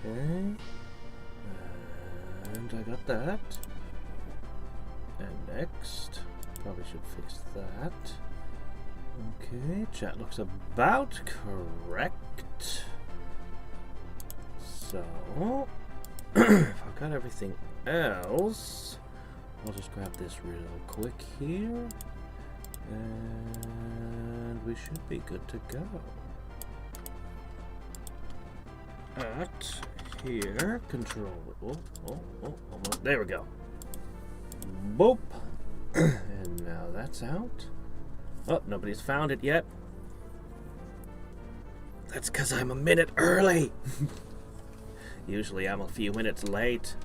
Okay. And I got that. And next, probably should fix that. Okay, chat looks about correct. So, if I've got everything else, I'll just grab this real quick here. And we should be good to go. At here, control. Almost. There we go. Boop. And now that's out. Oh, nobody's found it yet. That's because I'm a minute early. Usually I'm a few minutes late.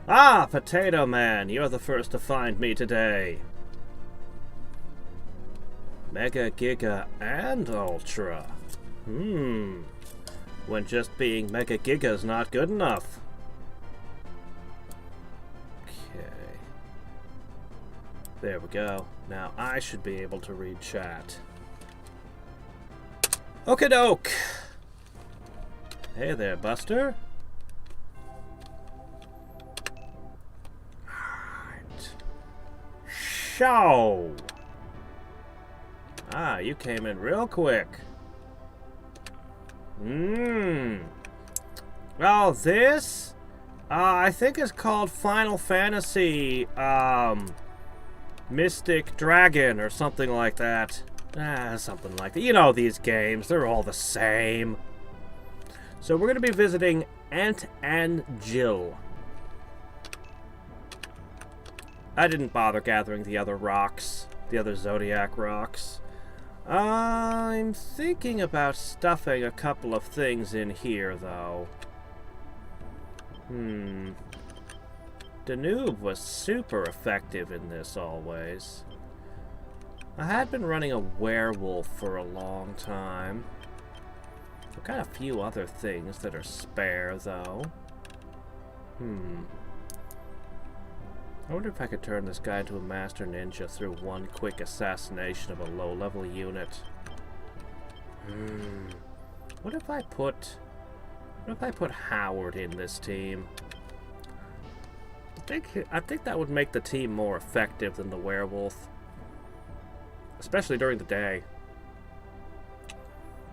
Ah, Potato Man, you're the first to find me today. Mega, Giga, and Ultra. When just being Mega Giga is not good enough. Okay. There we go. Now I should be able to read chat. Okie doke. Hey there, Buster. Alright. Show. Ah, you came in real quick. Well, this, I think is called Final Fantasy, Mystic Dragon or something like that. Something like that. You know these games, they're all the same. So we're going to be visiting Aunt and Jill. I didn't bother gathering the other rocks, the other Zodiac rocks. I'm thinking about stuffing a couple of things in here, though. Danube was super effective in this always. I had been running a werewolf for a long time. I've got a few other things that are spare, though. I wonder if I could turn this guy into a master ninja through one quick assassination of a low-level unit. What if I put Howard in this team? I think that would make the team more effective than the werewolf, especially during the day.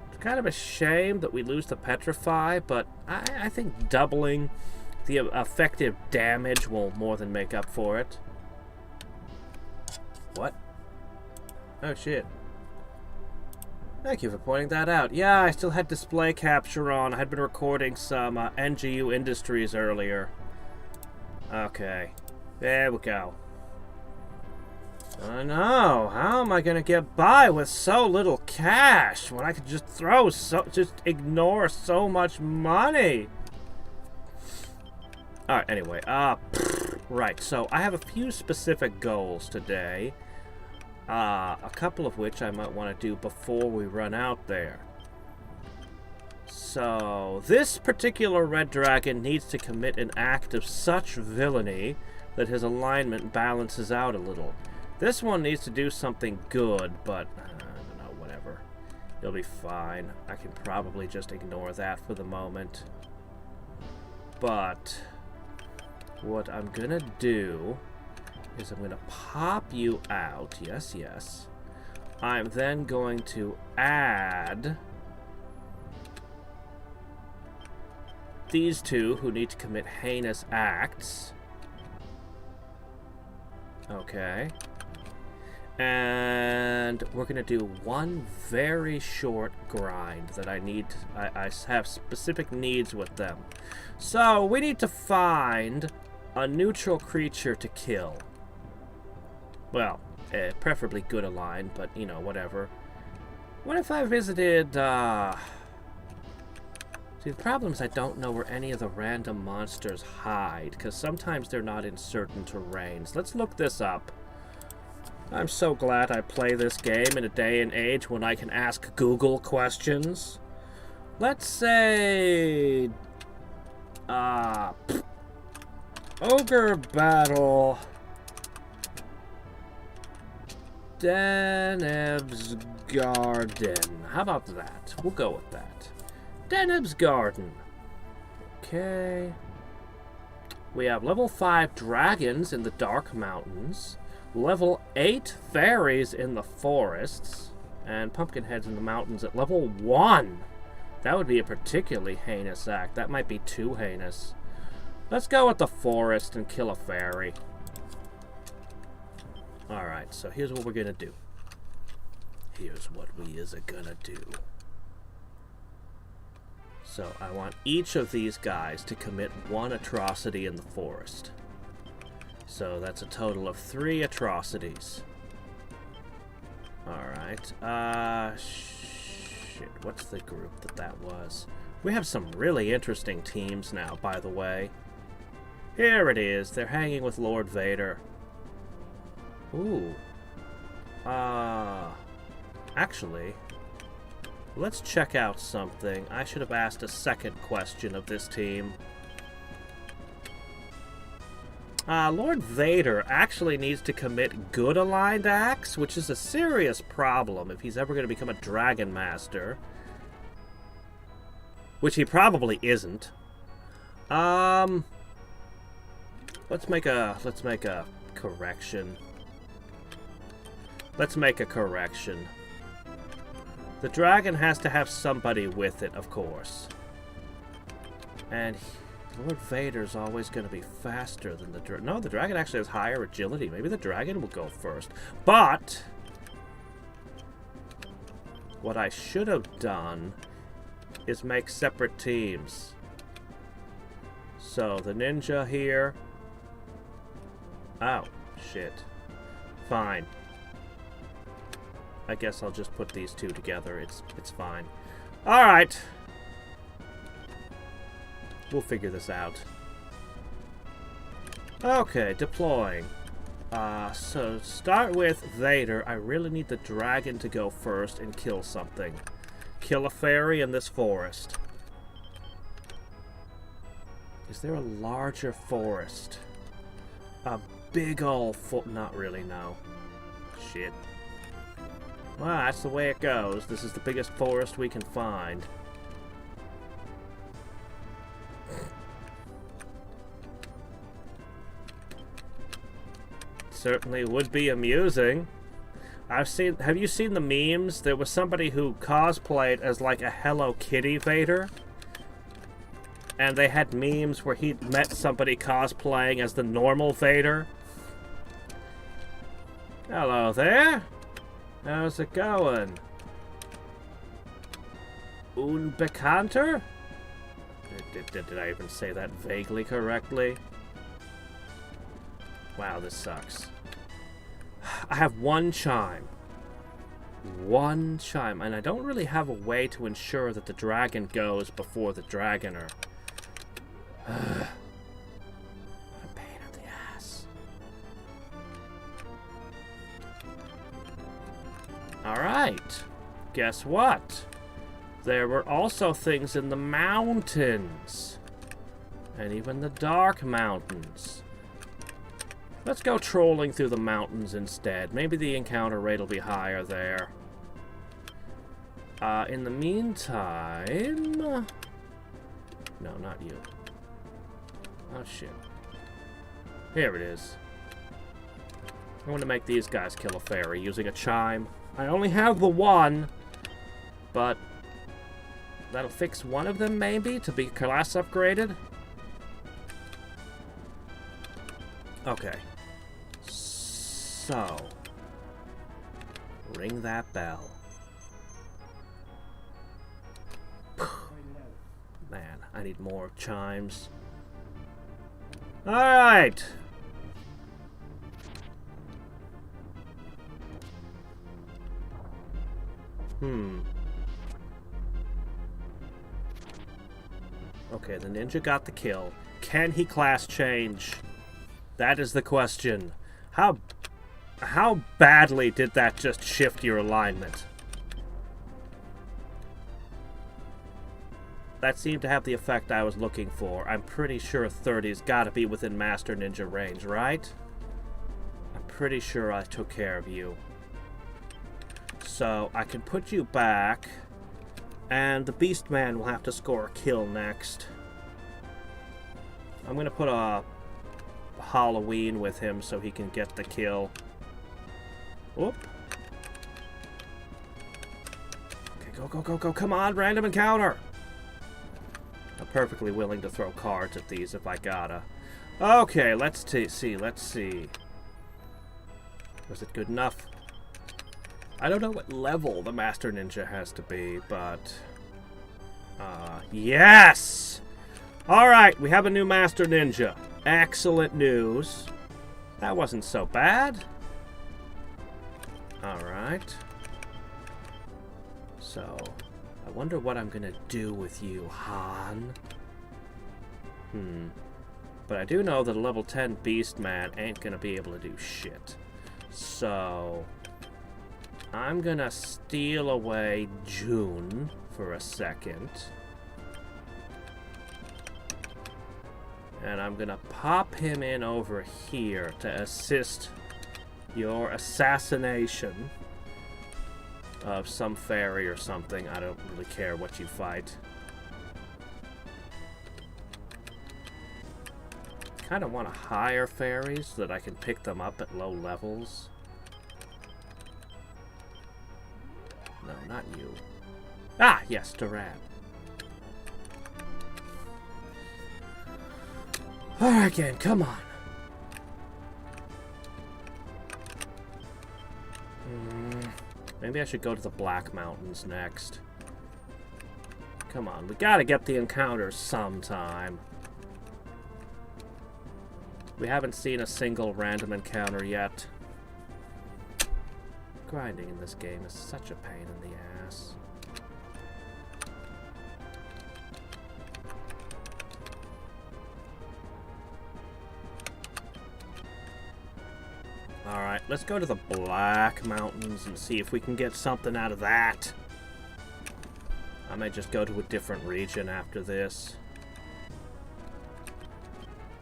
It's kind of a shame that we lose the petrify, but I think doubling the effective damage will more than make up for it. What? Oh shit. Thank you for pointing that out. Yeah, I still had display capture on. I had been recording some NGU Industries earlier. Okay. There we go. I know. How am I gonna get by with so little cash when I could just ignore so much money? Alright, anyway, right, so I have a few specific goals today, a couple of which I might want to do before we run out there. So, this particular red dragon needs to commit an act of such villainy that his alignment balances out a little. This one needs to do something good, but, I don't know, whatever. It'll be fine. I can probably just ignore that for the moment. But what I'm gonna do is I'm gonna pop you out. Yes, yes. I'm then going to add these two who need to commit heinous acts. Okay. And we're gonna do one very short grind that I need. I have specific needs with them. So we need to find a neutral creature to kill. Well, preferably good aligned, but you know, whatever. What if I visited, See, the problem is I don't know where any of the random monsters hide, because sometimes they're not in certain terrains. Let's look this up. I'm so glad I play this game in a day and age when I can ask Google questions. Let's say... Ogre Battle... Deneb's Garden. How about that? We'll go with that. Deneb's Garden. Okay. We have level 5 dragons in the Dark Mountains, level 8 fairies in the forests, and pumpkinheads in the mountains at level 1. That would be a particularly heinous act. That might be too heinous. Let's go with the forest and kill a fairy. Alright, so here's what we're gonna do. Here's what we is gonna do. So I want each of these guys to commit one atrocity in the forest. So that's a total of 3 atrocities. Alright. Shit. What's the group that was? We have some really interesting teams now, by the way. Here it is. They're hanging with Lord Vader. Ooh. Actually, let's check out something. I should have asked a second question of this team. Lord Vader actually needs to commit good aligned acts, which is a serious problem if he's ever going to become a Dragon Master. Which he probably isn't. Let's make a correction. Let's make a correction. The dragon has to have somebody with it, of course. And Lord Vader's always going to be faster than the dragon. No, the dragon actually has higher agility. Maybe the dragon will go first. But what I should have done is make separate teams. So the ninja here. Oh, shit. Fine. I guess I'll just put these two together. It's fine. Alright. We'll figure this out. Okay, deploying. So start with Vader. I really need the dragon to go first and kill something. Kill a fairy in this forest. Is there a larger forest? A big ol' not really, no. Shit. Well, that's the way it goes. This is the biggest forest we can find. Certainly would be amusing. Have you seen the memes? There was somebody who cosplayed as like a Hello Kitty Vader. And they had memes where he met somebody cosplaying as the normal Vader. Hello there. How's it going? Unbekannter? Did I even say that vaguely correctly? Wow, this sucks. I have one chime. One chime. And I don't really have a way to ensure that the dragon goes before the dragoner. What a pain in the ass. Alright. Guess what? There were also things in the mountains. And even the Dark Mountains. Let's go trolling through the mountains instead. Maybe the encounter rate will be higher there. In the meantime... No, not you. Oh, shit. Here it is. I want to make these guys kill a fairy using a chime. I only have the one, but that'll fix one of them, maybe, to be class upgraded. Okay. So, ring that bell. Man, I need more chimes. Alright! Okay, the ninja got the kill. Can he class change? That is the question. How badly did that just shift your alignment? That seemed to have the effect I was looking for. I'm pretty sure 30's got to be within Master Ninja range, right? I'm pretty sure I took care of you. So, I can put you back, and the Beastman will have to score a kill next. I'm gonna put a Halloween with him so he can get the kill. Whoop. Okay, go, go, go, go. Come on, random encounter. I'm perfectly willing to throw cards at these if I gotta. Okay, let's see. Let's see. Was it good enough? I don't know what level the Master Ninja has to be, but... yes! Alright, we have a new Master Ninja. Excellent news. That wasn't so bad. Alright. So, I wonder what I'm gonna do with you, Han. But I do know that a level 10 Beast Man ain't gonna be able to do shit. So, I'm gonna steal away June for a second. And I'm gonna pop him in over here to assist your assassination of some fairy or something. I don't really care what you fight. Kind of want to hire fairies so that I can pick them up at low levels. No, not you. Ah, yes, Duran. Alright, game, come on. Maybe I should go to the Black Mountains next. Come on, we gotta get the encounters sometime. We haven't seen a single random encounter yet. Grinding in this game is such a pain in the ass. Alright, let's go to the Black Mountains and see if we can get something out of that. I might just go to a different region after this.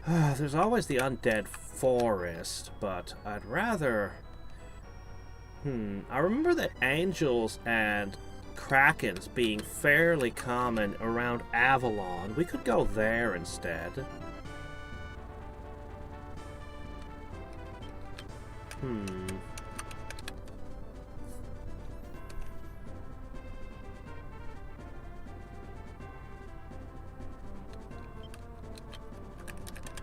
There's always the Undead Forest, but I'd rather... I remember that angels and krakens being fairly common around Avalon. We could go there instead.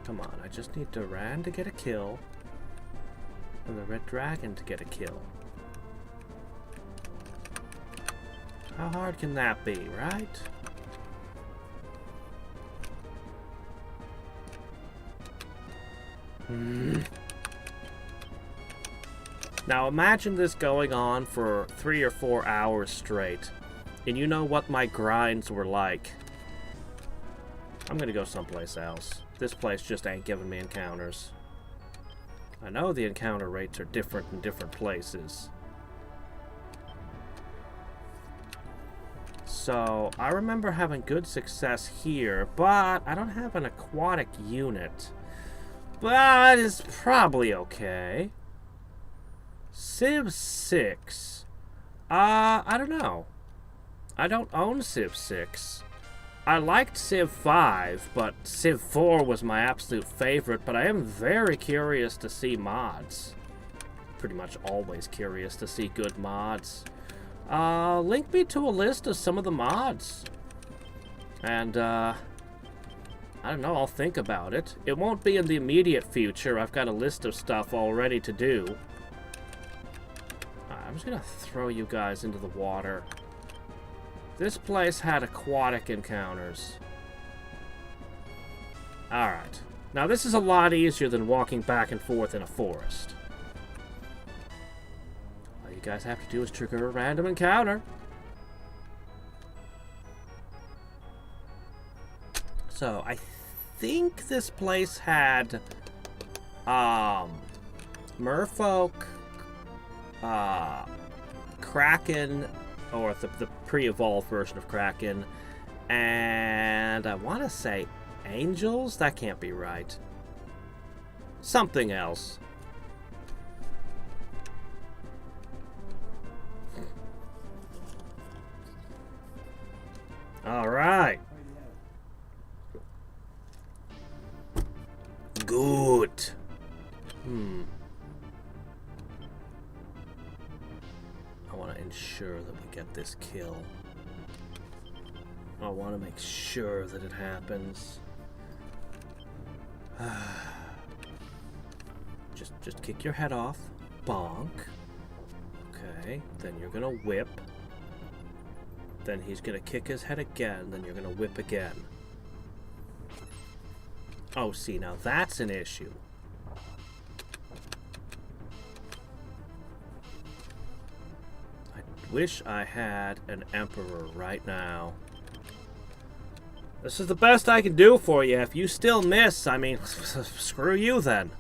Come on, I just need Duran to get a kill. And the Red Dragon to get a kill. How hard can that be, right? Now imagine this going on for 3 or 4 hours straight. And you know what my grinds were like. I'm gonna go someplace else. This place just ain't giving me encounters. I know the encounter rates are different in different places. So, I remember having good success here, but I don't have an aquatic unit. But it's probably okay. Civ 6. I don't know. I don't own Civ 6. I liked Civ 5, but Civ 4 was my absolute favorite, but I am very curious to see mods. Pretty much always curious to see good mods. Link me to a list of some of the mods. And, I don't know, I'll think about it. It won't be in the immediate future. I've got a list of stuff all ready to do. I'm just gonna throw you guys into the water. This place had aquatic encounters. Alright. Now this is a lot easier than walking back and forth in a forest. All you guys have to do is trigger a random encounter. So, I think this place had... Merfolk... Kraken... or the pre-evolved version of Kraken, and I want to say angels? That can't be right. Something else. Alright. good. I want to ensure that we get this kill. I want to make sure that it happens. Just kick your head off. Bonk. Okay, then you're gonna whip. Then he's gonna kick his head again, then you're gonna whip again. Oh, see, now that's an issue. I wish I had an Emperor right now. This is the best I can do for you. If you still miss, I mean, screw you then.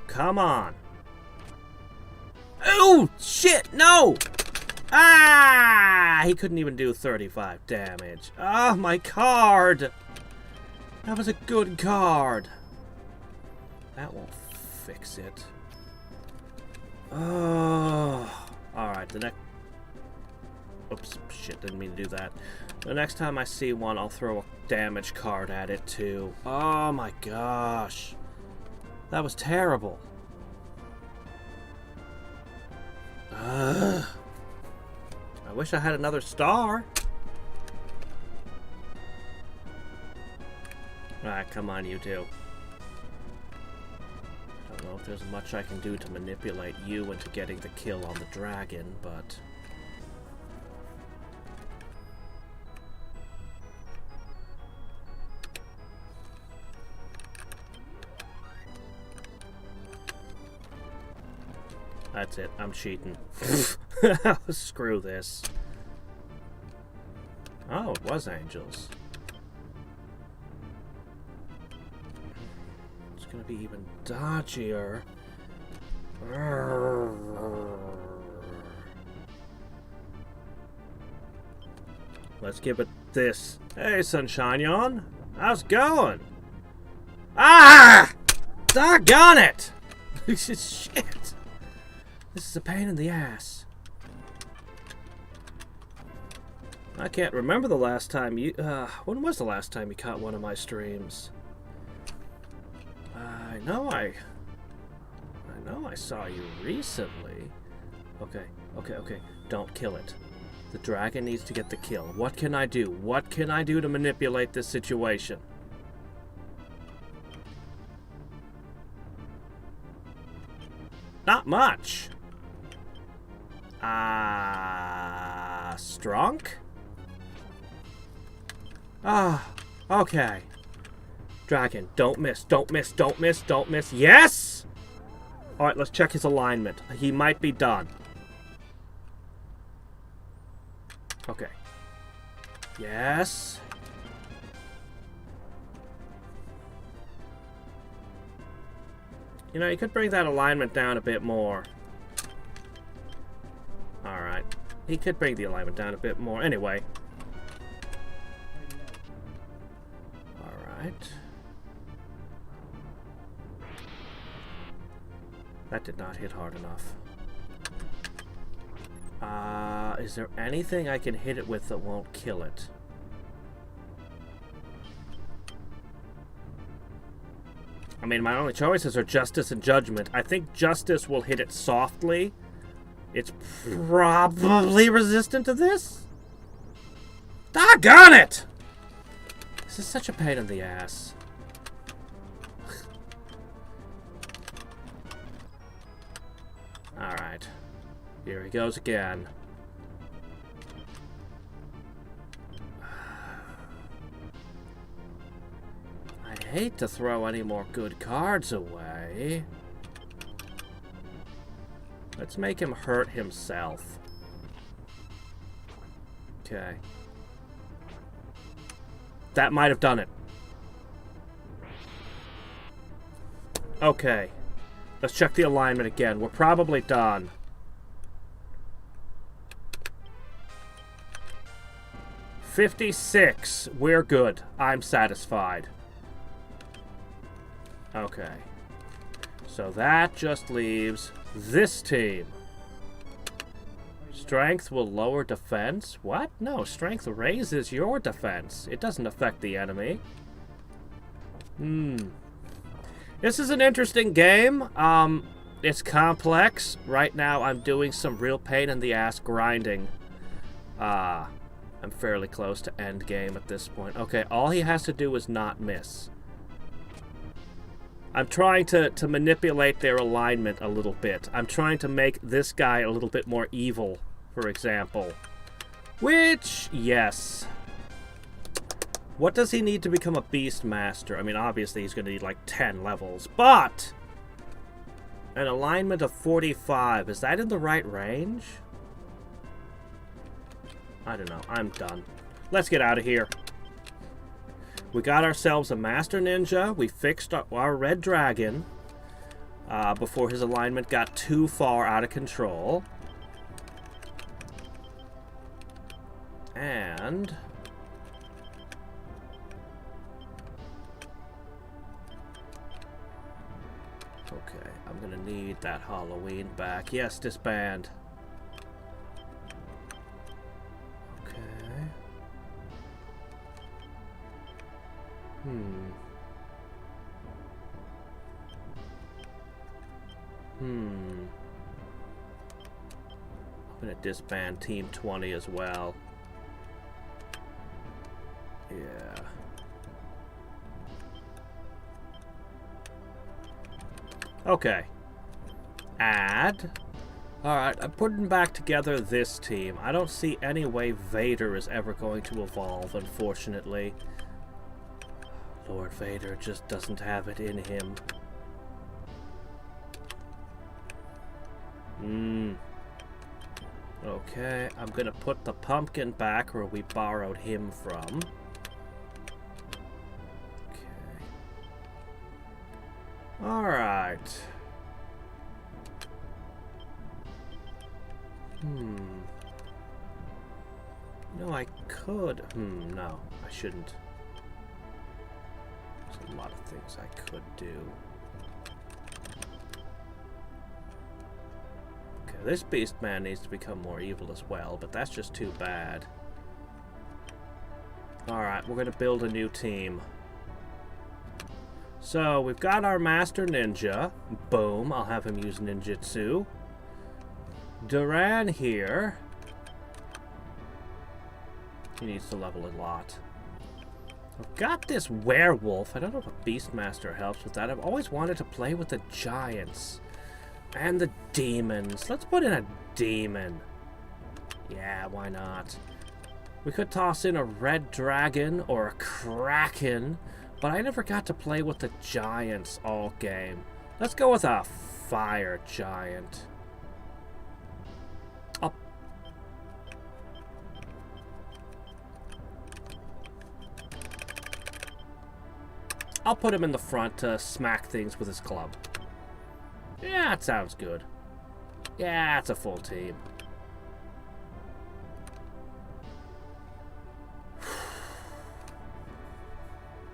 Come on. Oh, shit, no! Ah! He couldn't even do 35 damage. Ah, my card! That was a good card. That won't fix it. Oh. Alright, the next... Oops, shit, didn't mean to do that. The next time I see one, I'll throw a damage card at it, too. Oh my gosh. That was terrible. I wish I had another star. Alright, come on, you two. I don't know if there's much I can do to manipulate you into getting the kill on the dragon, but... That's it. I'm cheating. Screw this. Oh, it was angels. It's gonna be even dodgier. Let's give it this. Hey, Sunshine, how's it going? Ah! Doggone it! Shit. This is a pain in the ass. I can't remember the last time you... when was the last time you caught one of my streams? I know I saw you recently. Okay. Don't kill it. The dragon needs to get the kill. What can I do? What can I do to manipulate this situation? Not much. Strunk? Okay. Dragon, don't miss, don't miss, don't miss, don't miss. Yes! Alright, let's check his alignment. He might be done. Okay. Yes. You know, you could bring that alignment down a bit more. Alright. He could bring the alignment down a bit more. Anyway. Alright. That did not hit hard enough. Is there anything I can hit it with that won't kill it? I mean, my only choices are Justice and Judgment. I think Justice will hit it softly. It's probably resistant to this? Doggone it! This is such a pain in the ass. Alright. Here he goes again. I hate to throw any more good cards away. Let's make him hurt himself. Okay. That might have done it. Okay. Let's check the alignment again. We're probably done. $56. We're good. I'm satisfied. Okay. So that just leaves this team. Strength will lower defense? What? No, strength raises your defense. It doesn't affect the enemy. This is an interesting game. It's complex. Right now, I'm doing some real pain in the ass grinding. I'm fairly close to end game at this point. Okay, all he has to do is not miss. I'm trying to manipulate their alignment a little bit. I'm trying to make this guy a little bit more evil, for example. Which, yes. What does he need to become a Beast Master? I mean, obviously he's going to need like 10 levels, but an alignment of 45, is that in the right range? I don't know. I'm done. Let's get out of here. We got ourselves a Master Ninja. We fixed our Red Dragon before his alignment got too far out of control. And okay, I'm gonna need that Halloween back. Yes, disband. Okay. I'm gonna disband Team 20 as well. Yeah. Okay. Add. Alright, I'm putting back together this team. I don't see any way Vader is ever going to evolve, unfortunately. Lord Vader just doesn't have it in him. Okay, I'm gonna put the pumpkin back where we borrowed him from. Okay. Alright. No, I could. No, I shouldn't. There's a lot of things I could do. Okay, this beast man needs to become more evil as well, but that's just too bad. Alright, we're gonna build a new team. So, we've got our Master Ninja. Boom, I'll have him use ninjutsu. Duran here. He needs to level a lot. I've got this werewolf. I don't know if a Beastmaster helps with that. I've always wanted to play with the giants. And the demons. Let's put in a demon. Yeah, why not? We could toss in a red dragon or a kraken. But I never got to play with the giants all game. Let's go with a fire giant. I'll put him in the front to smack things with his club. Yeah, that sounds good. Yeah, it's a full team.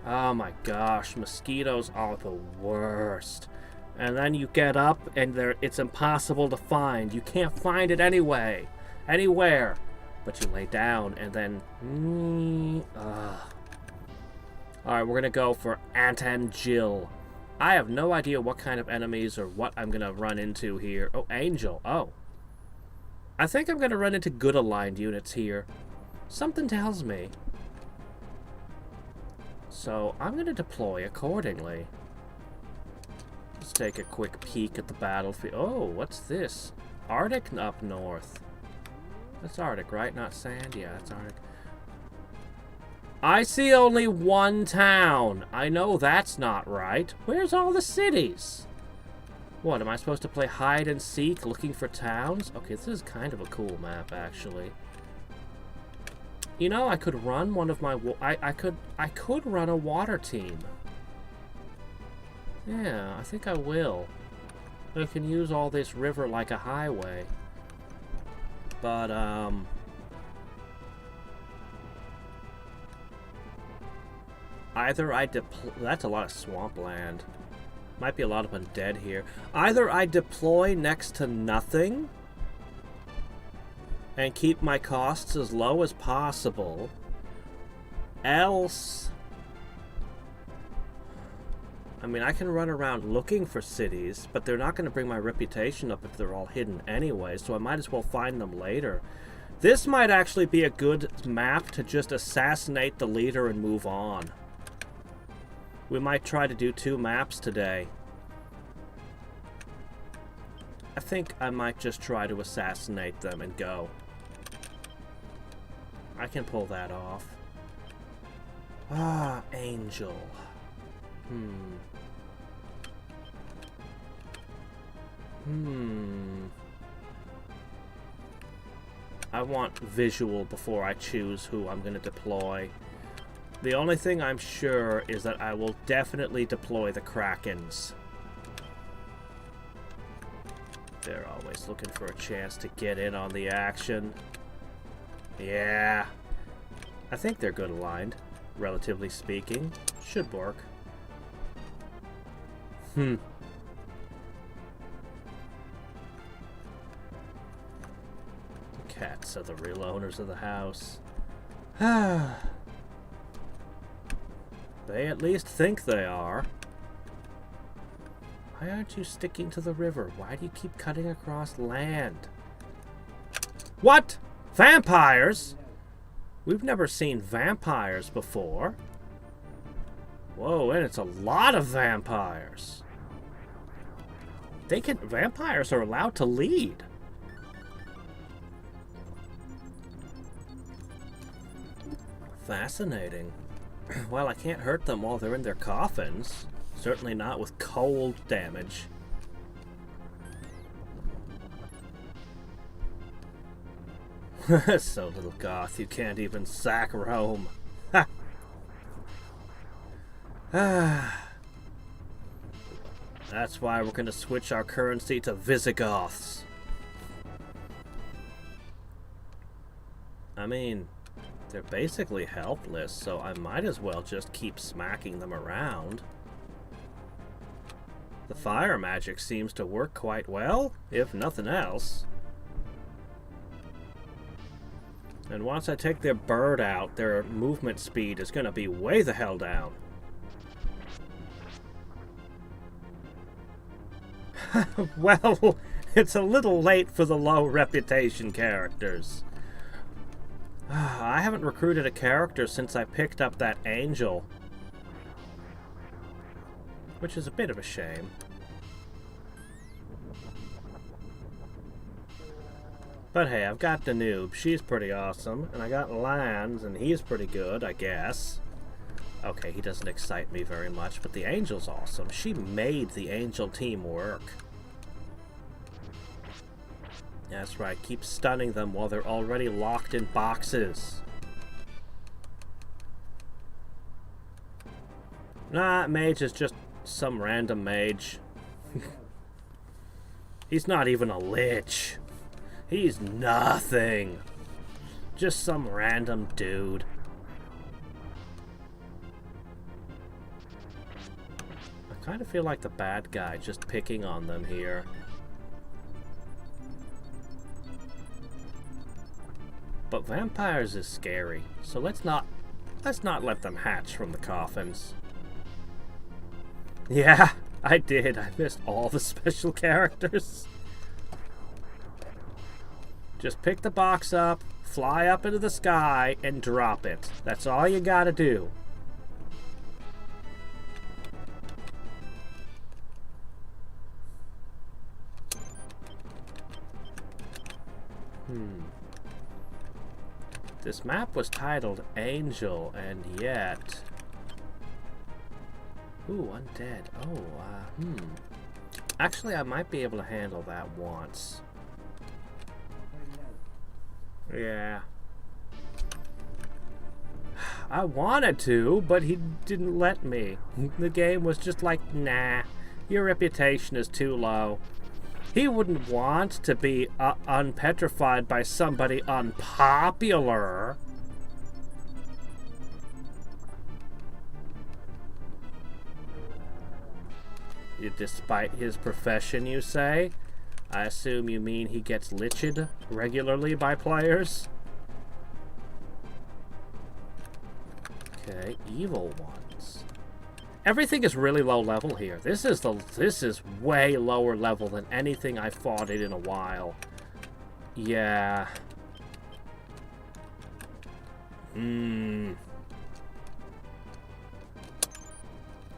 Oh my gosh, mosquitoes are the worst. And then you get up and it's impossible to find. You can't find it anywhere. But you lay down and then... Alright, we're gonna go for Ant and Jill. I have no idea what kind of enemies or what I'm gonna run into here. Oh, Angel. Oh. I think I'm gonna run into good aligned units here. Something tells me. So, I'm gonna deploy accordingly. Let's take a quick peek at the battlefield. Oh, what's this? Arctic up north. That's Arctic, right? Not sand? Yeah, that's Arctic. I see only one town. I know that's not right. Where's all the cities? What, am I supposed to play hide and seek looking for towns? Okay, this is kind of a cool map, actually. You know, I could run one of my... I could run a water team. Yeah, I think I will. I can use all this river like a highway. But, either I deploy... That's a lot of swampland. Might be a lot of undead here. Either I deploy next to nothing and keep my costs as low as possible, else... I mean, I can run around looking for cities, but they're not going to bring my reputation up if they're all hidden anyway, so I might as well find them later. This might actually be a good map to just assassinate the leader and move on. We might try to do 2 maps today. I think I might just try to assassinate them and go. I can pull that off. Ah, Angel. I want visual before I choose who I'm going to deploy. The only thing I'm sure is that I will definitely deploy the Krakens. They're always looking for a chance to get in on the action. Yeah. I think they're good aligned, relatively speaking. Should work. Cats are the real owners of the house. They at least think they are. Why aren't you sticking to the river? Why do you keep cutting across land? What? Vampires? We've never seen vampires before. Whoa, and it's a lot of vampires. Vampires are allowed to lead. Fascinating. Well, I can't hurt them while they're in their coffins. Certainly not with cold damage. So little goth, you can't even sack Rome. Ha! That's why we're going to switch our currency to Visigoths. I mean, they're basically helpless, so I might as well just keep smacking them around. The fire magic seems to work quite well, if nothing else. And once I take their bird out, their movement speed is going to be way the hell down. Well, it's a little late for the low reputation characters. I haven't recruited a character since I picked up that angel. Which is a bit of a shame. But hey, I've got the noob. She's pretty awesome. And I got Lands, and he's pretty good, I guess. Okay, he doesn't excite me very much, but the angel's awesome. She made the angel team work. That's right, keep stunning them while they're already locked in boxes. Nah, mage is just some random mage. He's not even a lich. He's nothing. Just some random dude. I kind of feel like the bad guy just picking on them here. But vampires is scary, so let's not let them hatch from the coffins. Yeah, I did. I missed all the special characters. Just pick the box up, fly up into the sky, and drop it. That's all you gotta do. This map was titled Angel, and yet... Ooh, undead. Oh, Actually, I might be able to handle that once. Yeah. I wanted to, but he didn't let me. The game was just like, nah, your reputation is too low. He wouldn't want to be unpetrified by somebody unpopular. Despite his profession, you say? I assume you mean he gets liched regularly by players? Okay, evil ones. Everything is really low level here. This is way lower level than anything I fought in a while. Yeah.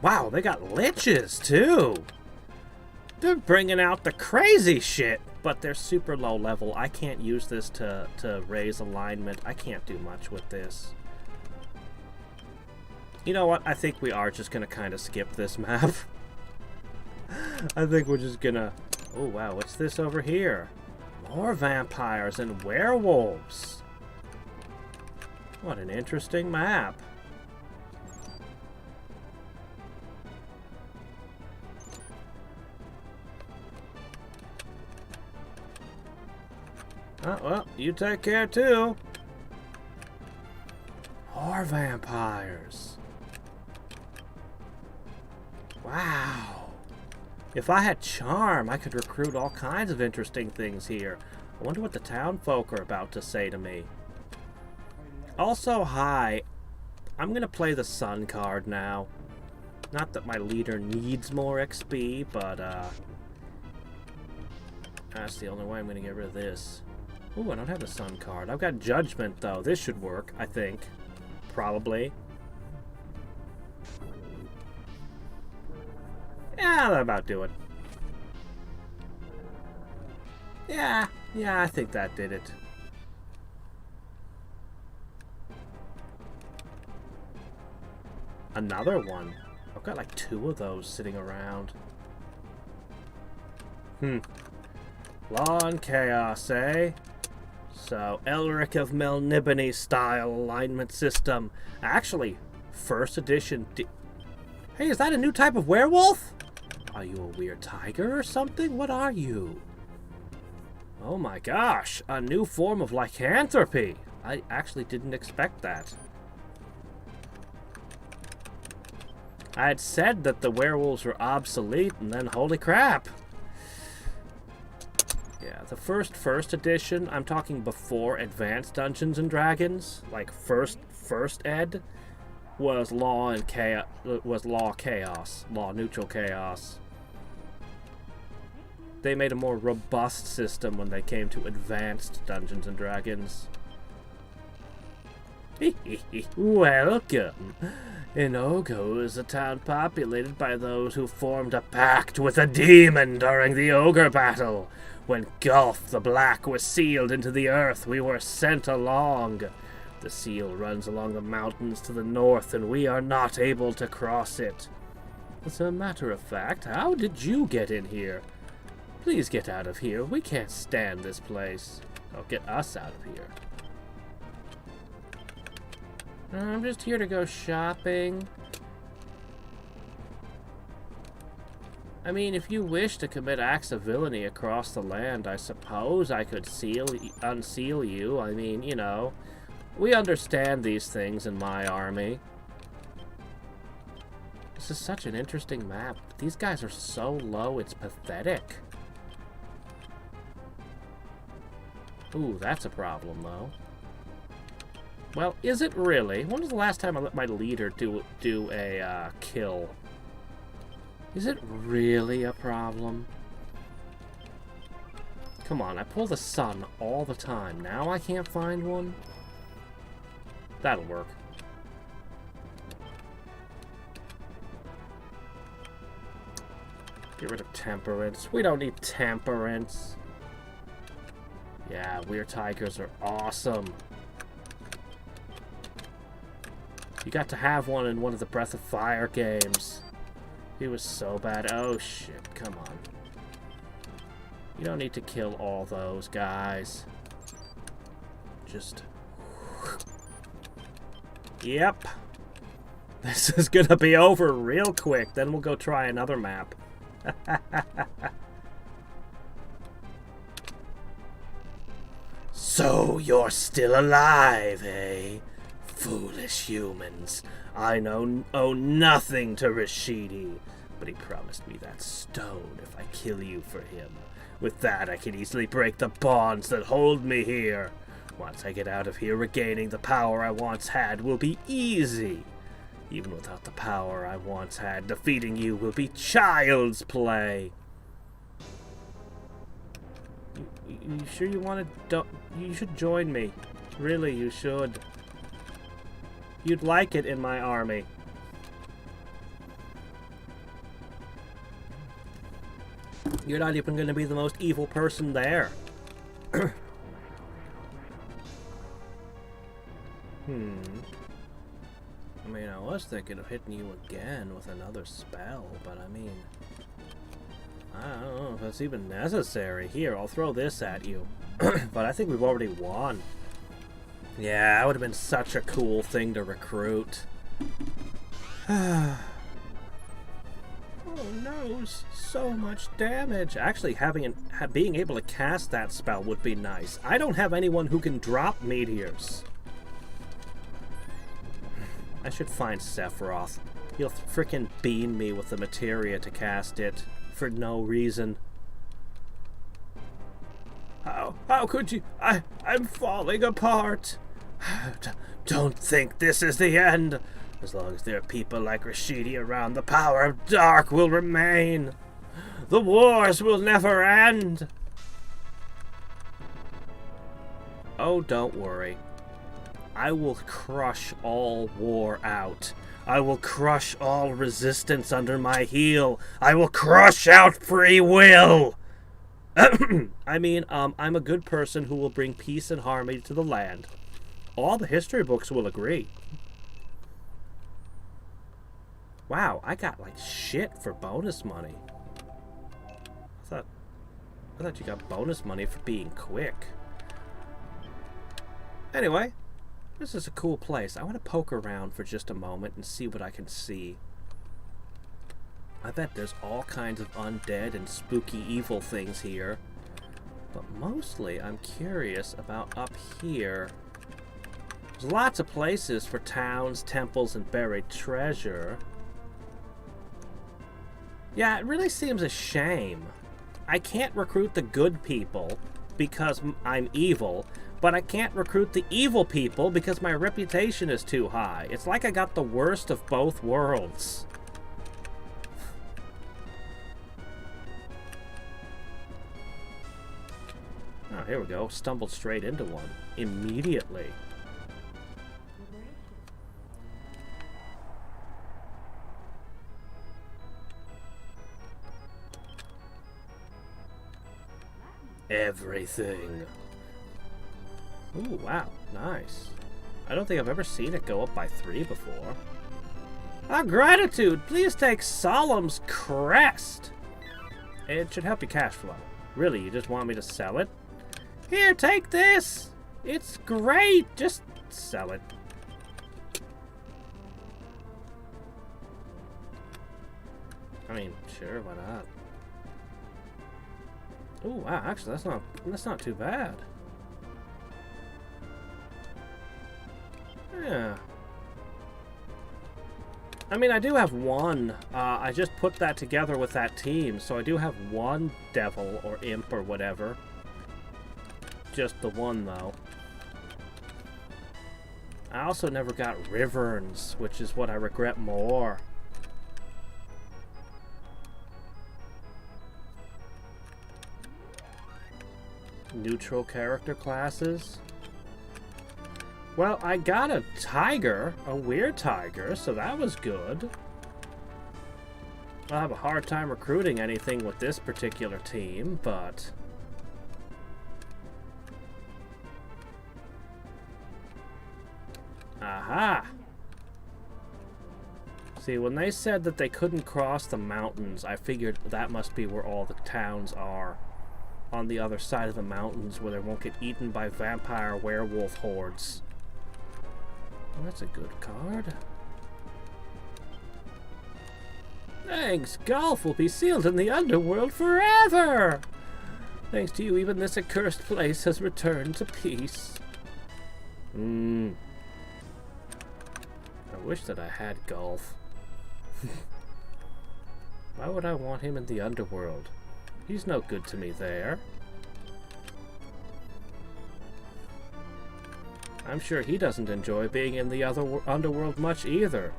Wow, they got liches too. They're bringing out the crazy shit, but they're super low level. I can't use this to raise alignment. I can't do much with this. You know what? I think we are just going to kind of skip this map. I think we're just going to... Oh, wow. What's this over here? More vampires and werewolves. What an interesting map. Oh, well, you take care too. More vampires. Wow. If I had charm, I could recruit all kinds of interesting things here. I wonder what the town folk are about to say to me. Also, hi. I'm going to play the sun card now. Not that my leader needs more XP, but that's the only way I'm going to get rid of this. Ooh, I don't have the sun card. I've got judgment, though. This should work, I think. Probably. Yeah, that'll about do it. Yeah, I think that did it. Another one. I've got like 2 of those sitting around. Law and chaos, eh? So, Elric of Melnibone style alignment system. Actually, first edition. Hey, is that a new type of werewolf? Are you a weird tiger or something? What are you? Oh my gosh, a new form of lycanthropy. I actually didn't expect that. I had said that the werewolves were obsolete, and then holy crap. Yeah, the first edition, I'm talking before Advanced Dungeons and Dragons, like first ed, was law and chaos, law neutral chaos. They made a more robust system when they came to Advanced Dungeons and Dragons. Welcome. Inogo is a town populated by those who formed a pact with a demon during the Ogre Battle. When Gulf the Black was sealed into the earth, we were sent along. The seal runs along the mountains to the north, and we are not able to cross it. As a matter of fact, how did you get in here? Please get out of here. We can't stand this place. Oh, get us out of here. I'm just here to go shopping. I mean, if you wish to commit acts of villainy across the land, I suppose I could unseal you. I mean, you know, we understand these things in my army. This is such an interesting map. These guys are so low, it's pathetic. Ooh, that's a problem, though. Well, is it really? When was the last time I let my leader do a kill? Is it really a problem? Come on, I pull the sun all the time. Now I can't find one? That'll work. Get rid of temperance. We don't need temperance. Yeah, weird tigers are awesome. You got to have one in one of the Breath of Fire games. He was so bad. Oh shit, come on. You don't need to kill all those guys. Just... Yep. This is gonna be over real quick. Then we'll go try another map. So you're still alive, eh? Foolish humans. I owe nothing to Rashidi, but he promised me that stone if I kill you for him. With that, I can easily break the bonds that hold me here. Once I get out of here, regaining the power I once had will be easy. Even without the power I once had, defeating you will be child's play. You sure you want to? You should join me. Really, you should. You'd like it in my army. You're not even going to be the most evil person there. I mean, I was thinking of hitting you again with another spell, but I mean, I don't know if that's even necessary. Here, I'll throw this at you. But I think we've already won. Yeah, that would have been such a cool thing to recruit. Oh no, so much damage. Actually, being able to cast that spell would be nice. I don't have anyone who can drop meteors. I should find Sephiroth. He'll frickin' beam me with the materia to cast it for no reason. How could you? I'm falling apart. Don't think this is the end. As long as there are people like Rashidi around, the power of dark will remain. The wars will never end. Oh, don't worry. I will crush all war out. I will crush all resistance under my heel. I will crush out free will. I mean, I'm a good person who will bring peace and harmony to the land. All the history books will agree. Wow, I got like shit for bonus money. I thought you got bonus money for being quick. Anyway, this is a cool place. I want to poke around for just a moment and see what I can see. I bet there's all kinds of undead and spooky evil things here. But mostly I'm curious about up here. There's lots of places for towns, temples, and buried treasure. Yeah, it really seems a shame. I can't recruit the good people because I'm evil, but I can't recruit the evil people because my reputation is too high. It's like I got the worst of both worlds. Oh, here we go. Stumbled straight into one. Immediately. Everything. Ooh, wow. Nice. I don't think I've ever seen it go up by 3 before. Ah, gratitude! Please take Solemn's crest! It should help your cash flow. Really, you just want me to sell it? Here, take this! It's great! Just sell it. I mean, sure, why not? Oh wow, actually that's not too bad. Yeah. I mean, I do have one. I just put that together with that team, so I do have one devil or imp or whatever. Just the one, though. I also never got Riverns, which is what I regret more. Neutral character classes. Well, I got a tiger, a weird tiger, so that was good. I'll have a hard time recruiting anything with this particular team, but... Aha! See, when they said that they couldn't cross the mountains, I figured that must be where all the towns are. On the other side of the mountains, where they won't get eaten by vampire werewolf hordes. Well, that's a good card. Thanks, golf will be sealed in the underworld forever! Thanks to you, even this accursed place has returned to peace. I wish that I had golf. Why would I want him in the underworld? He's no good to me there. I'm sure he doesn't enjoy being in the underworld much either.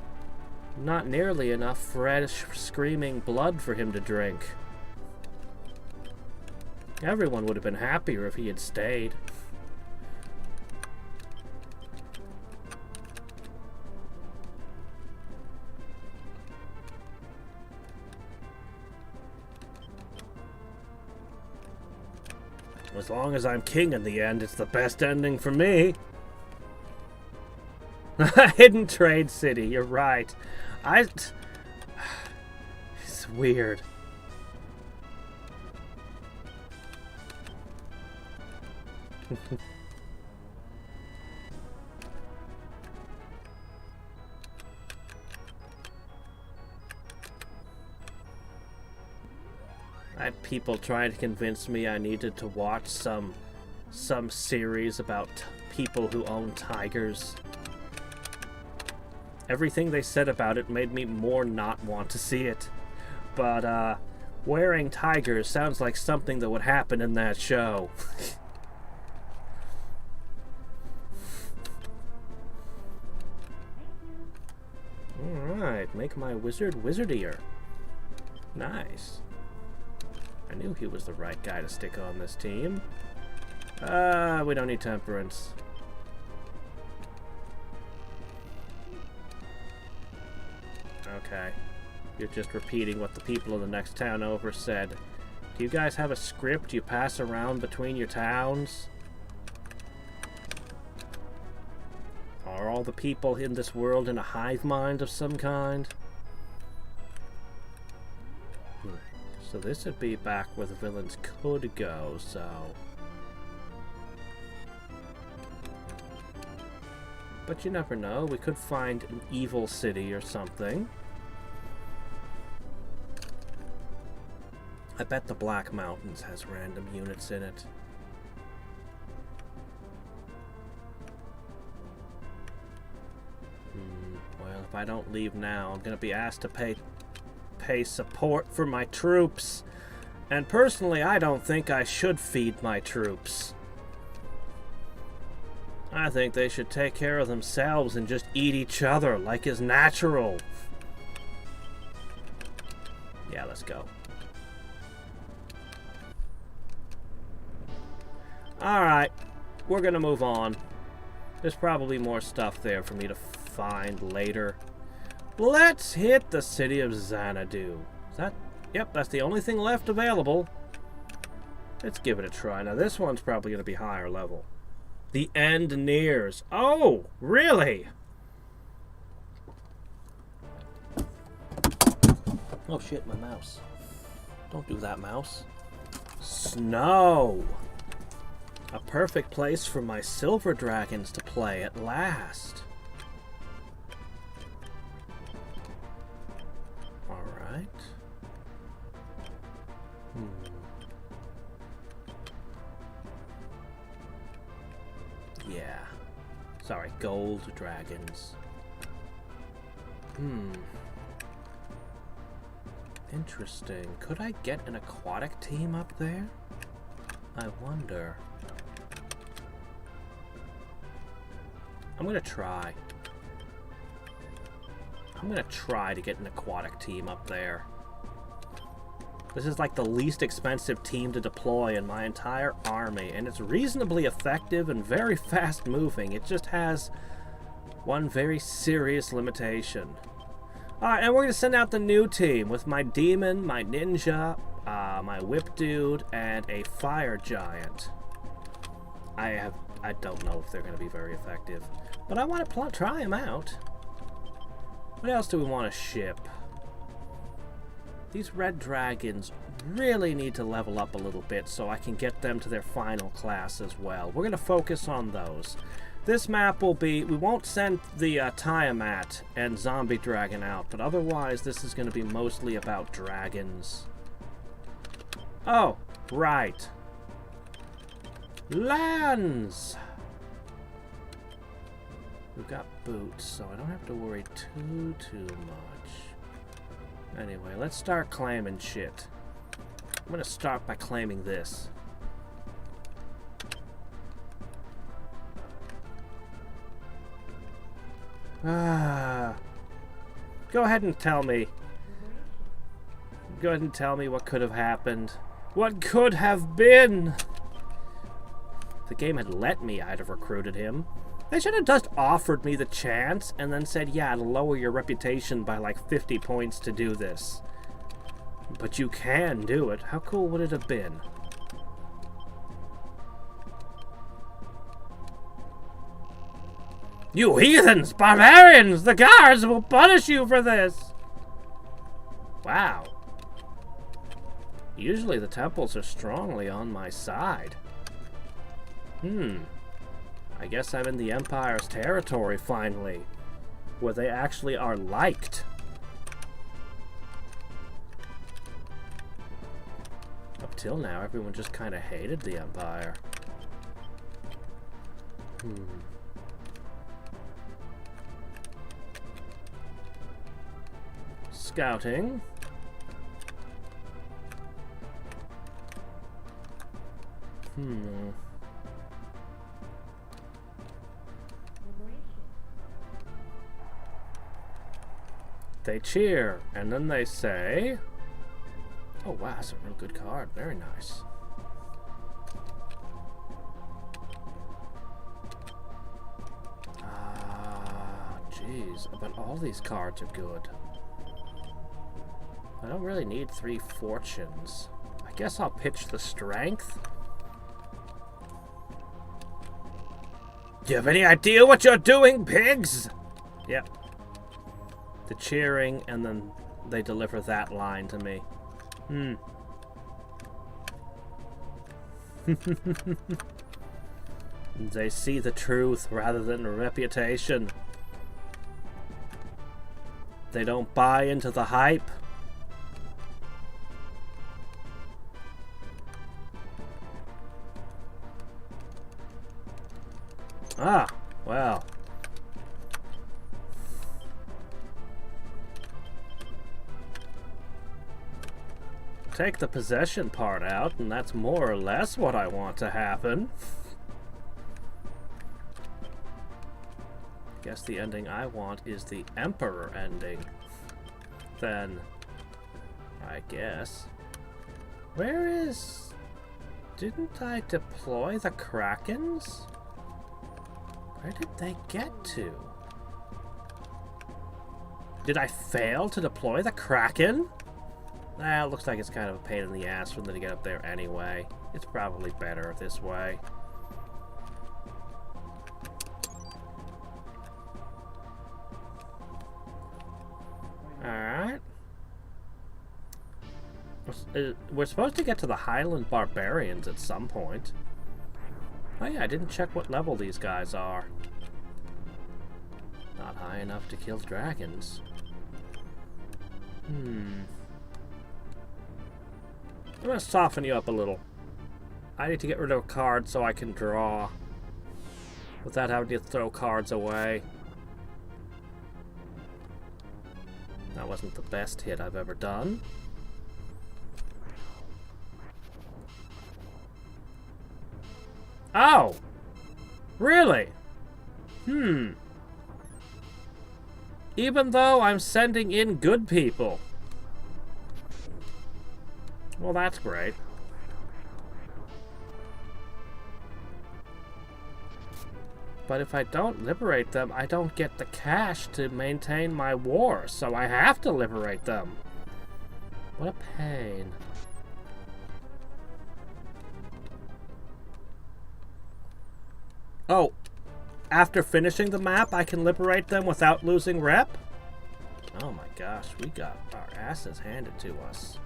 Not nearly enough fresh, screaming blood for him to drink. Everyone would have been happier if he had stayed. As long as I'm king in the end, it's the best ending for me. Hidden Trade City, you're right. It's weird. I had people trying to convince me I needed to watch some series about people who own tigers. Everything they said about it made me more not want to see it. But, wearing tigers sounds like something that would happen in that show. Alright, make my wizard wizardier. Nice. I knew he was the right guy to stick on this team. We don't need temperance. Okay. You're just repeating what the people in the next town over said. Do you guys have a script you pass around between your towns? Are all the people in this world in a hive mind of some kind? So this would be back where the villains could go, so... But you never know, we could find an evil city or something. I bet the Black Mountains has random units in it. Well, if I don't leave now, I'm gonna be asked to pay support for my troops. And personally, I don't think I should feed my troops. I think they should take care of themselves and just eat each other like is natural. Yeah, let's go. Alright, we're gonna move on. There's probably more stuff there for me to find later. Let's hit the city of Xanadu. Is that? Yep, that's the only thing left available. Let's give it a try. Now, this one's probably going to be higher level. The end nears. Oh, really? Oh, shit, my mouse. Don't do that, mouse. Snow. A perfect place for my silver dragons to play at last. Alright. Yeah. Sorry, gold dragons. Interesting. Could I get an aquatic team up there? I wonder. I'm gonna try. I'm gonna try to get an aquatic team up there. This is like the least expensive team to deploy in my entire army, and it's reasonably effective and very fast moving. It just has one very serious limitation. Alright, and we're gonna send out the new team with my demon, my ninja, my whip dude, and a fire giant. I don't know if they're gonna be very effective, but I want to try them out. What else do we want to ship? These red dragons really need to level up a little bit so I can get them to their final class as well. We're going to focus on those. This map will be... We won't send the Tiamat and Zombie Dragon out, but otherwise this is going to be mostly about dragons. Oh, right. Lands! We've got boots, so I don't have to worry too much. Anyway, let's start claiming shit. I'm gonna start by claiming this. Go ahead and tell me. Go ahead and tell me what could have happened. What could have been? If the game had let me, I'd have recruited him. They should have just offered me the chance and then said, yeah, it'll lower your reputation by like 50 points to do this. But you can do it. How cool would it have been? You heathens! Barbarians! The guards will punish you for this! Wow. Usually the temples are strongly on my side. I guess I'm in the Empire's territory finally, where they actually are liked. Up till now, everyone just kind of hated the Empire. Scouting. They cheer, and then they say, oh wow, that's a real good card. Very nice. Jeez, but all these cards are good. I don't really need 3 fortunes. I guess I'll pitch the strength. Do you have any idea what you're doing, pigs? Yep. The cheering, and then they deliver that line to me. They see the truth rather than the reputation. They don't buy into the hype. Ah, well. Take the possession part out, and that's more or less what I want to happen. Guess the ending I want is the Emperor ending. Then, I guess. Where is... Didn't I deploy the Krakens? Where did they get to? Did I fail to deploy the Kraken? It looks like it's kind of a pain in the ass for them to get up there anyway. It's probably better this way. Alright. We're supposed to get to the Highland Barbarians at some point. Oh yeah, I didn't check what level these guys are. Not high enough to kill dragons. I'm gonna soften you up a little. I need to get rid of a card so I can draw without having to throw cards away. That wasn't the best hit I've ever done. Oh! Really? Even though I'm sending in good people. Well, that's great. But if I don't liberate them, I don't get the cash to maintain my war, so I have to liberate them. What a pain. Oh, after finishing the map, I can liberate them without losing rep? Oh my gosh, we got our asses handed to us.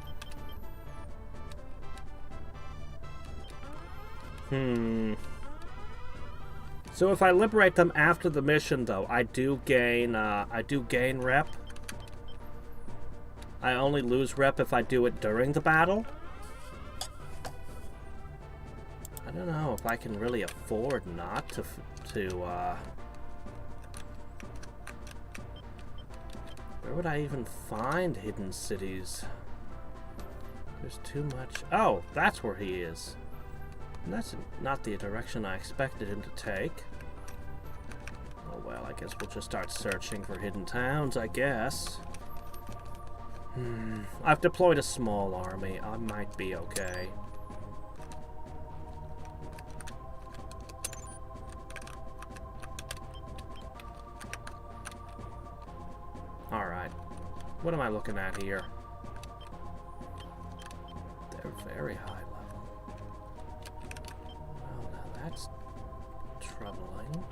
So if I liberate them after the mission, though, I do gain rep. I only lose rep if I do it during the battle. I don't know if I can really afford not to where would I even find hidden cities? There's too much. Oh, that's where he is. And that's not the direction I expected him to take. Oh well, I guess we'll just start searching for hidden towns, I guess. I've deployed a small army. I might be okay. Alright. What am I looking at here? They're very high level. Well, now that's troubling.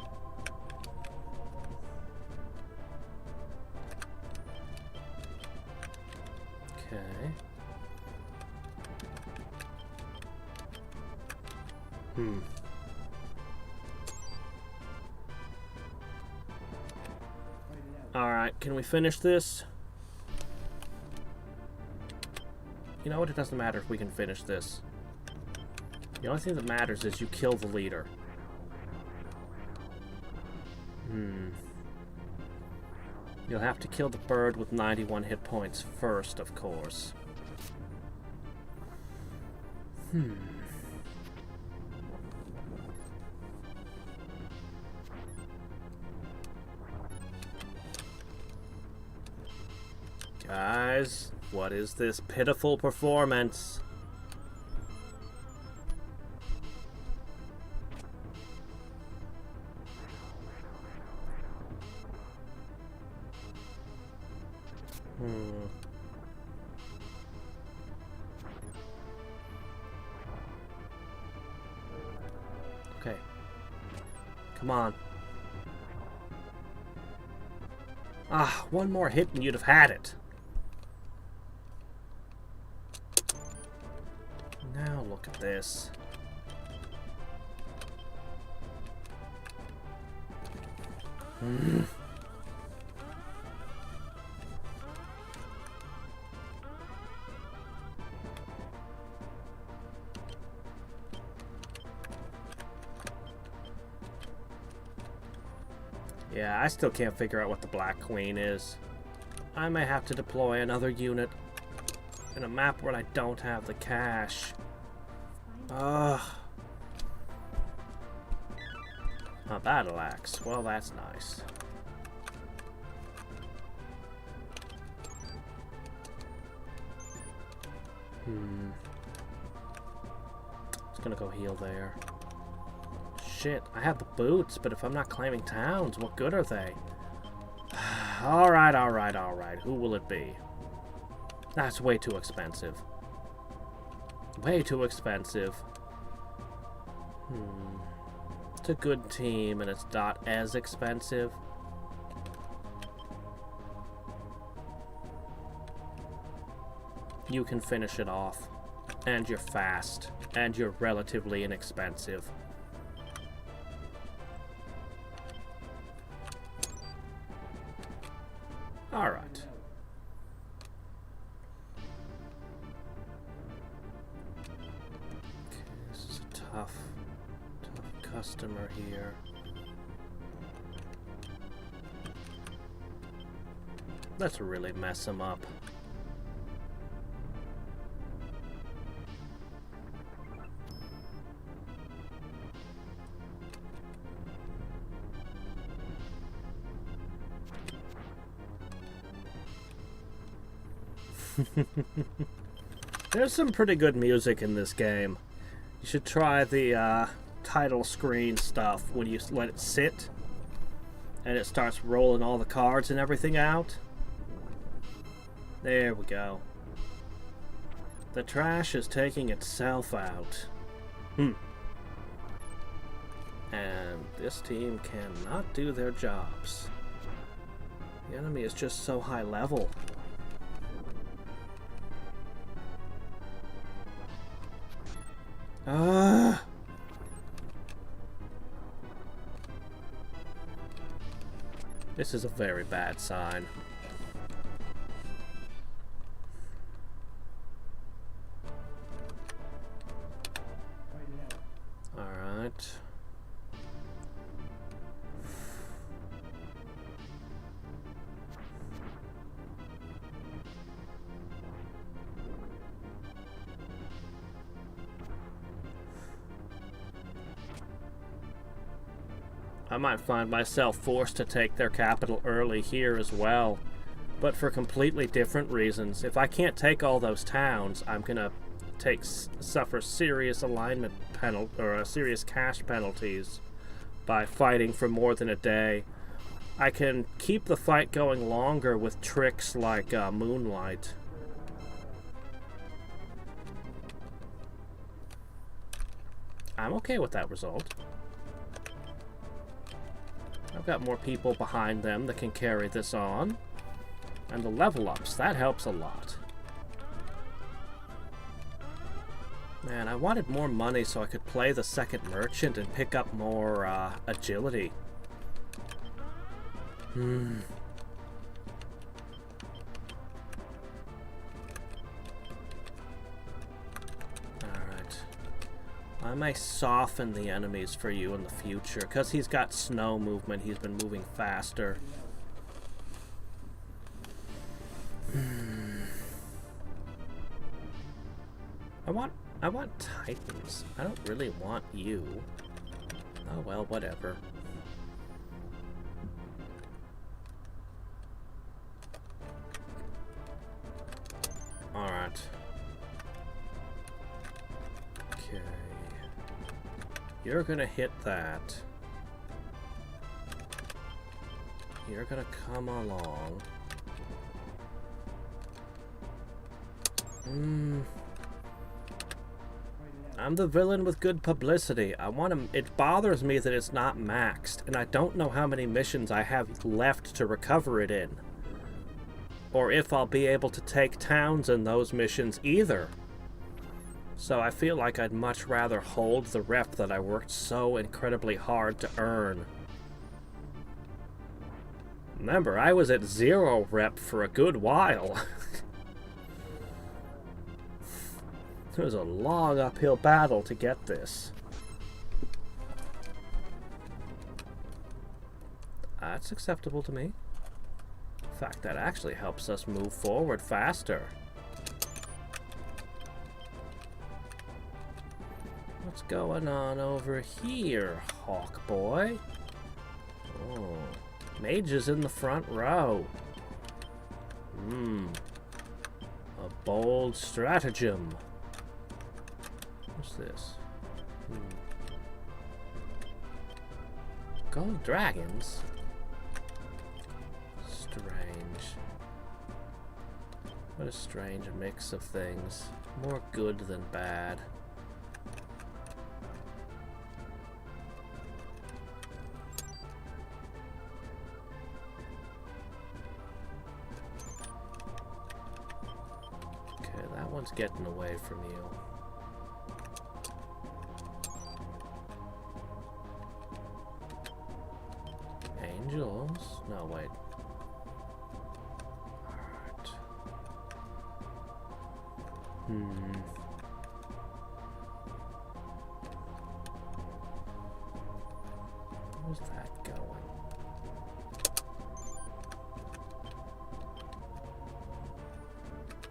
Okay. Alright, can we finish this? You know what? It doesn't matter if we can finish this. The only thing that matters is you kill the leader. You'll have to kill the bird with 91 hit points first, of course. Guys, what is this pitiful performance? Okay. Come on. Ah, one more hit and you'd have had it. Now look at this. Yeah, I still can't figure out what the Black Queen is. I may have to deploy another unit in a map where I don't have the cash. Ugh. A battle axe. Well, that's nice. Just gonna go heal there. Shit, I have the boots, but if I'm not claiming towns, what good are they? Alright, alright, alright. Who will it be? That's way too expensive. Way too expensive. It's a good team, and it's not as expensive. You can finish it off. And you're fast. And you're relatively inexpensive. Alright. Okay, this is a tough customer here. Let's really mess him up. There's some pretty good music in this game. You should try the title screen stuff when you let it sit and it starts rolling all the cards and everything out. There we go. The trash is taking itself out. And this team cannot do their jobs. The enemy is just so high level. This is a very bad sign. All right. I might find myself forced to take their capital early here as well. but for completely different reasons. If I can't take all those towns, I'm gonna suffer serious alignment serious cash penalties by fighting for more than a day. I can keep the fight going longer with tricks like Moonlight. I'm okay with that result. I've got more people behind them that can carry this on. And the level ups, that helps a lot. Man, I wanted more money so I could play the second merchant and pick up more agility. Alright. I may soften the enemies for you in the future. Because he's got snow movement, he's been moving faster. I want Titans. I don't really want you. Oh well, whatever. Alright. Okay. You're gonna hit that. You're gonna come along. I'm the villain with good publicity. It bothers me that it's not maxed, and I don't know how many missions I have left to recover it in. Or if I'll be able to take towns in those missions either. So I feel like I'd much rather hold the rep that I worked so incredibly hard to earn. Remember, I was at 0 rep for a good while. It was a long uphill battle to get this. That's acceptable to me. In fact, that actually helps us move forward faster. What's going on over here, Hawk Boy? Oh, mages in the front row. A bold stratagem. What's this? Gold dragons? Strange. What a strange mix of things. More good than bad. Okay, that one's getting away from you. Angels? No, wait. Alright. Where's that going?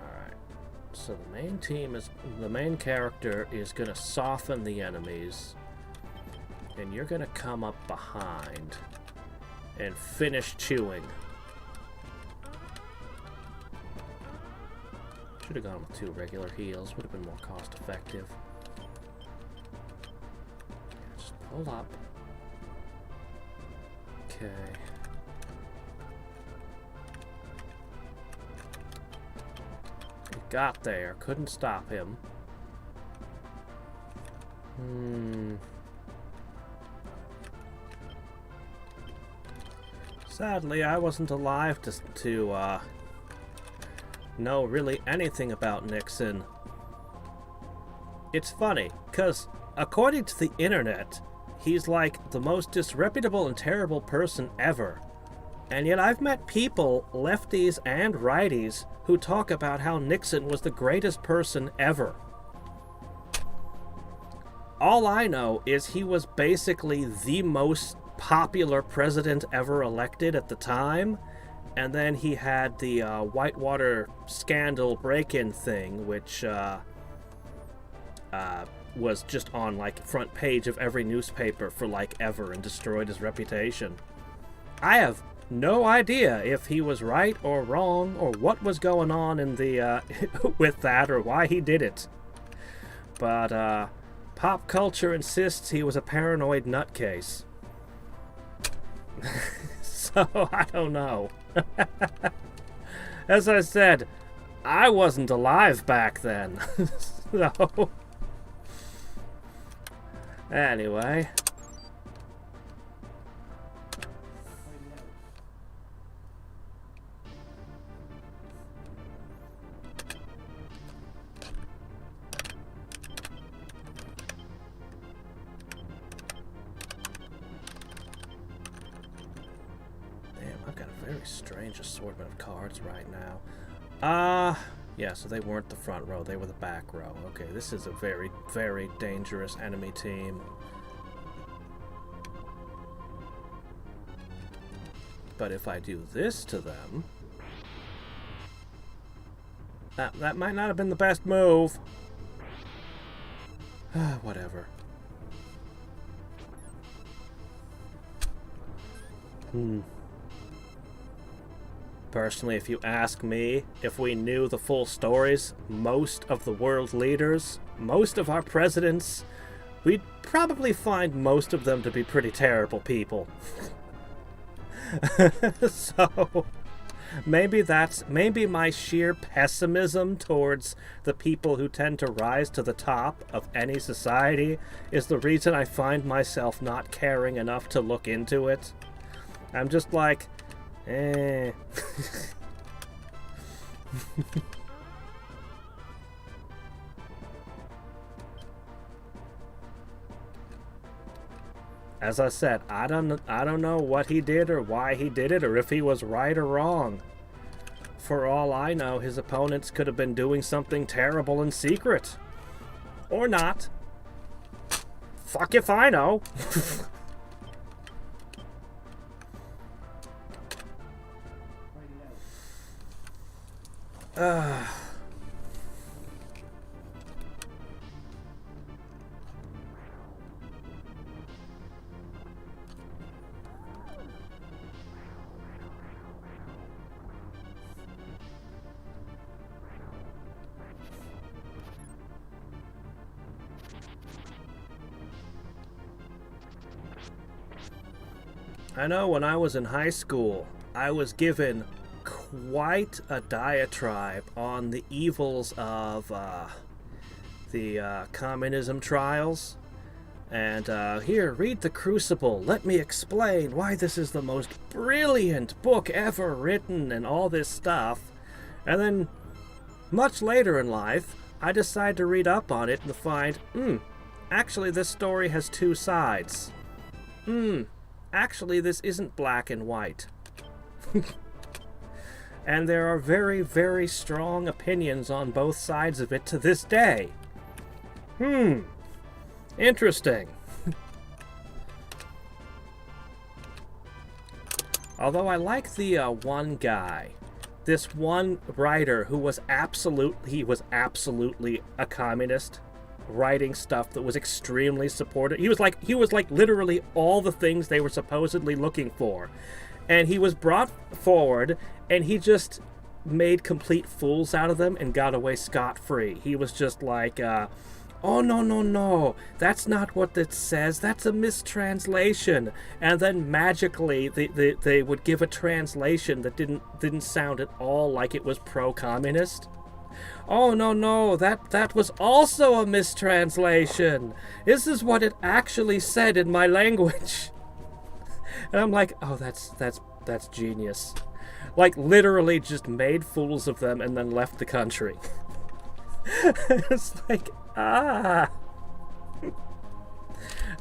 Alright. So the main character is gonna soften the enemies, and you're gonna come up behind and finish chewing. Should have gone with 2 regular heals, would have been more cost effective. Just pull up. Okay. He got there, couldn't stop him. Sadly, I wasn't alive to know really anything about Nixon. It's funny, because according to the internet, he's like the most disreputable and terrible person ever. And yet I've met people, lefties and righties, who talk about how Nixon was the greatest person ever. All I know is he was basically the most popular president ever elected at the time, and then he had the Whitewater scandal break-in thing, which was just on like front page of every newspaper for like ever and destroyed his reputation. I have no idea if he was right or wrong, or what was going on in the with that, or why he did it. But pop culture insists he was a paranoid nutcase. So I don't know. As I said, I wasn't alive back then. So anyway. Very strange assortment of cards right now. Yeah, so they weren't the front row, they were the back row. Okay, this is a very, very dangerous enemy team. But if I do this to them... That might not have been the best move. Whatever. Personally, if you ask me, if we knew the full stories, most of the world leaders, most of our presidents, we'd probably find most of them to be pretty terrible people. So, maybe my sheer pessimism towards the people who tend to rise to the top of any society is the reason I find myself not caring enough to look into it. I'm just like... As I said, I don't know what he did or why he did it or if he was right or wrong. For all I know, his opponents could have been doing something terrible in secret. Or not. Fuck if I know. I know when I was in high school, I was given quite a diatribe on the evils of the communism trials. And here, read The Crucible. Let me explain why this is the most brilliant book ever written and all this stuff. And then, much later in life, I decide to read up on it and find, actually this story has two sides. Actually this isn't black and white. And there are very, very strong opinions on both sides of it to this day. Interesting. Although I like the one guy, this one writer who was absolutely a communist, writing stuff that was extremely supportive. He was like literally all the things they were supposedly looking for. And he was brought forward, and he just made complete fools out of them and got away scot-free. He was just like, oh, no, that's not what it says. That's a mistranslation. And then magically, they would give a translation that didn't sound at all like it was pro-communist. Oh, no, that was also a mistranslation. This is what it actually said in my language. And I'm like, oh, that's genius. Like, literally just made fools of them and then left the country. It's like,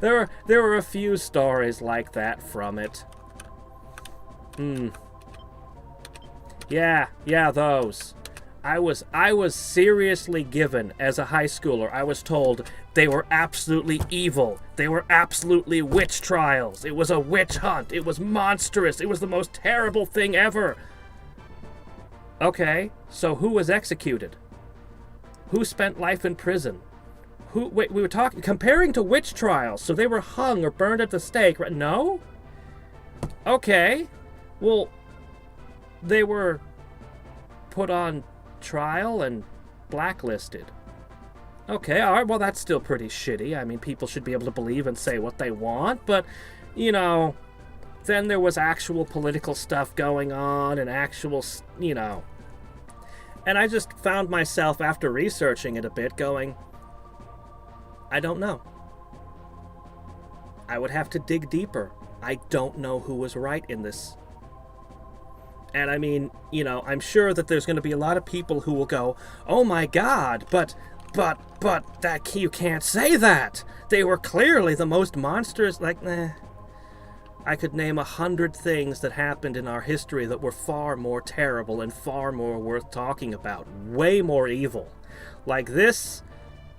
There were a few stories like that from it. Yeah, those. I was seriously given, as a high schooler, I was told they were absolutely evil. They were absolutely witch trials. It was a witch hunt. It was monstrous. It was the most terrible thing ever. Okay, so who was executed? Who spent life in prison? Wait, we were comparing to witch trials, so they were hung or burned at the stake, right? No? Okay. Well, they were put on trial and blacklisted. Okay, alright, well that's still pretty shitty. I mean, people should be able to believe and say what they want, but, you know, then there was actual political stuff going on and actual, you know. And I just found myself, after researching it a bit, going, I don't know. I would have to dig deeper. I don't know who was right in this. And I mean, you know, I'm sure that there's going to be a lot of people who will go, oh my god, but, that you can't say that. They were clearly the most monsters, like, I could name 100 things that happened in our history that were far more terrible and far more worth talking about. Way more evil. Like this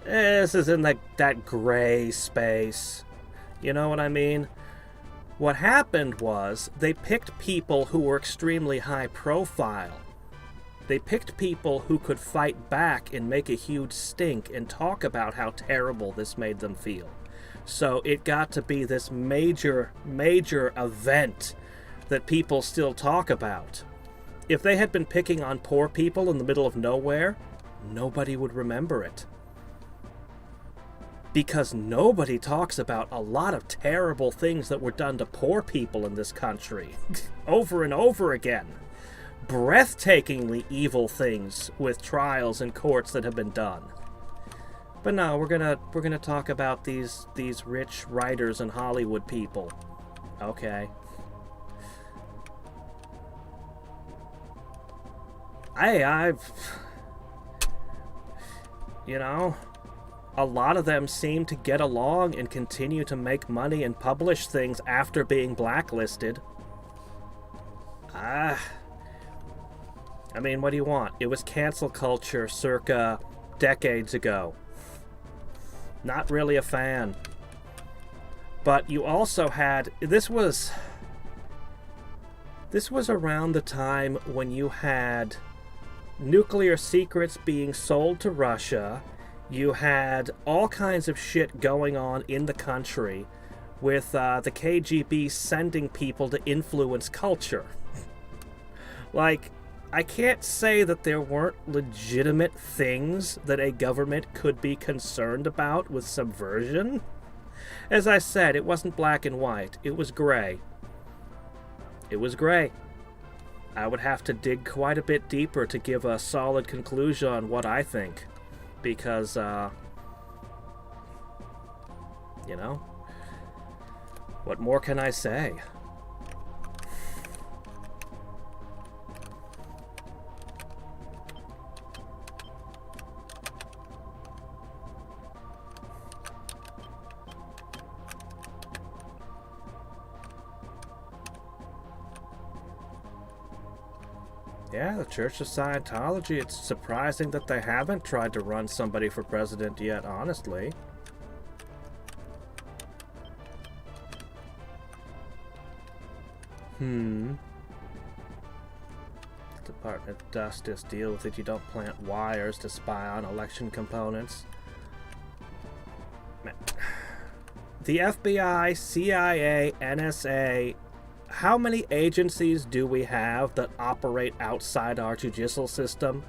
is in that gray space. You know what I mean? What happened was, they picked people who were extremely high profile. They picked people who could fight back and make a huge stink and talk about how terrible this made them feel. So it got to be this major event that people still talk about. If they had been picking on poor people in the middle of nowhere, nobody would remember it. Because nobody talks about a lot of terrible things that were done to poor people in this country. Over and over again. Breathtakingly evil things with trials and courts that have been done. But no, we're gonna talk about these rich writers and Hollywood people. Okay. You know, a lot of them seem to get along and continue to make money and publish things after being blacklisted. I mean, what do you want? It was cancel culture circa decades ago. Not really a fan. But you also had... This was around the time when you had nuclear secrets being sold to Russia. You had all kinds of shit going on in the country with the KGB sending people to influence culture. Like, I can't say that there weren't legitimate things that a government could be concerned about with subversion. As I said, it wasn't black and white. It was gray. It was gray. I would have to dig quite a bit deeper to give a solid conclusion on what I think. Because, you know, what more can I say? Yeah, the Church of Scientology, it's surprising that they haven't tried to run somebody for president yet, honestly. Department of Justice, deal with it. You don't plant wires to spy on election components. Man. The FBI, CIA, NSA... How many agencies do we have that operate outside our judicial system?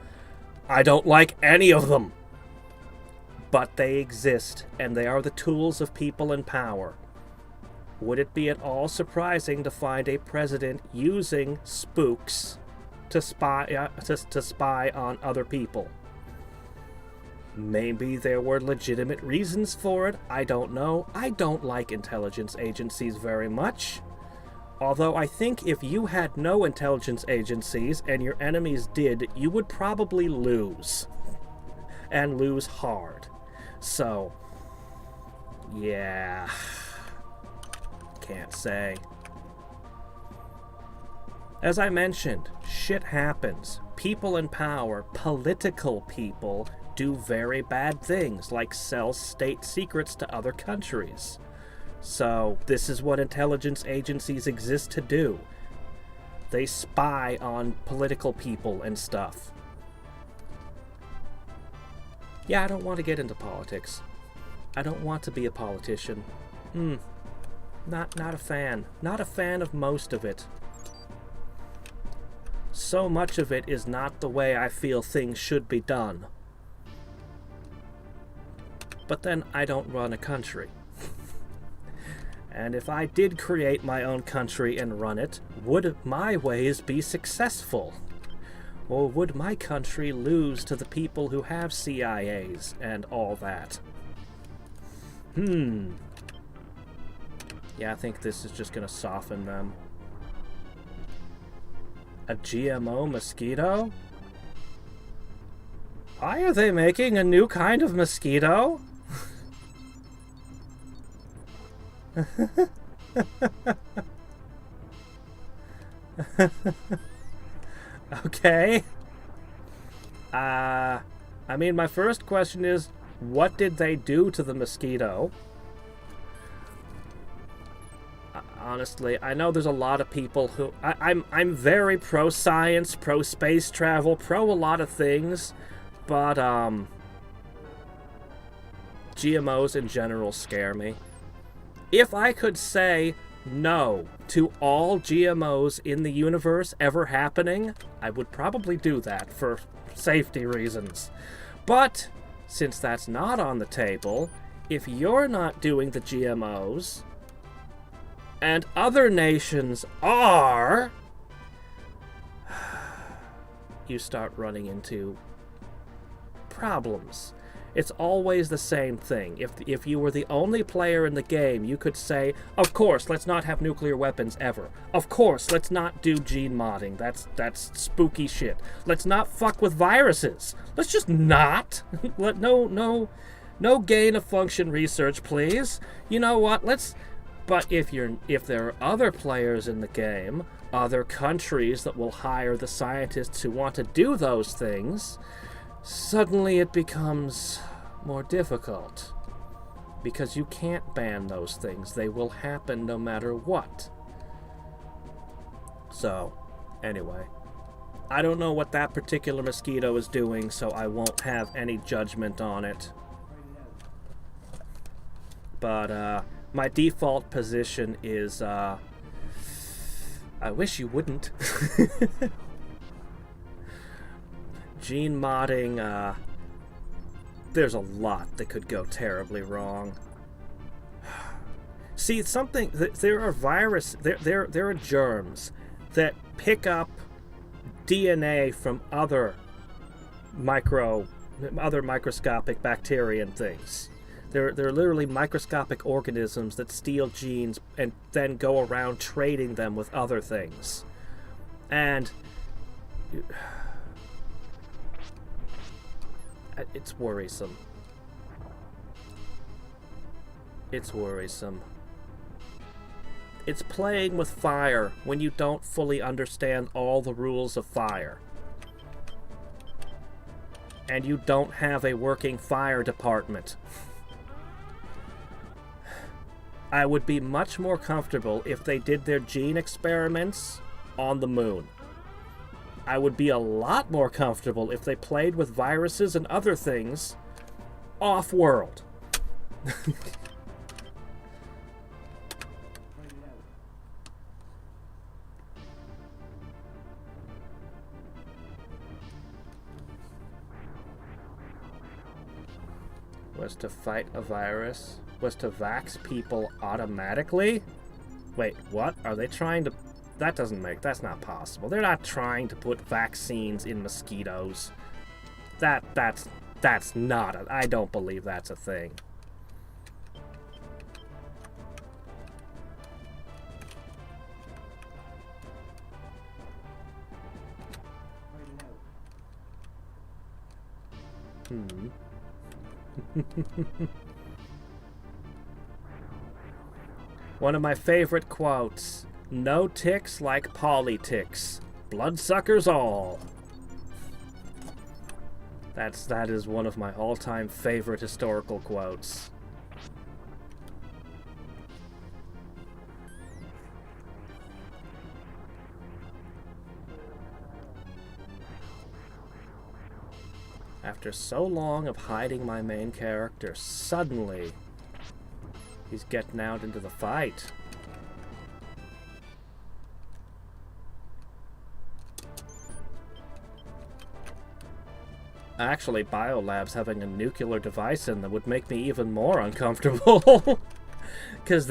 I don't like any of them. But they exist, and they are the tools of people in power. Would it be at all surprising to find a president using spooks to spy on other people? Maybe there were legitimate reasons for it. I don't know. I don't like intelligence agencies very much. Although I think if you had no intelligence agencies and your enemies did, you would probably lose. And lose hard. So, yeah. Can't say. As I mentioned, shit happens. People in power, political people, do very bad things, like sell state secrets to other countries. So, this is what intelligence agencies exist to do. They spy on political people and stuff. Yeah, I don't want to get into politics. I don't want to be a politician. Not a fan. Not a fan of most of it. so much of it is not the way I feel things should be done. But then I don't run a country. And if I did create my own country and run it, would my ways be successful? Or would my country lose to the people who have CIAs and all that? Yeah, I think this is just gonna soften them. A GMO mosquito? Why are they making a new kind of mosquito? Okay. I mean, my first question is, what did they do to the mosquito? Honestly, I know there's a lot of people who... I'm very pro-science, pro-space travel, pro a lot of things, but, GMOs in general scare me. If I could say no to all GMOs in the universe ever happening, I would probably do that for safety reasons. But, since that's not on the table, if you're not doing the GMOs, and other nations are, you start running into problems. It's always the same thing. If you were the only player in the game, you could say, of course, let's not have nuclear weapons ever. Of course, let's not do gene modding. That's spooky shit. Let's not fuck with viruses. Let's just not. No gain of function research, please. You know what? But if there are other players in the game, other countries that will hire the scientists who want to do those things, suddenly it becomes more difficult. Because you can't ban those things. They will happen no matter what. So, anyway. I don't know what that particular mosquito is doing, so I won't have any judgment on it. But, my default position is, I wish you wouldn't. Gene modding, there's a lot that could go terribly wrong. See, there are germs that pick up DNA from other microscopic bacteria and things. They're literally microscopic organisms that steal genes and then go around trading them with other things. And it's worrisome. It's worrisome. It's playing with fire when you don't fully understand all the rules of fire. And you don't have a working fire department. I would be much more comfortable if they did their gene experiments on the moon. I would be a lot more comfortable if they played with viruses and other things off-world. Was to fight a virus? Was to vax people automatically? Wait, what? Are they trying to... That's not possible. They're not trying to put vaccines in mosquitoes. That's not I don't believe that's a thing. One of my favorite quotes. No ticks like politics. Bloodsuckers all. That is one of my all-time favorite historical quotes. After so long of hiding my main character, suddenly he's getting out into the fight. Actually, biolabs having a nuclear device in them would make me even more uncomfortable. Because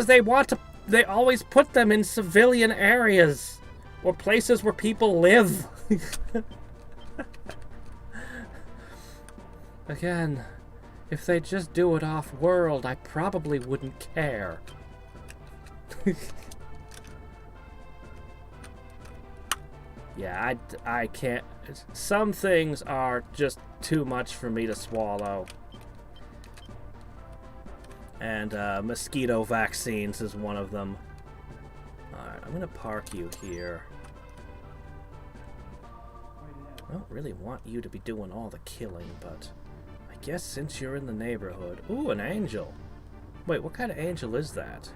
they always put them in civilian areas or places where people live. Again, if they just do it off-world, I probably wouldn't care. Yeah, I can't. Some things are just too much for me to swallow. And mosquito vaccines is one of them. Alright, I'm gonna park you here. I don't really want you to be doing all the killing, but I guess since you're in the neighborhood... Ooh, an angel! Wait, what kind of angel is that?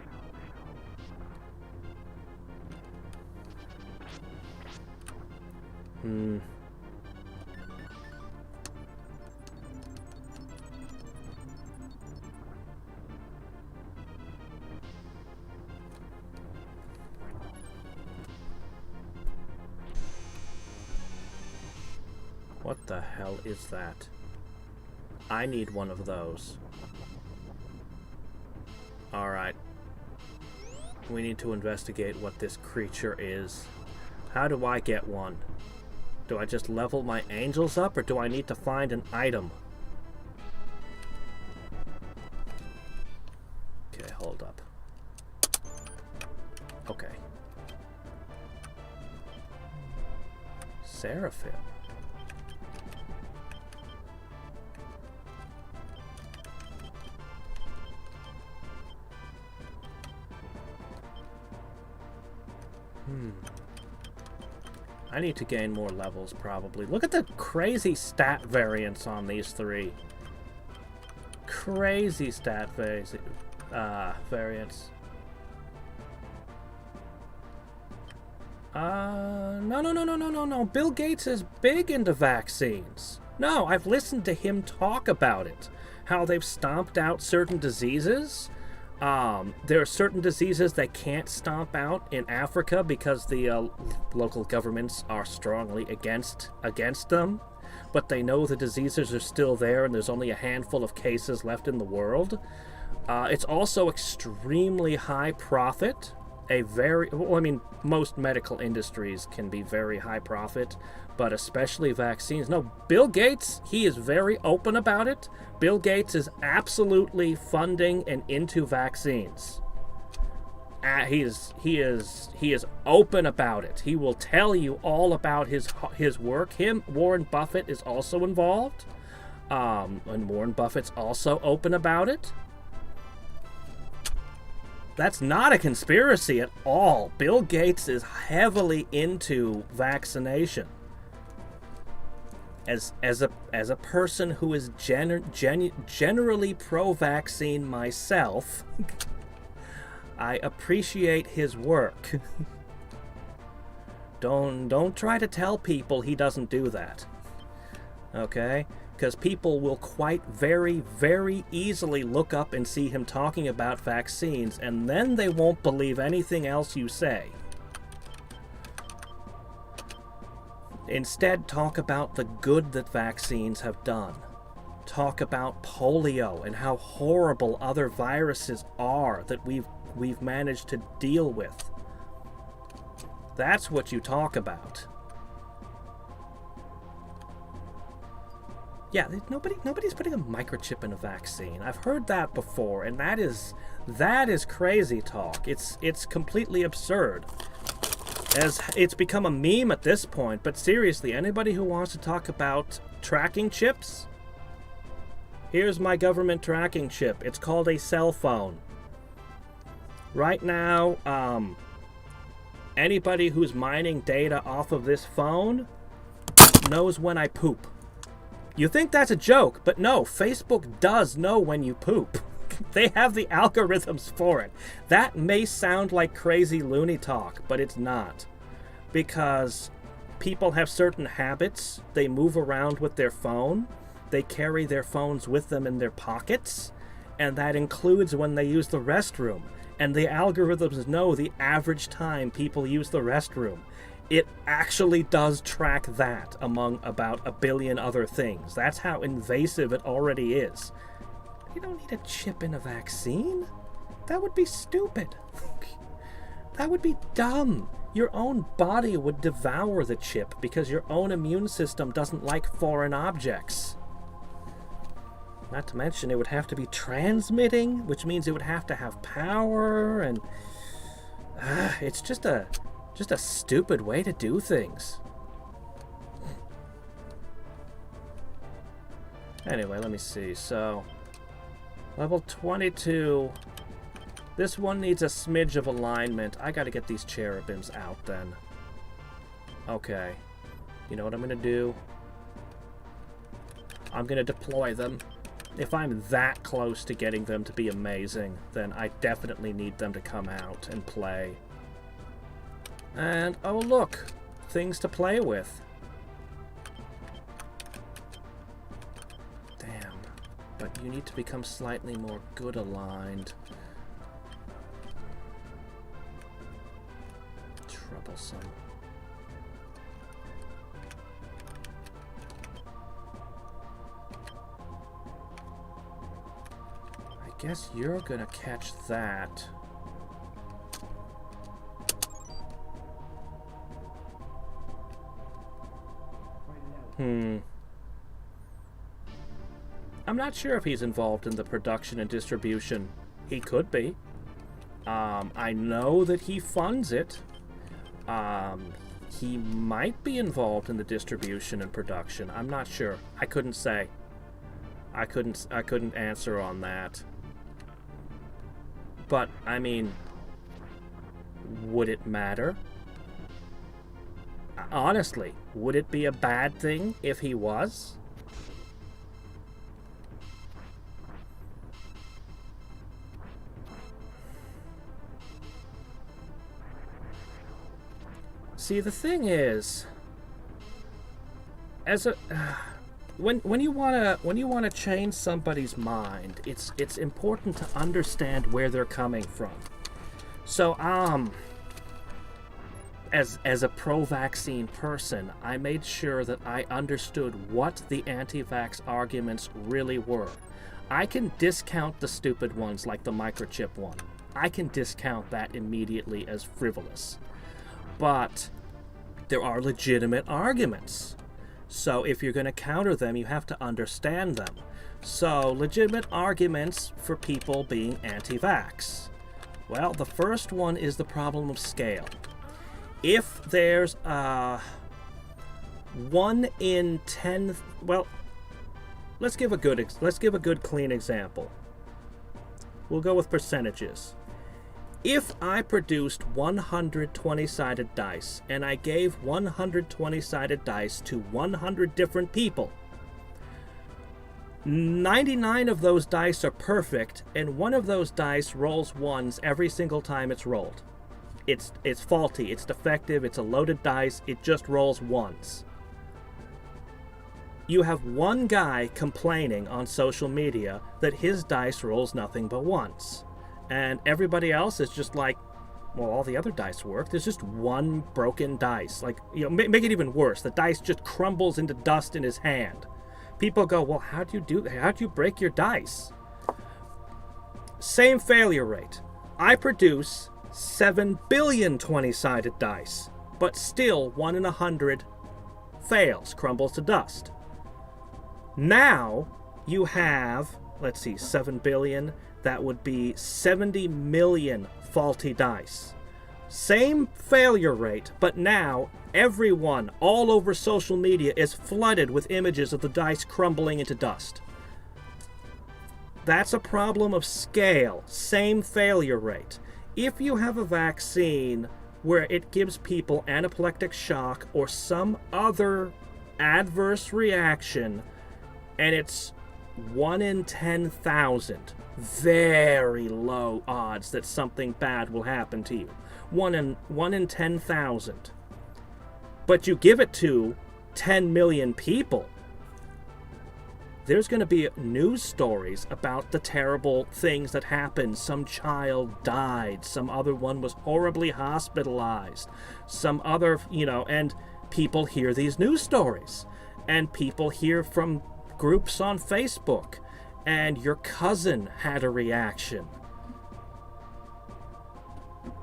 What the hell is that? I need one of those. Alright. We need to investigate what this creature is. How do I get one? Do I just level my angels up, or do I need to find an item? Okay, hold up. Okay. Seraphim. I need to gain more levels, probably. Look at the crazy stat variance on these three. Crazy stat variance. No. Bill Gates is big into vaccines. No, I've listened to him talk about it. How they've stomped out certain diseases. There are certain diseases they can't stomp out in Africa because the local governments are strongly against them. But they know the diseases are still there and there's only a handful of cases left in the world. It's also extremely high profit. Most medical industries can be very high profit, but especially vaccines. No, Bill Gates, he is very open about it. Bill Gates is absolutely funding and into vaccines. He is open about it. He will tell you all about his work. Warren Buffett is also involved, and Warren Buffett's also open about it. That's not a conspiracy at all. Bill Gates is heavily into vaccination. As a person who is generally pro-vaccine myself, I appreciate his work. Don't try to tell people he doesn't do that. Okay? Because people will quite very, very easily look up and see him talking about vaccines, and then they won't believe anything else you say. Instead, talk about the good that vaccines have done. Talk about polio and how horrible other viruses are that we've managed to deal with. That's what you talk about. Yeah, nobody's putting a microchip in a vaccine. I've heard that before, and that is crazy talk. It's completely absurd. As it's become a meme at this point, but seriously, anybody who wants to talk about tracking chips, here's my government tracking chip. It's called a cell phone. Right now, anybody who's mining data off of this phone knows when I poop. You think that's a joke, but no, Facebook does know when you poop. They have the algorithms for it. That may sound like crazy loony talk, but it's not. Because people have certain habits. They move around with their phone. They carry their phones with them in their pockets. And that includes when they use the restroom. And the algorithms know the average time people use the restroom. It actually does track that among about 1 billion other things. That's how invasive it already is. You don't need a chip in a vaccine. That would be stupid. That would be dumb. Your own body would devour the chip because your own immune system doesn't like foreign objects. Not to mention it would have to be transmitting, which means it would have to have power, and it's just a stupid way to do things. Anyway, let me see. So, level 22. This one needs a smidge of alignment. I gotta get these cherubims out then. Okay. You know what I'm gonna do? I'm gonna deploy them. If I'm that close to getting them to be amazing, then I definitely need them to come out and play. And, oh look! Things to play with. Damn. But you need to become slightly more good aligned. Troublesome. I guess you're gonna catch that. I'm not sure if he's involved in the production and distribution. He could be. I know that he funds it. He might be involved in the distribution and production. I'm not sure. I couldn't say. I couldn't answer on that. But, I mean, would it matter? Honestly, would it be a bad thing if he was? See, the thing is, as a when you wanna change somebody's mind, it's important to understand where they're coming from. So as a pro-vaccine person, I made sure that I understood what the anti-vax arguments really were. I can discount the stupid ones like the microchip one. I can discount that immediately as frivolous. But there are legitimate arguments. So if you're going to counter them, you have to understand them. So legitimate arguments for people being anti-vax. Well, the first one is the problem of scale. If there's 1 in 10, well, let's give a good clean example. We'll go with percentages. If I produced 100 20-sided dice and I gave 100 20-sided dice to 100 different people, 99 of those dice are perfect, and one of those dice rolls ones every single time it's rolled. It's faulty, it's defective, it's a loaded dice, it just rolls ones. You have one guy complaining on social media that his dice rolls nothing but ones. And everybody else is just like, well, all the other dice work. There's just one broken dice. Like, you know, make it even worse. The dice just crumbles into dust in his hand. People go, well, how do you do that? How do you break your dice? Same failure rate. I produce 7 billion 20-sided dice, but still 1 in 100 fails, crumbles to dust. Now you have, let's see, 7 billion. That would be 70 million faulty dice. Same failure rate, but now everyone all over social media is flooded with images of the dice crumbling into dust. That's a problem of scale. Same failure rate. If you have a vaccine where it gives people anaphylactic shock or some other adverse reaction, and it's 1 in 10,000, very low odds that something bad will happen to you. 1 in 10,000. But you give it to 10 million people. there's going to be news stories about the terrible things that happened. Some child died. Some other one was horribly hospitalized. Some other, and people hear these news stories. And people hear from groups on Facebook. And your cousin had a reaction.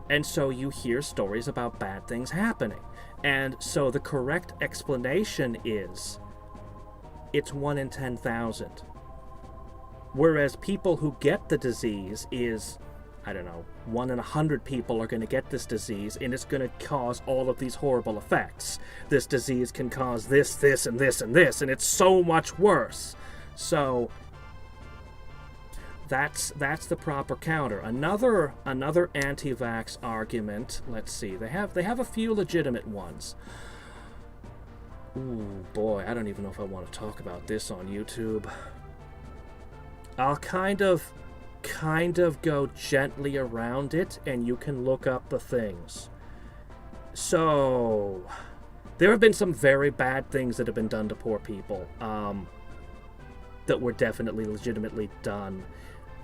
And so you hear stories about bad things happening. And so the correct explanation is, it's 1 in 10,000. Whereas people who get the disease is, 1 in 100 people are going to get this disease, and it's going to cause all of these horrible effects. This disease can cause this, this, and this, and this, and it's so much worse. So that's the proper counter. Another anti-vax argument. Let's see. They have a few legitimate ones. Ooh, boy, I don't even know if I want to talk about this on YouTube. I'll kind of go gently around it, and you can look up the things. So, there have been some very bad things that have been done to poor people, that were definitely legitimately done.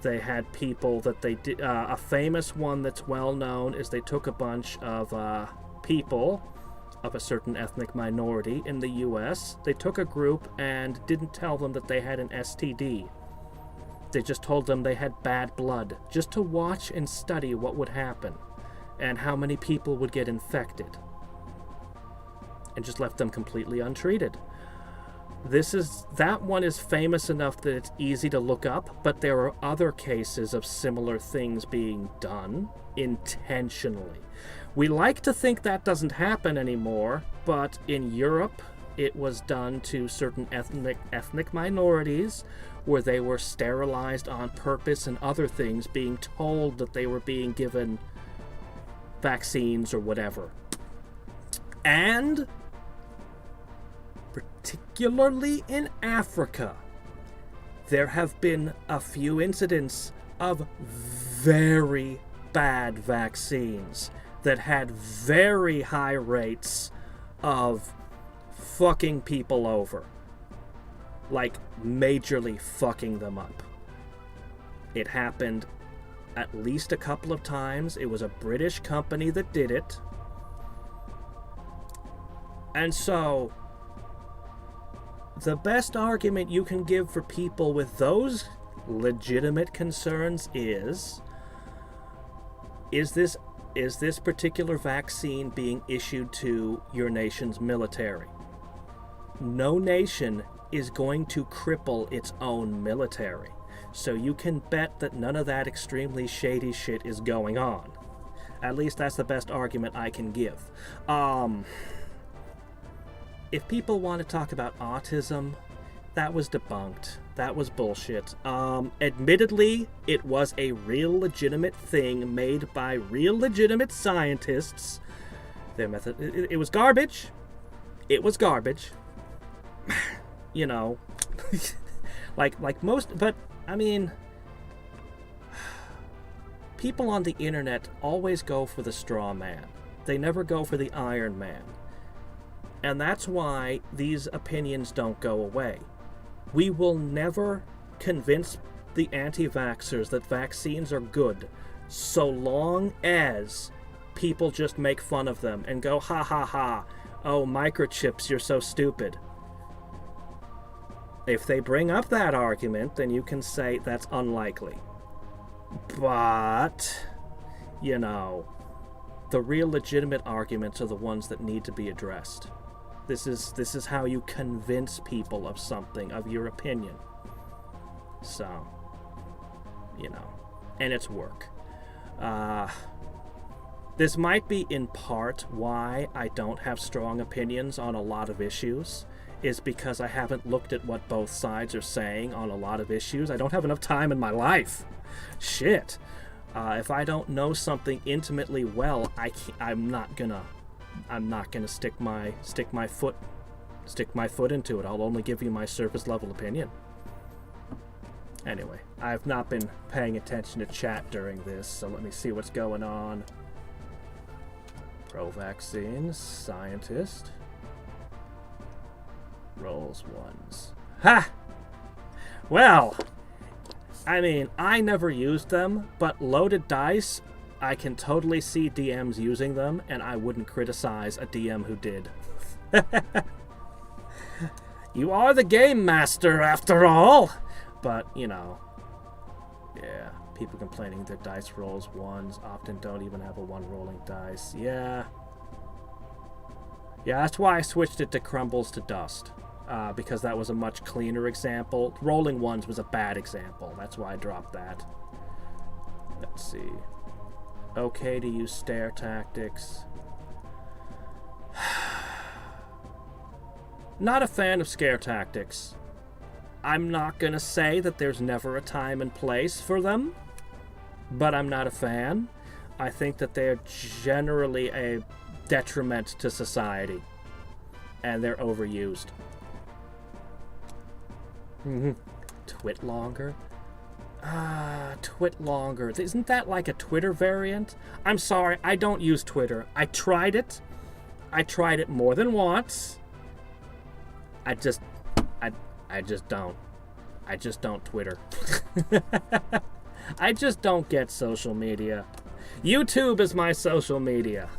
They had people that they did, a famous one that's well known is they took a bunch of people of a certain ethnic minority in the US. They took a group and didn't tell them that they had an STD. They just told them they had bad blood, just to watch and study what would happen and how many people would get infected, and just left them completely untreated. That one is famous enough that it's easy to look up, but there are other cases of similar things being done intentionally. We like to think that doesn't happen anymore, but in Europe, it was done to certain ethnic minorities where they were sterilized on purpose and other things, being told that they were being given vaccines or whatever. And particularly in Africa, there have been a few incidents of very bad vaccines that had very high rates of fucking people over. Like, majorly fucking them up. It happened at least a couple of times. It was a British company that did it. And so, the best argument you can give for people with those legitimate concerns is this particular vaccine being issued to your nation's military? No nation is going to cripple its own military. So you can bet that none of that extremely shady shit is going on. At least that's the best argument I can give. If people want to talk about autism, that was debunked. That was bullshit. Admittedly, it was a real legitimate thing made by real legitimate scientists. Their method, it was garbage. It was garbage. like most, but I mean, people on the internet always go for the straw man. They never go for the Iron Man. And that's why these opinions don't go away. We will never convince the anti-vaxxers that vaccines are good so long as people just make fun of them and go, ha ha ha, oh, microchips, you're so stupid. If they bring up that argument, then you can say that's unlikely. But, the real legitimate arguments are the ones that need to be addressed. This is how you convince people of something, of your opinion. So, and it's work. This might be in part why I don't have strong opinions on a lot of issues, is because I haven't looked at what both sides are saying on a lot of issues. I don't have enough time in my life. Shit. If I don't know something intimately well, I'm not gonna stick my foot into it. I'll only give you my surface level opinion. Anyway, I've not been paying attention to chat during this, so let me see what's going on. Pro-vaccines, scientist. Rolls ones. Ha! Well, I mean, I never used them, but loaded dice, I can totally see DMs using them, and I wouldn't criticize a DM who did. You are the game master, after all! But, you know, yeah, people complaining their dice rolls ones often don't even have a one rolling dice. Yeah. Yeah, that's why I switched it to crumbles to dust. Because that was a much cleaner example. Rolling ones was a bad example. That's why I dropped that. Let's see. Okay to use stare tactics. Not a fan of scare tactics. I'm not gonna say that there's never a time and place for them, but I'm not a fan. I think that they're generally a detriment to society, and they're overused. Twit longer? Twit longer. Isn't that like a Twitter variant? I'm sorry, I don't use Twitter. I tried it. I tried it more than once. I just don't. I just don't Twitter. I just don't get social media. YouTube is my social media.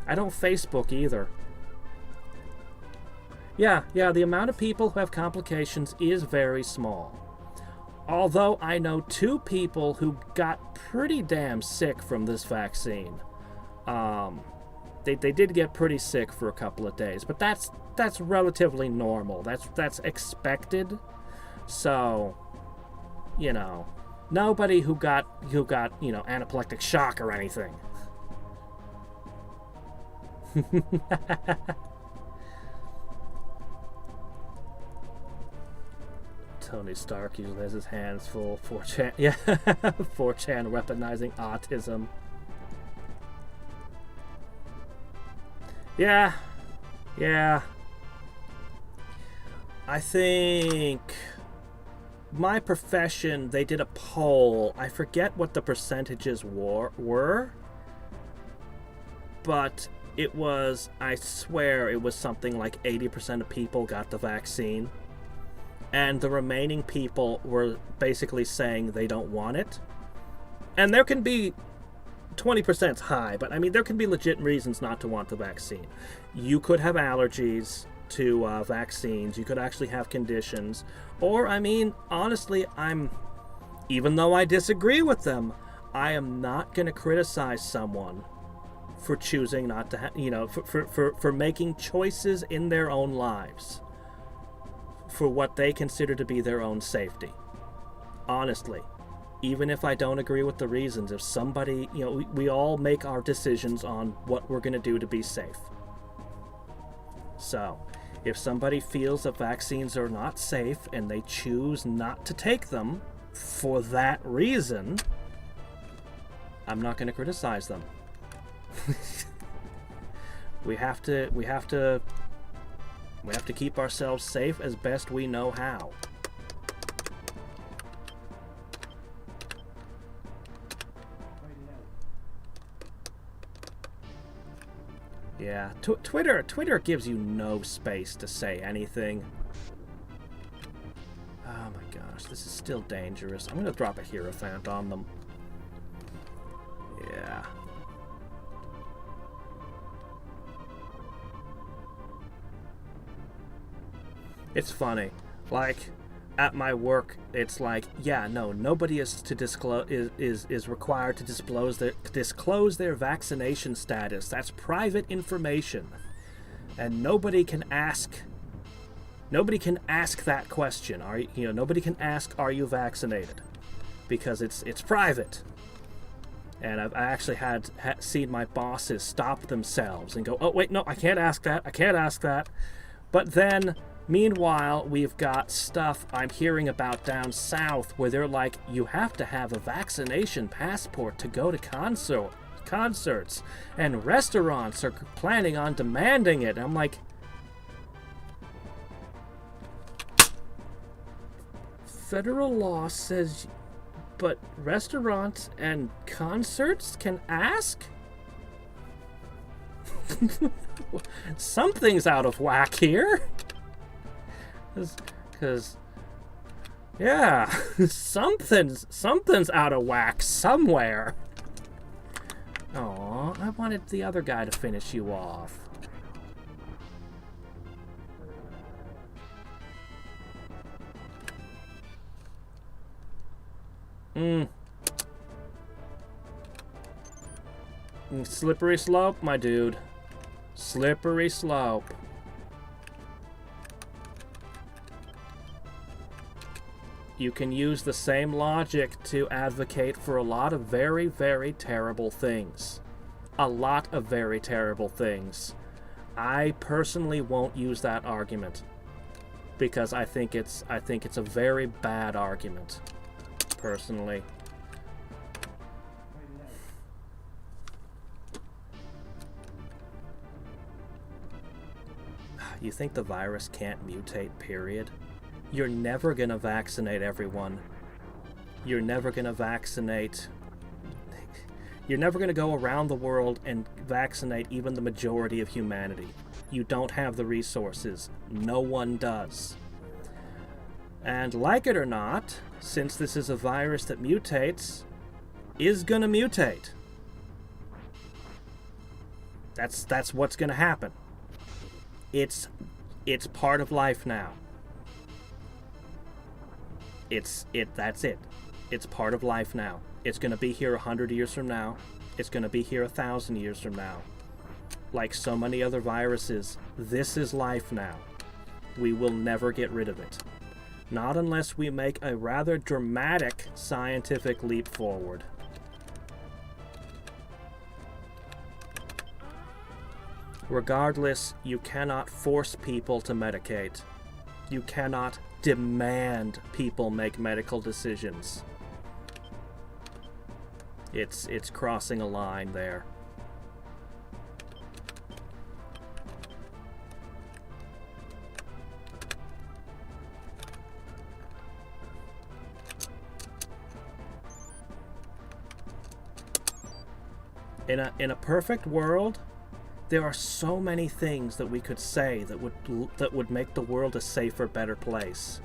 I don't Facebook either. Yeah, the amount of people who have complications is very small. Although I know 2 people who got pretty damn sick from this vaccine. They did get pretty sick for a couple of days, but that's relatively normal. That's expected. So, you know, nobody who got you know, anaphylactic shock or anything. Tony Stark usually has his hands full. 4chan, yeah, 4chan weaponizing autism. Yeah. I think my profession, they did a poll. I forget what the percentages were, but it was, I swear, it was something like 80% of people got the vaccine. And the remaining people were basically saying they don't want it. And there can be 20% high, but I mean, there can be legit reasons not to want the vaccine. You could have allergies to vaccines. You could actually have conditions. Or, I mean, honestly, even though I disagree with them, I am not going to criticize someone for choosing not to, for making choices in their own lives for what they consider to be their own safety. Honestly, even if I don't agree with the reasons, if somebody, we all make our decisions on what we're going to do to be safe. So, if somebody feels that vaccines are not safe and they choose not to take them for that reason, I'm not going to criticize them. We have to keep ourselves safe as best we know how. Yeah, Twitter gives you no space to say anything. Oh my gosh, this is still dangerous. I'm gonna drop a Hierophant on them. Yeah. It's funny, like, at my work, it's like, yeah, no, nobody is to is required to disclose their vaccination status. That's private information, and nobody can ask that question. Nobody can ask, are you vaccinated? Because it's private. And I actually had seen my bosses stop themselves and go, oh wait, no, I can't ask that. But then, meanwhile, we've got stuff I'm hearing about down south where they're like, you have to have a vaccination passport to go to concerts, and restaurants are planning on demanding it. I'm like, federal law says, but restaurants and concerts can ask? Something's out of whack here. Because Yeah, something's out of whack somewhere. Aw, I wanted the other guy to finish you off. Slippery slope, my dude. Slippery slope. You can use the same logic to advocate for a lot of very, very terrible things. A lot of very terrible things. I personally won't use that argument because I think it's a very bad argument, personally. You think the virus can't mutate, period? You're never going to vaccinate everyone. You're never going to vaccinate... You're never going to go around the world and vaccinate even the majority of humanity. You don't have the resources. No one does. And like it or not, since this is a virus that mutates, is going to mutate. That's what's going to happen. It's part of life now. That's it. It's part of life now. It's going to be here 100 years from now. It's going to be here 1,000 years from now. Like so many other viruses, this is life now. We will never get rid of it. Not unless we make a rather dramatic scientific leap forward. Regardless, you cannot force people to medicate. You cannot demand people make medical decisions. It's crossing a line there. In a perfect world, there are so many things that we could say that would make the world a safer, better place.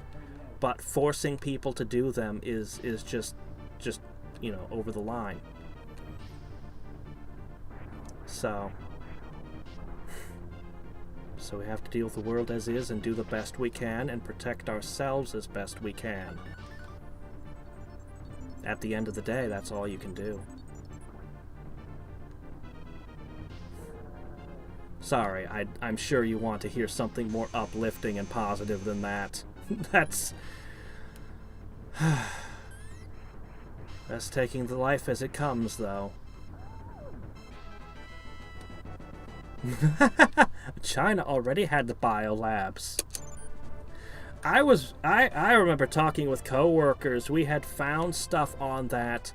But forcing people to do them is just over the line. So we have to deal with the world as is and do the best we can and protect ourselves as best we can. At the end of the day, that's all you can do. Sorry, I'm sure you want to hear something more uplifting and positive than that. That's taking the life as it comes, though. China already had the biolabs. I remember talking with coworkers. We had found stuff on that.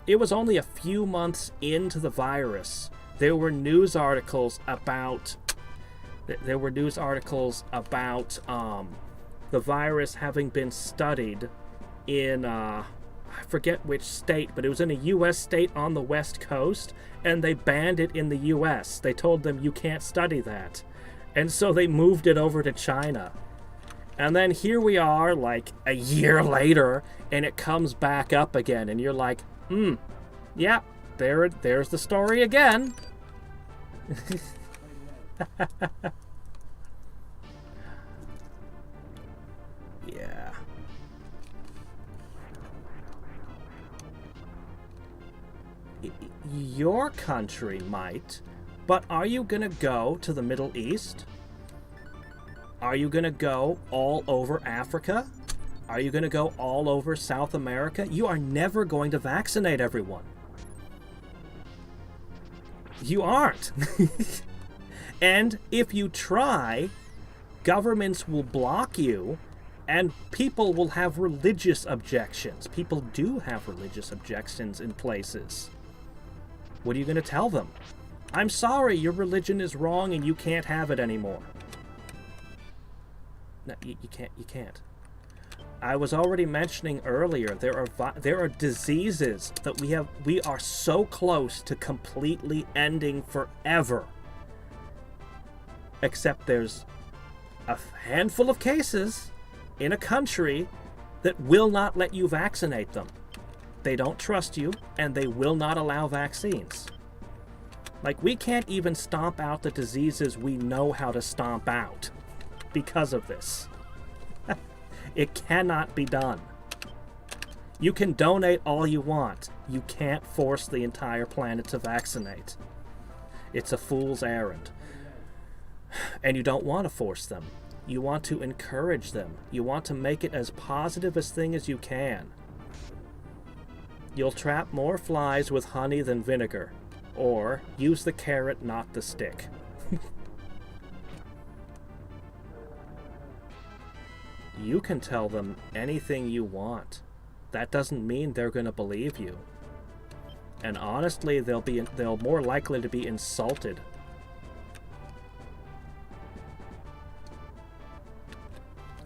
It was only a few months into the virus. There were news articles about the virus having been studied in I forget which state, but it was in a U.S. state on the West Coast, and they banned it in the U.S. They told them you can't study that, and so they moved it over to China. And then here we are, like a year later, and it comes back up again, and you're like, yeah. There's the story again. Yeah. Your country might, but are you gonna go to the Middle East? Are you gonna go all over Africa? Are you gonna go all over South America? You are never going to vaccinate everyone. You aren't. And if you try, governments will block you, and people will have religious objections. People do have religious objections in places. What are you going to tell them? I'm sorry, your religion is wrong and you can't have it anymore. No, you can't. I was already mentioning earlier, there are diseases that we are so close to completely ending forever. Except there's a handful of cases, in a country that will not let you vaccinate them. They don't trust you, and they will not allow vaccines. Like, we can't even stomp out the diseases we know how to stomp out because of this. It cannot be done. You can donate all you want. You can't force the entire planet to vaccinate. It's a fool's errand. And you don't want to force them. You want to encourage them. You want to make it as positive a thing as you can. You'll trap more flies with honey than vinegar. Or use the carrot, not the stick. You can tell them anything you want. That doesn't mean they're going to believe you. And honestly, they'll more likely to be insulted.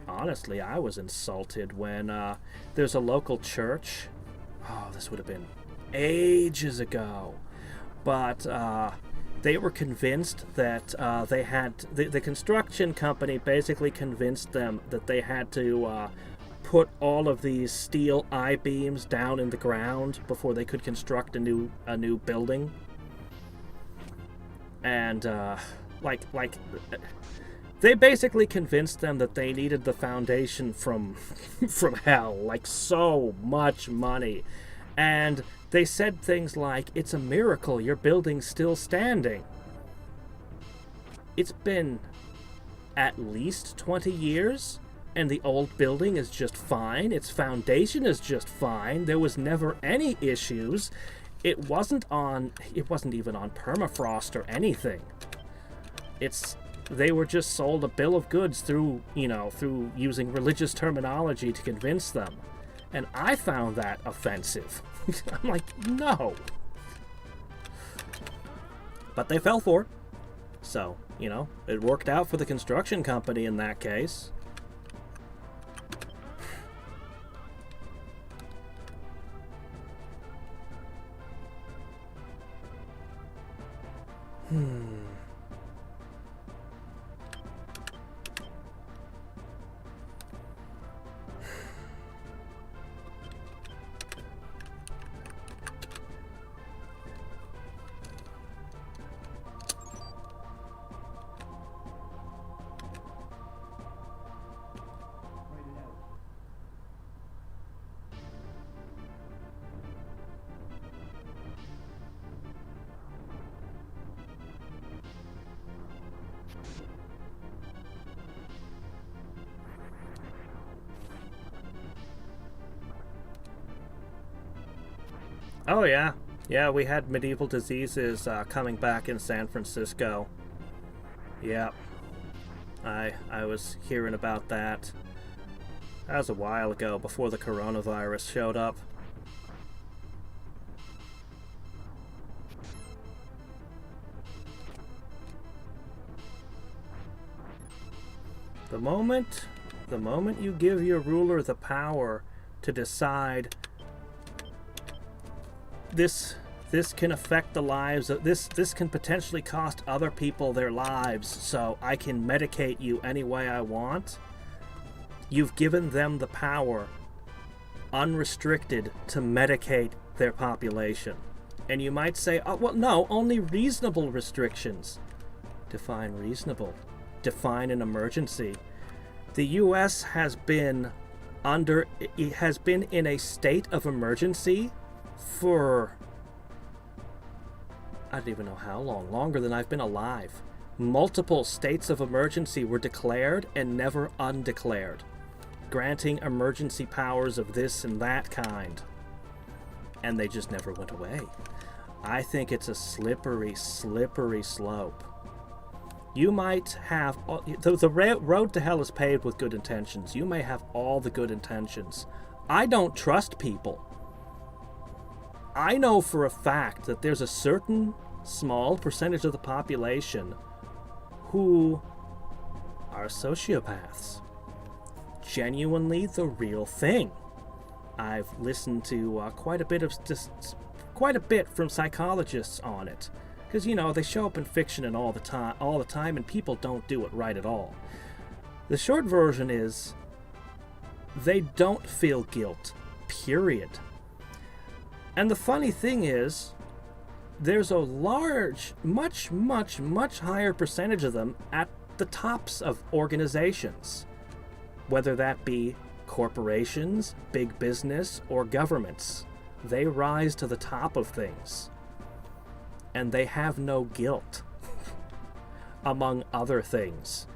Honestly, I was insulted when there's a local church. Oh, this would have been ages ago. But they were convinced that they had... The construction company basically convinced them that they had to put all of these steel I-beams down in the ground before they could construct a new building. And, they basically convinced them that they needed the foundation from hell, like so much money. And they said things like, "It's a miracle your building's still standing." It's been at least 20 years, and the old building is just fine. Its foundation is just fine. There was never any issues. It wasn't even on permafrost or anything. They were just sold a bill of goods through using religious terminology to convince them. And I found that offensive. I'm like, no. But they fell for it. So, it worked out for the construction company in that case. Oh, yeah. Yeah, we had medieval diseases coming back in San Francisco. Yeah. I was hearing about that. That was a while ago, before the coronavirus showed up. The moment you give your ruler the power to decide this can affect the lives of this can potentially cost other people their lives, so I can medicate you any way I want. You've given them the power, unrestricted, to medicate their population. And you might say, oh, well, no, only reasonable restrictions. Define reasonable. Define an emergency. The U.S. has been in a state of emergency for, I don't even know how long, longer than I've been alive. Multiple states of emergency were declared and never undeclared, granting emergency powers of this and that kind. And they just never went away. I think it's a slippery, slippery slope. You might have... The road to hell is paved with good intentions. You may have all the good intentions. I don't trust people. I know for a fact that there's a certain small percentage of the population who are sociopaths. Genuinely the real thing. I've listened to quite a bit from psychologists on it, because they show up in fiction and all the time, and people don't do it right at all. The short version is, They don't feel guilt, period. And the funny thing is, there's a large, much higher percentage of them at the tops of organizations, whether that be corporations, big business, or governments. They rise to the top of things, and they have no guilt, among other things.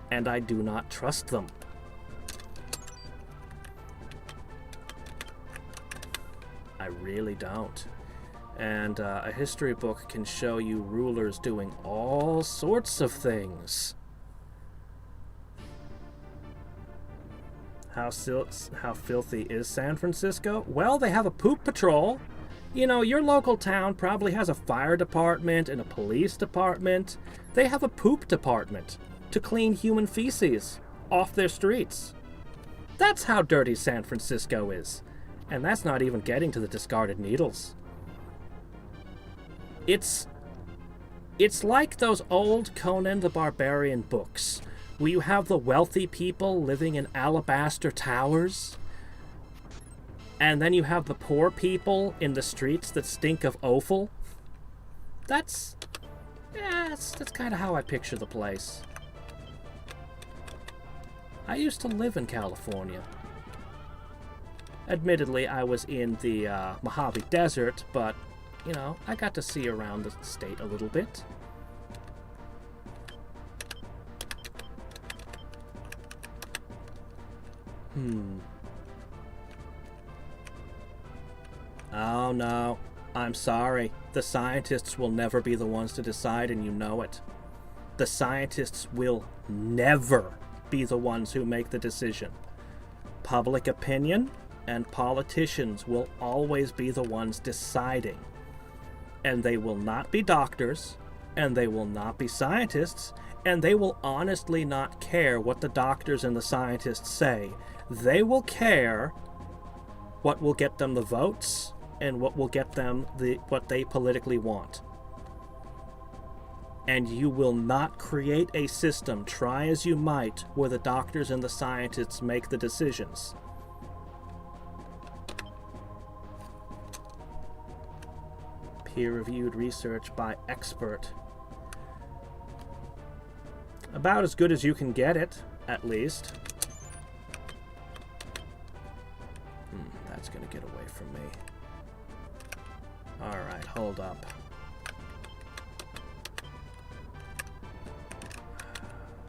And I do not trust them. I really don't. And a history book can show you rulers doing all sorts of things. How filthy is San Francisco? Well, they have a poop patrol. You know, your local town probably has a fire department and a police department. They have a poop department to clean human feces off their streets. That's how dirty San Francisco is. And that's not even getting to the discarded needles. It's like those old Conan the Barbarian books, where you have the wealthy people living in alabaster towers, and then you have the poor people in the streets that stink of offal. That's kind of how I picture the place. I used to live in California. Admittedly, I was in the Mojave Desert, but, you know, I got to see around the state a little bit. Oh no, I'm sorry. The scientists will never be the ones to decide, and you know it. The scientists will never be the ones who make the decision. Public opinion and politicians will always be the ones deciding. And they will not be doctors, and they will not be scientists, and they will honestly not care what the doctors and the scientists say. They will care what will get them the votes and what will get them what they politically want. And you will not create a system, try as you might, where the doctors and the scientists make the decisions. Peer-reviewed research by expert. About as good as you can get it, at least. That's gonna get away from me. Alright, hold up.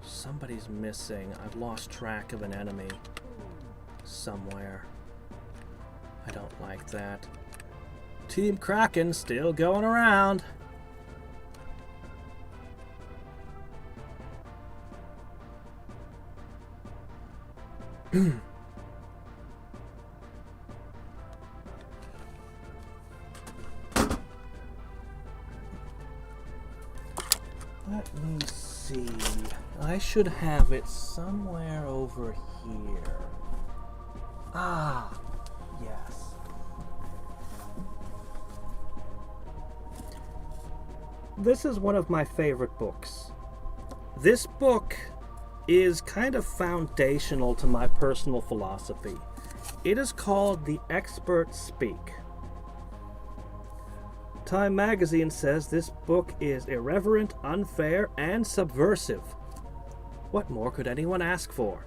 Somebody's missing. I've lost track of an enemy somewhere. I don't like that. Team Kraken still going around. Let me see. I should have it somewhere over here. Ah, yes. This is one of my favorite books. This book is kind of foundational to my personal philosophy. It is called The Experts Speak. Time magazine says this book is irreverent, unfair, and subversive. What more could anyone ask for?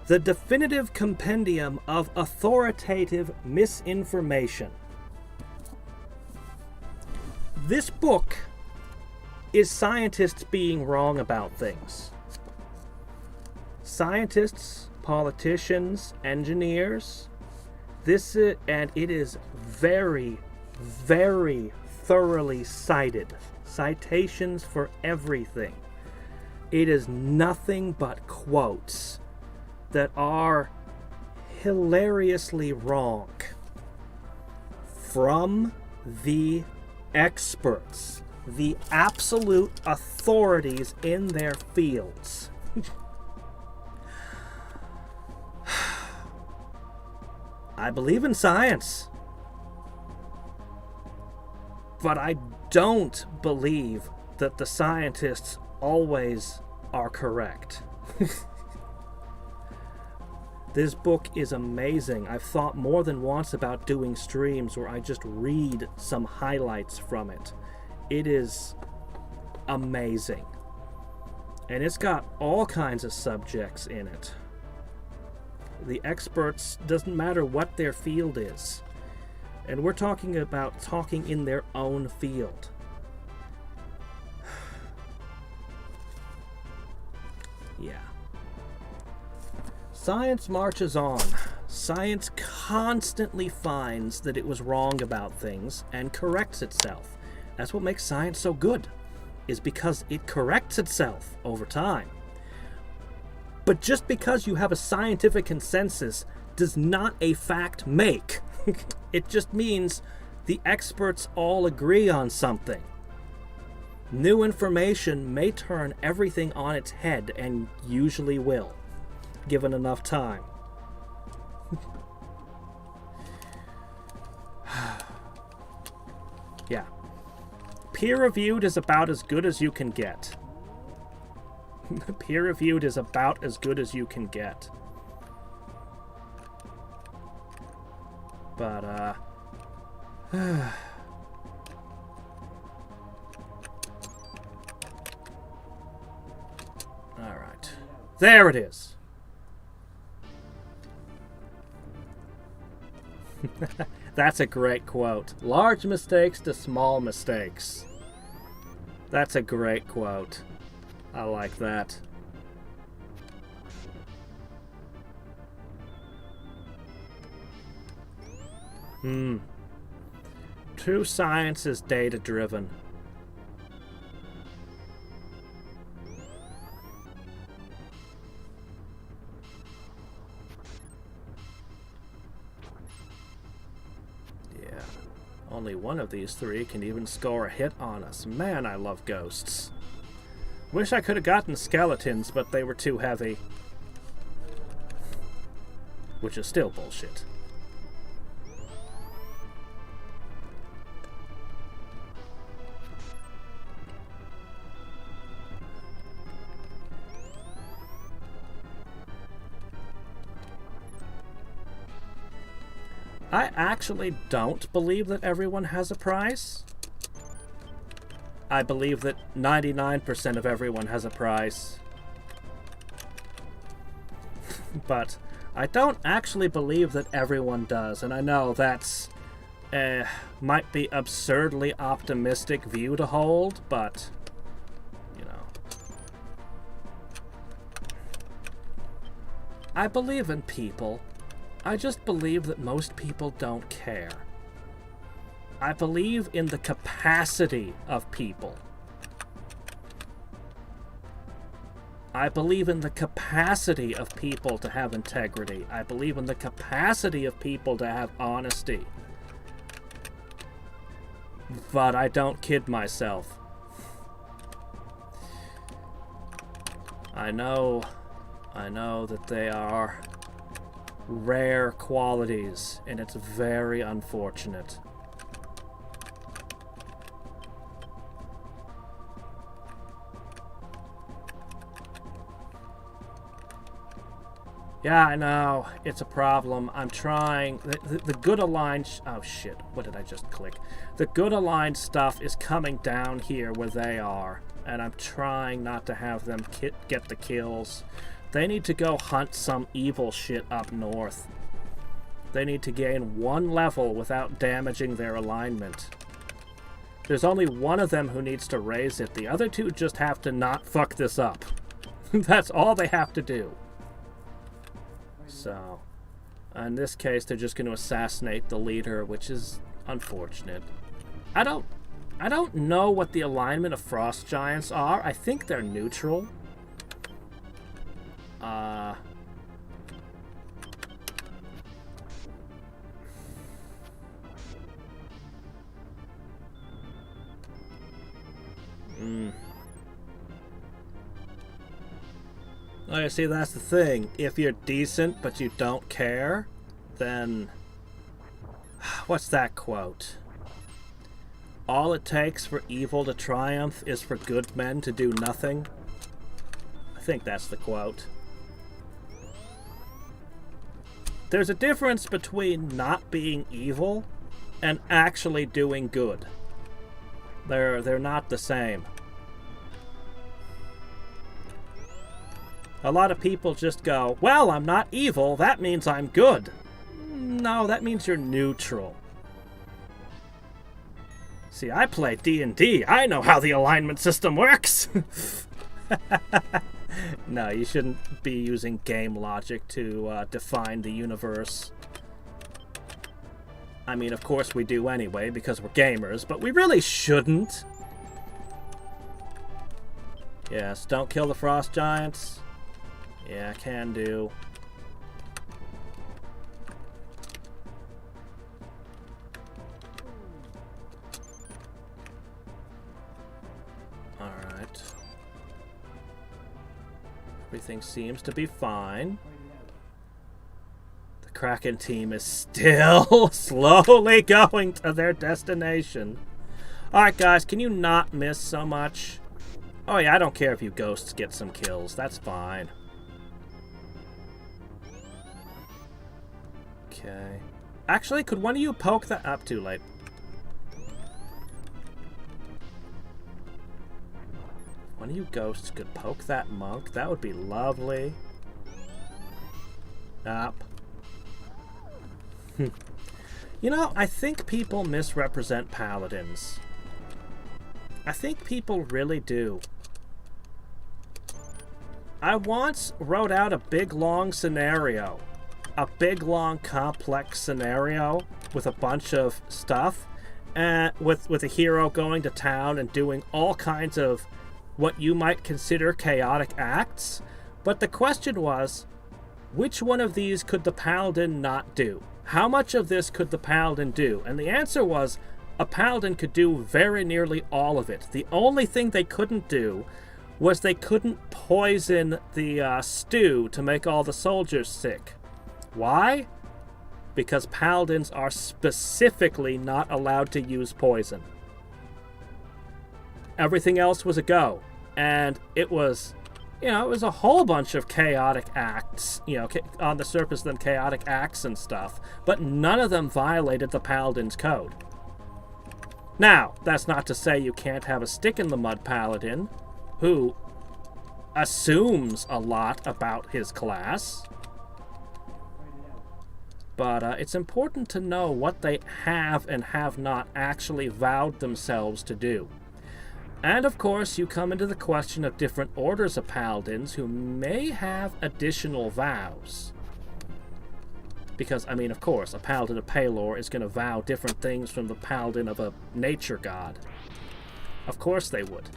The definitive compendium of authoritative misinformation. This book is scientists being wrong about things. Scientists, politicians, engineers. And it is very, very thoroughly cited. Citations for everything. It is nothing but quotes that are hilariously wrong from the experts, the absolute authorities in their fields. I believe in science, but I don't believe that the scientists always are correct. This book is amazing. I've thought more than once about doing streams where I just read some highlights from it. It is amazing. And it's got all kinds of subjects in it. The experts, doesn't matter what their field is. And we're talking about talking in their own field. Yeah. Science marches on. Science constantly finds that it was wrong about things and corrects itself. That's what makes science so good, is because it corrects itself over time. But just because you have a scientific consensus does not a fact make. It just means the experts all agree on something. New information may turn everything on its head, and usually will, given enough time. Yeah. Peer-reviewed is about as good as you can get. Peer-reviewed is about as good as you can get. But, alright. There it is! That's a great quote. Large mistakes to small mistakes. That's a great quote. I like that. True science is data-driven. Yeah. Only one of these three can even score a hit on us. Man, I love ghosts. Wish I could have gotten skeletons, but they were too heavy. Which is still bullshit. I actually don't believe that everyone has a price. I believe that 99% of everyone has a price. But I don't actually believe that everyone does, and I know that's might be absurdly optimistic view to hold, but you know. I believe in people. I just believe that most people don't care. I believe in the capacity of people. I believe in the capacity of people to have integrity. I believe in the capacity of people to have honesty. But I don't kid myself. I know that they are rare qualities, and it's very unfortunate. Yeah, I know. It's a problem. I'm trying. The good aligned... oh, shit. What did I just click? The good aligned stuff is coming down here where they are, and I'm trying not to have them get the kills. They need to go hunt some evil shit up north. They need to gain one level without damaging their alignment. There's only one of them who needs to raise it. The other two just have to not fuck this up. That's all they have to do. So, in this case, they're just going to assassinate the leader, which is unfortunate. I don't know what the alignment of frost giants are. I think they're neutral. Oh, you see, that's the thing. If you're decent, but you don't care, then... what's that quote? All it takes for evil to triumph is for good men to do nothing. I think that's the quote. There's a difference between not being evil and actually doing good. They're not the same. A lot of people just go, well, I'm not evil, that means I'm good. No, that means you're neutral. See, I play D&D. I know how the alignment system works. No, you shouldn't be using game logic to define the universe. I mean, of course we do anyway, because we're gamers, but we really shouldn't. Yes, don't kill the frost giants. Yeah, can do. Alright. Everything seems to be fine. The Kraken team is still slowly going to their destination. Alright, guys, can you not miss so much? Oh, yeah, I don't care if you ghosts get some kills. That's fine. Okay. Actually, could one of you poke that up? Too late. One of you ghosts could poke that monk. That would be lovely. Up. You know, I think people misrepresent paladins. I think people really do. I once wrote out a big, long scenario. A big, long, complex scenario with a bunch of stuff. With a hero going to town and doing all kinds of what you might consider chaotic acts. But the question was, which one of these could the paladin not do? How much of this could the paladin do? And the answer was, a paladin could do very nearly all of it. The only thing they couldn't do was they couldn't poison the stew to make all the soldiers sick. Why? Because paladins are specifically not allowed to use poison. Everything else was a go. And it was, you know, it was a whole bunch of chaotic acts, you know, on the surface then chaotic acts and stuff, but none of them violated the paladin's code. Now, that's not to say you can't have a stick-in-the-mud paladin who assumes a lot about his class. But it's important to know what they have and have not actually vowed themselves to do. And of course, you come into the question of different orders of paladins who may have additional vows. Because, I mean, of course, a paladin of Palor is going to vow different things from the paladin of a nature god. Of course they would.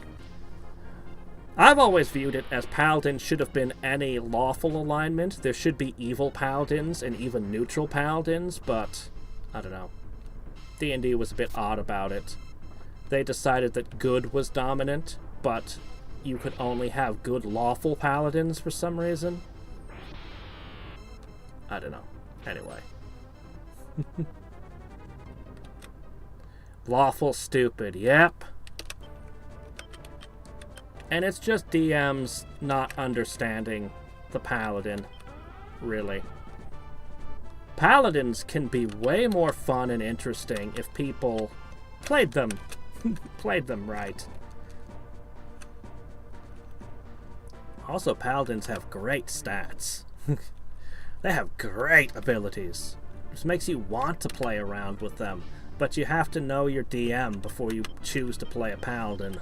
I've always viewed it as paladins should have been any lawful alignment. There should be evil paladins and even neutral paladins, but I don't know. D&D was a bit odd about it. They decided that good was dominant, but you could only have good lawful paladins for some reason. I don't know. Anyway. Lawful stupid, yep. And it's just DMs not understanding the paladin, really. Paladins can be way more fun and interesting if people played them right. Also, paladins have great stats. They have great abilities. This makes you want to play around with them, but you have to know your DM before you choose to play a paladin.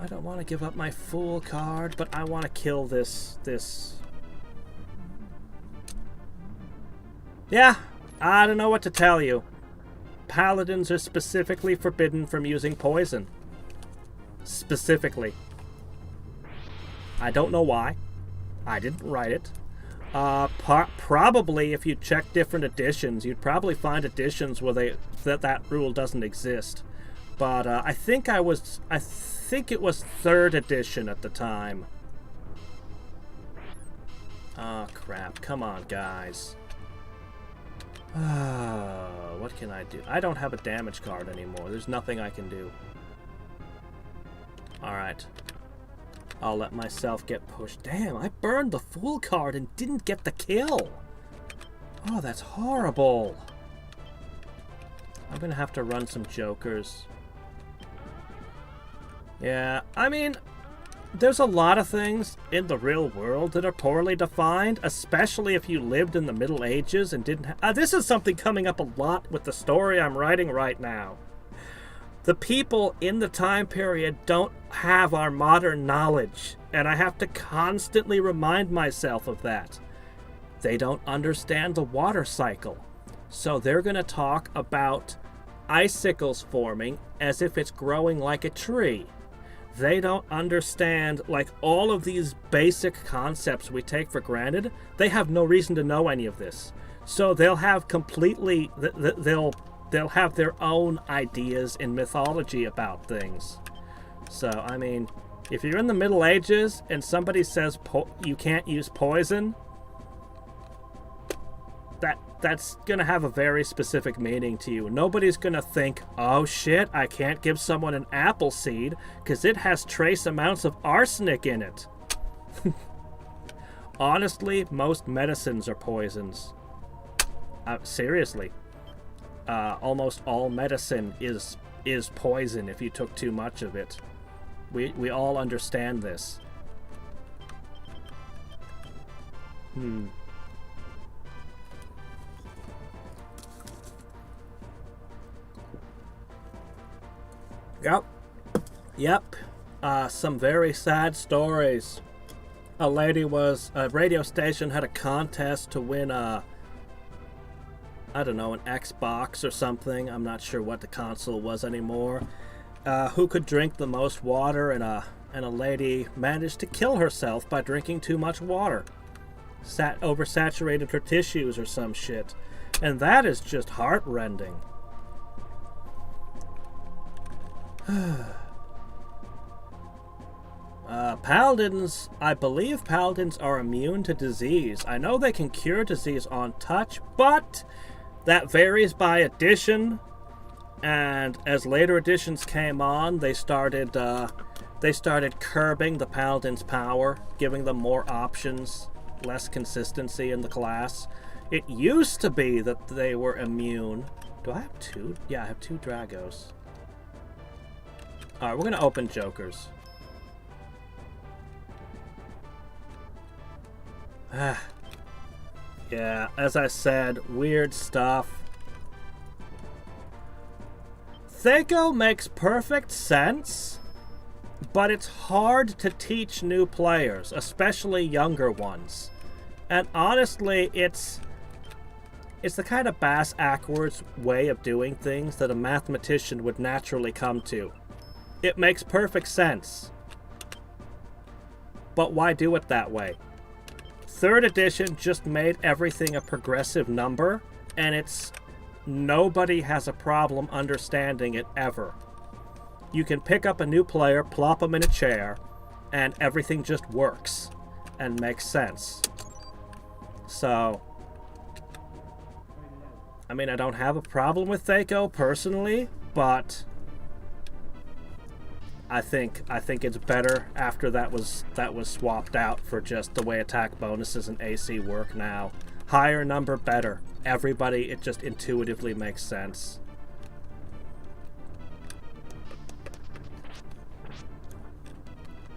I don't want to give up my fool card, but I want to kill this. Yeah, I don't know what to tell you. Paladins are specifically forbidden from using poison. Specifically. I don't know why. I didn't write it. Probably if you check different editions, you'd probably find editions where that rule doesn't exist. But I think it was 3rd edition at the time. Oh crap, come on guys. What can I do? I don't have a damage card anymore. There's nothing I can do. Alright. I'll let myself get pushed. Damn, I burned the Fool card and didn't get the kill. Oh, that's horrible. I'm gonna have to run some jokers. Yeah, I mean, there's a lot of things in the real world that are poorly defined, especially if you lived in the Middle Ages and didn't this is something coming up a lot with the story I'm writing right now. The people in the time period don't have our modern knowledge, and I have to constantly remind myself of that. They don't understand the water cycle, so they're going to talk about icicles forming as if it's growing like a tree. They don't understand, like, all of these basic concepts we take for granted. They have no reason to know any of this. So they'll have completely, they'll have their own ideas in mythology about things. So, I mean, if you're in the Middle Ages and somebody says you can't use poison, that's going to have a very specific meaning to you. Nobody's going to think, oh shit, I can't give someone an apple seed because it has trace amounts of arsenic in it. Honestly, most medicines are poisons. Seriously. Almost all medicine is poison if you took too much of it. We all understand this. Yep. Some very sad stories. A radio station had a contest to win I don't know, an Xbox or something. I'm not sure what the console was anymore. Who could drink the most water, and a lady managed to kill herself by drinking too much water. Oversaturated her tissues or some shit. And that is just heartrending. Paladins, I believe paladins are immune to disease. I know they can cure disease on touch, but that varies by edition. And as later editions came on, they started curbing the paladin's power, giving them more options, less consistency in the class. It used to be that they were immune. Do I have two? Yeah, I have 2 Dragos. Alright, we're gonna open jokers. Yeah, as I said, weird stuff. Thaco makes perfect sense, but it's hard to teach new players, especially younger ones. And honestly, it's the kind of bass-ackwards way of doing things that a mathematician would naturally come to. It makes perfect sense. But why do it that way? 3rd edition just made everything a progressive number, and nobody has a problem understanding it ever. You can pick up a new player, plop them in a chair, and everything just works and makes sense. So, I mean, I don't have a problem with Thaco personally, but I think it's better after that was swapped out for just the way attack bonuses and AC work now. Higher number, better. Everybody, it just intuitively makes sense.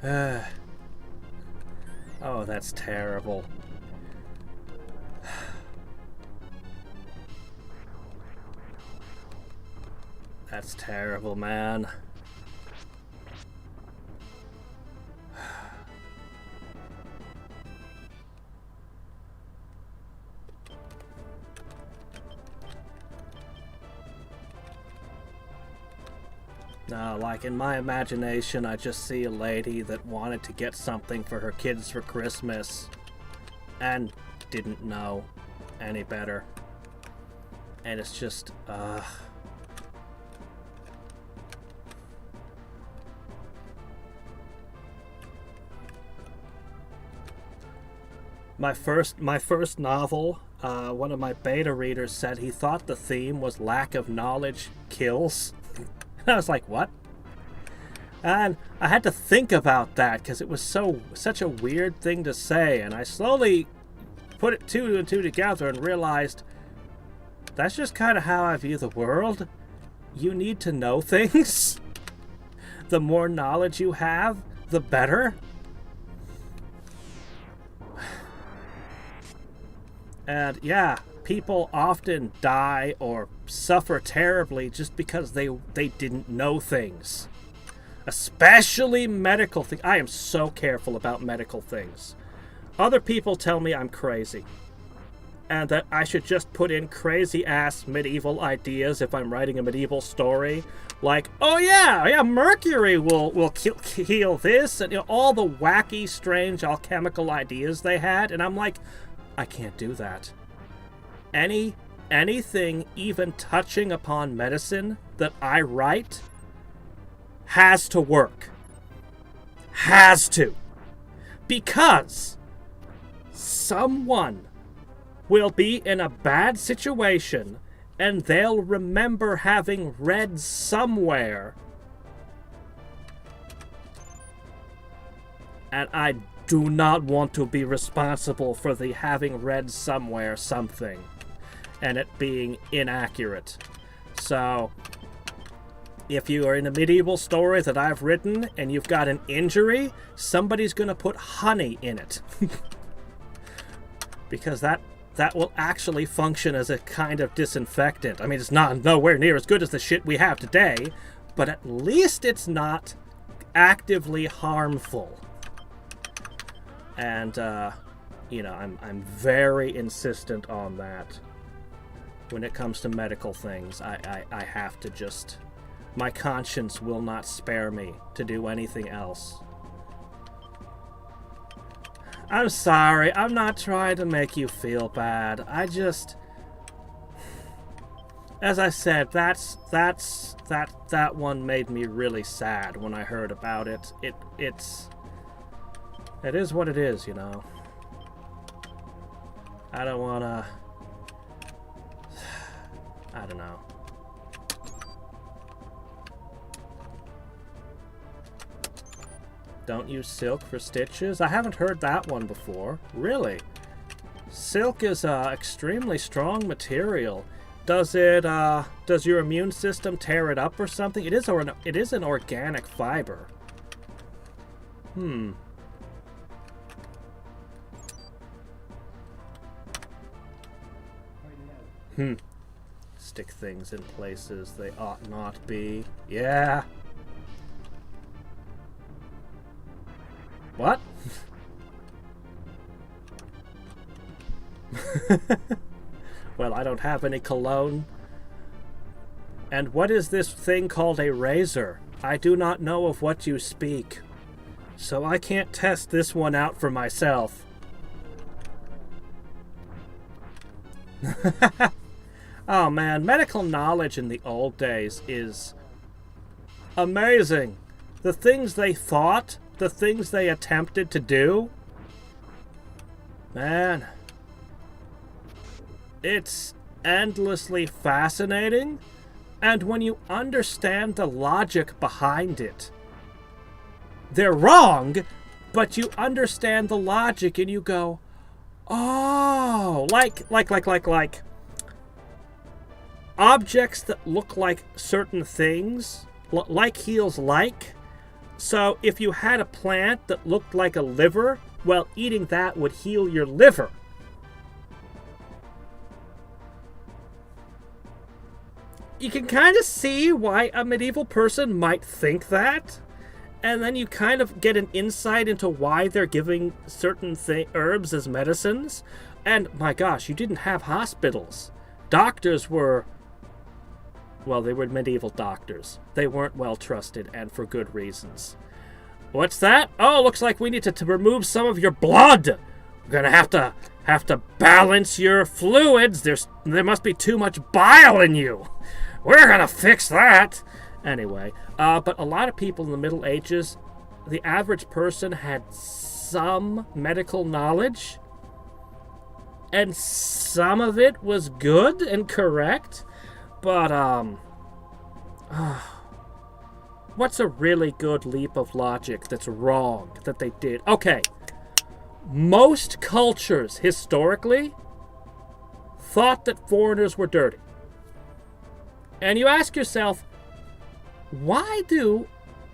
Oh, that's terrible. That's terrible, man. No, like in my imagination, I just see a lady that wanted to get something for her kids for Christmas and didn't know any better. And it's just, My first novel, one of my beta readers said he thought the theme was lack of knowledge kills. And I was like, what? And I had to think about that because it was such a weird thing to say, and I slowly put it two and two together and realized that's just kind of how I view the world. You need to know things. The more knowledge you have, the better. And yeah, people often die or suffer terribly just because they didn't know things. Especially medical things. I am so careful about medical things. Other people tell me I'm crazy. And that I should just put in crazy-ass medieval ideas if I'm writing a medieval story. Like, oh yeah, mercury will heal this. And all the wacky, strange, alchemical ideas they had. And I'm like, I can't do that. Anything even touching upon medicine that I write has to work. Has to. Because someone will be in a bad situation and they'll remember having read somewhere. And I do not want to be responsible for the having read somewhere something and it being inaccurate. So, if you are in a medieval story that I've written and you've got an injury, somebody's going to put honey in it. Because that will actually function as a kind of disinfectant. I mean, it's nowhere near as good as the shit we have today, but at least it's not actively harmful. And, I'm very insistent on that. When it comes to medical things, I have to just... My conscience will not spare me to do anything else. I'm sorry, I'm not trying to make you feel bad. I just... As I said, that one made me really sad when I heard about it. It is what it is, I don't wanna... I don't know. Don't use silk for stitches? I haven't heard that one before. Really? Silk is extremely strong material. Does your immune system tear it up or something? It is an organic fiber. Stick things in places they ought not be. Yeah. What? Well, I don't have any cologne. And what is this thing called a razor? I do not know of what you speak. So I can't test this one out for myself. Oh man, medical knowledge in the old days is amazing. The things they thought, the things they attempted to do, man, it's endlessly fascinating. And when you understand the logic behind it, they're wrong, but you understand the logic and you go, oh, like objects that look like certain things, like heals like. So if you had a plant that looked like a liver, well, eating that would heal your liver. You can kind of see why a medieval person might think that. And then you kind of get an insight into why they're giving certain herbs as medicines. And my gosh, you didn't have hospitals. Doctors were... Well, they were medieval doctors. They weren't well trusted, and for good reasons. What's that? Oh, looks like we need to remove some of your blood. We're gonna have to balance your fluids. There must be too much bile in you. We're gonna fix that. Anyway, but a lot of people in the Middle Ages, the average person had some medical knowledge, and some of it was good and correct. But, What's a really good leap of logic that's wrong that they did? Okay. Most cultures, historically, thought that foreigners were dirty. And you ask yourself, why do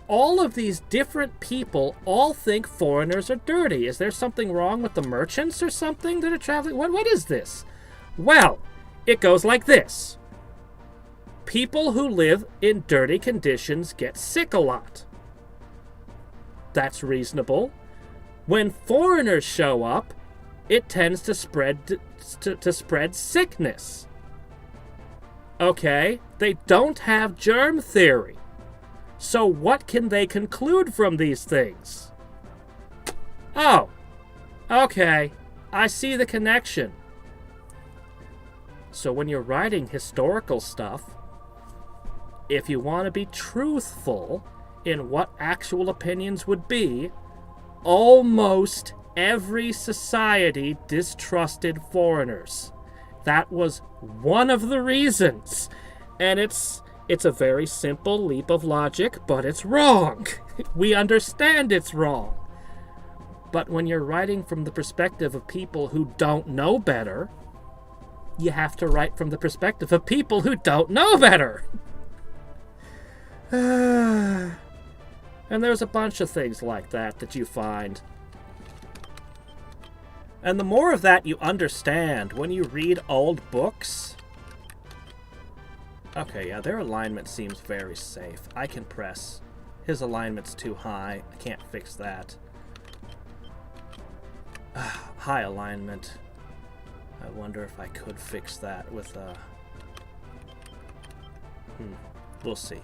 all of these different people all think foreigners are dirty? Is there something wrong with the merchants or something that are traveling? What is this? Well, it goes like this. People who live in dirty conditions get sick a lot. That's reasonable. When foreigners show up, it tends to spread spread sickness. Okay, they don't have germ theory. So what can they conclude from these things? Oh, okay, I see the connection. So when you're writing historical stuff, if you want to be truthful in what actual opinions would be, almost every society distrusted foreigners. That was one of the reasons. And it's a very simple leap of logic, but it's wrong. We understand it's wrong. But when you're writing from the perspective of people who don't know better, you have to write from the perspective of people who don't know better. And there's a bunch of things like that you find. And the more of that you understand when you read old books... Okay, yeah, their alignment seems very safe. I can press. His alignment's too high. I can't fix that. High alignment. I wonder if I could fix that with a... We'll see.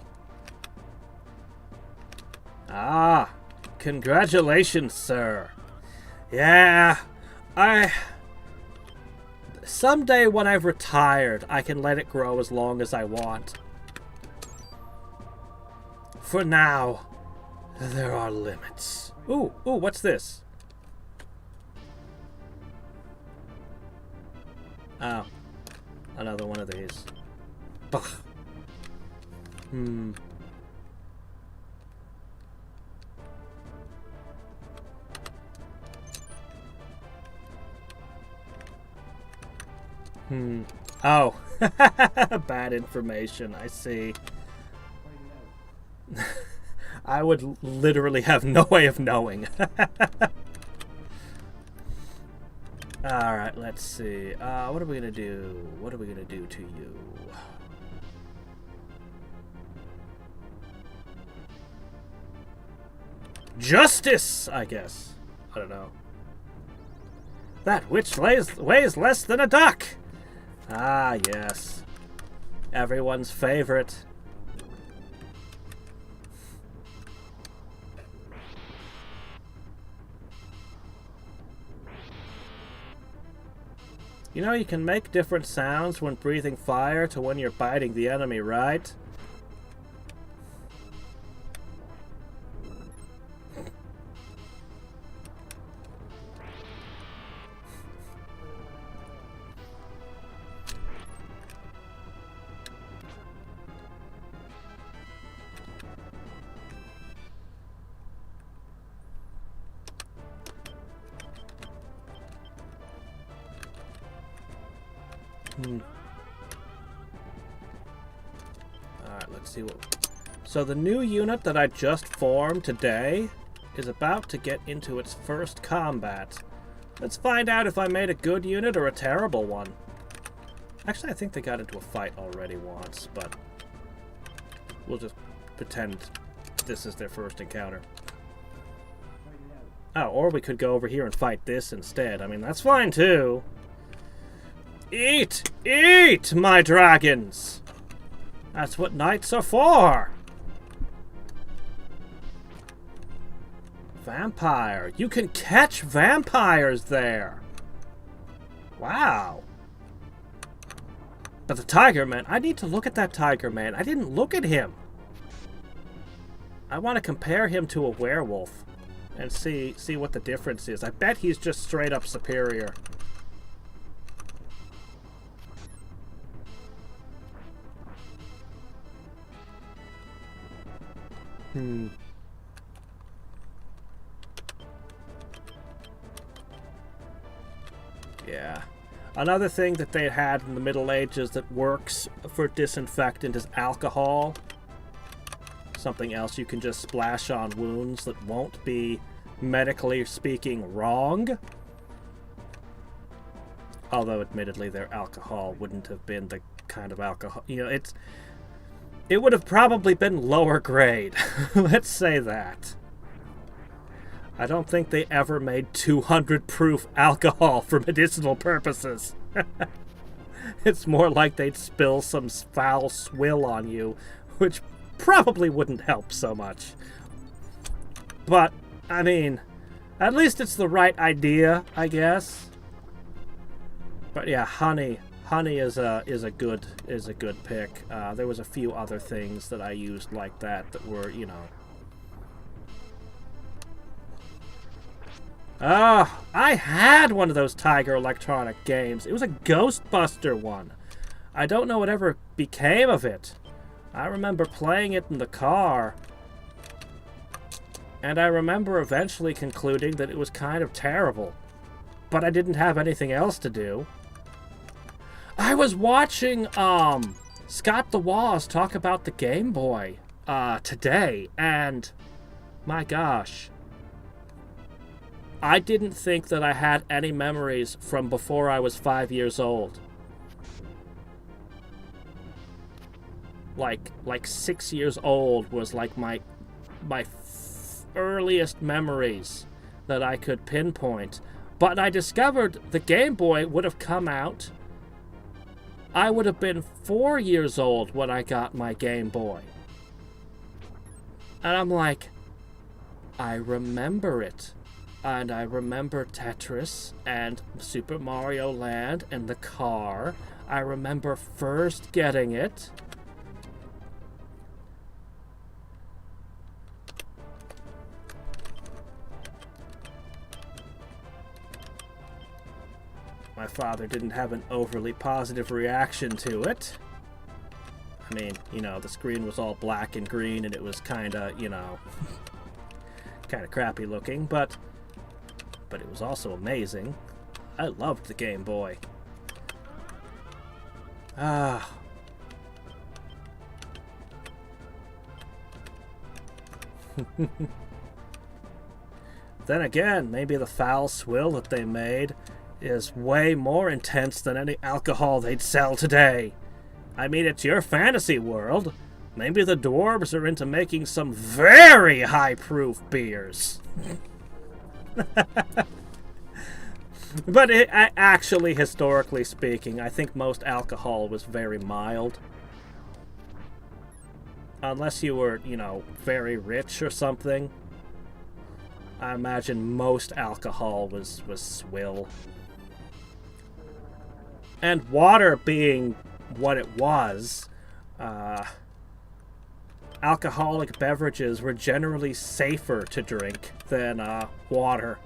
Ah! Congratulations, sir. Yeah, someday when I've retired, I can let it grow as long as I want. For now, there are limits. Ooh, what's this? Oh, another one of these. Bah. Oh. Bad information, I see. I would literally have no way of knowing. Alright, let's see. What are we gonna do? What are we gonna do to you? Justice, I guess. I don't know. That which weighs less than a duck. Ah, yes. Everyone's favorite. You know, you can make different sounds when breathing fire to when you're biting the enemy, right? Alright, let's see what... So the new unit that I just formed today is about to get into its first combat. Let's find out if I made a good unit or a terrible one. Actually, I think they got into a fight already once, but we'll just pretend this is their first encounter. Oh, or we could go over here and fight this instead. I mean, that's fine too. Eat! Eat, my dragons! That's what knights are for! Vampire. You can catch vampires there! Wow. But the tiger man, I need to look at that tiger man. I didn't look at him. I want to compare him to a werewolf and see what the difference is. I bet he's just straight up superior. Yeah. Another thing that they had in the Middle Ages that works for disinfectant is alcohol. Something else you can just splash on wounds that won't be, medically speaking, wrong. Although, admittedly, their alcohol wouldn't have been the kind of alcohol... You know, it would have probably been lower grade. Let's say that. I don't think they ever made 200 proof alcohol for medicinal purposes. It's more like they'd spill some foul swill on you, which probably wouldn't help so much. But, I mean, at least it's the right idea, I guess. But yeah, honey is a good pick. There was a few other things that I used like that were, you know. I had one of those Tiger Electronic games. It was a Ghostbuster one. I don't know whatever became of it. I remember playing it in the car. And I remember eventually concluding that it was kind of terrible. But I didn't have anything else to do. I was watching Scott the Woz talk about the Game Boy today, and my gosh, I didn't think that I had any memories from before I was 5 years old. Like 6 years old was like my earliest memories that I could pinpoint. But I discovered the Game Boy would have come out. I would have been 4 years old when I got my Game Boy. And I'm like, I remember it. And I remember Tetris and Super Mario Land and the car. I remember first getting it. My father didn't have an overly positive reaction to it. I mean, you know, the screen was all black and green and it was kind of, you know, kind of crappy looking, but it was also amazing. I loved the Game Boy. Ah. Then again, maybe the foul swill that they made is way more intense than any alcohol they'd sell today. I mean, it's your fantasy world. Maybe the dwarves are into making some very high-proof beers. But actually, historically speaking, I think most alcohol was very mild. Unless you were, you know, very rich or something. I imagine most alcohol was swill. And water being what it was, alcoholic beverages were generally safer to drink than water.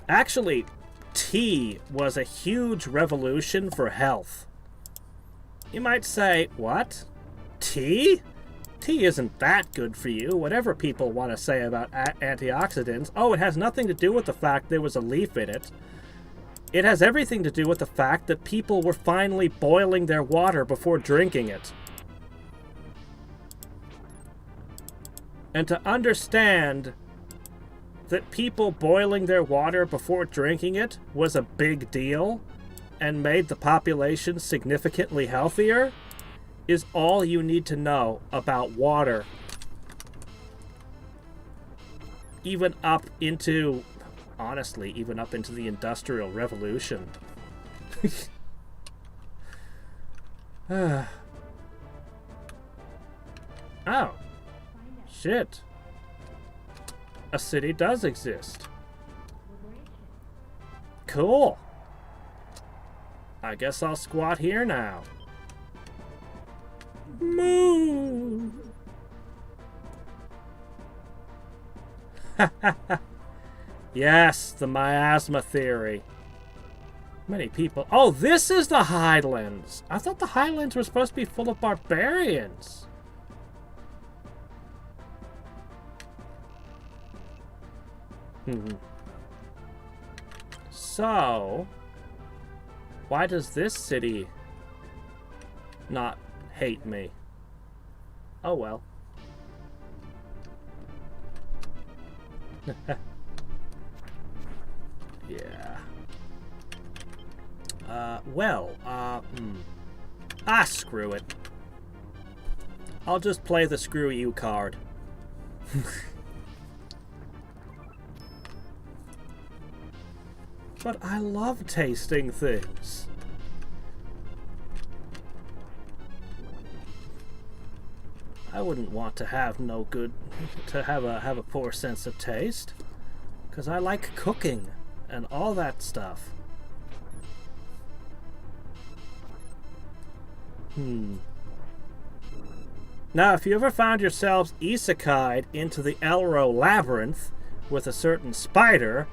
Actually, tea was a huge revolution for health. You might say, what? Tea? Tea isn't that good for you, whatever people want to say about antioxidants. Oh, it has nothing to do with the fact there was a leaf in it. It has everything to do with the fact that people were finally boiling their water before drinking it. And to understand that people boiling their water before drinking it was a big deal and made the population significantly healthier is all you need to know about water. Even up into, honestly, even up into the Industrial Revolution. Oh. Shit. A city does exist. Cool. I guess I'll squat here now. Moo! Yes, the miasma theory. Many people... Oh, this is the Highlands! I thought the Highlands were supposed to be full of barbarians. So, why does this city not hate me? Oh well. Yeah. Screw it. I'll just play the screw you card. But I love tasting things. I wouldn't want to have have a poor sense of taste, because I like cooking and all that stuff. Now, if you ever found yourselves isekai'd into the Elro labyrinth with a certain spider,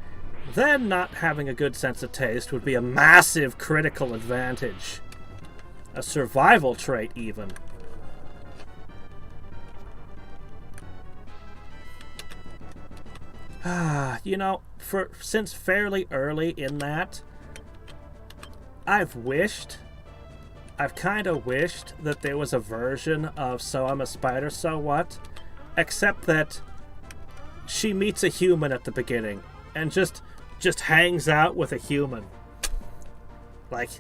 then not having a good sense of taste would be a massive critical advantage. A survival trait, even. You know, since fairly early in that, I've kind of wished that there was a version of So I'm a Spider, So What? Except that she meets a human at the beginning and just hangs out with a human. Like,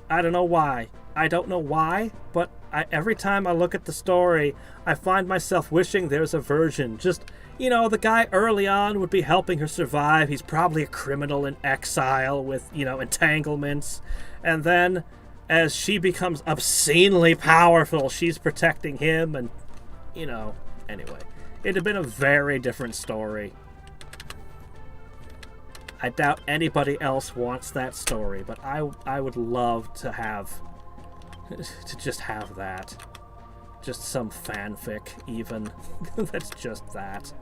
I don't know why. I don't know why, but every time I look at the story, I find myself wishing there's a version. Just, you know, the guy early on would be helping her survive. He's probably a criminal in exile with, you know, entanglements. And then, as she becomes obscenely powerful, she's protecting him and, you know, anyway. It'd have been a very different story. I doubt anybody else wants that story, but I would love to just have that. Just some fanfic, even. That's just that.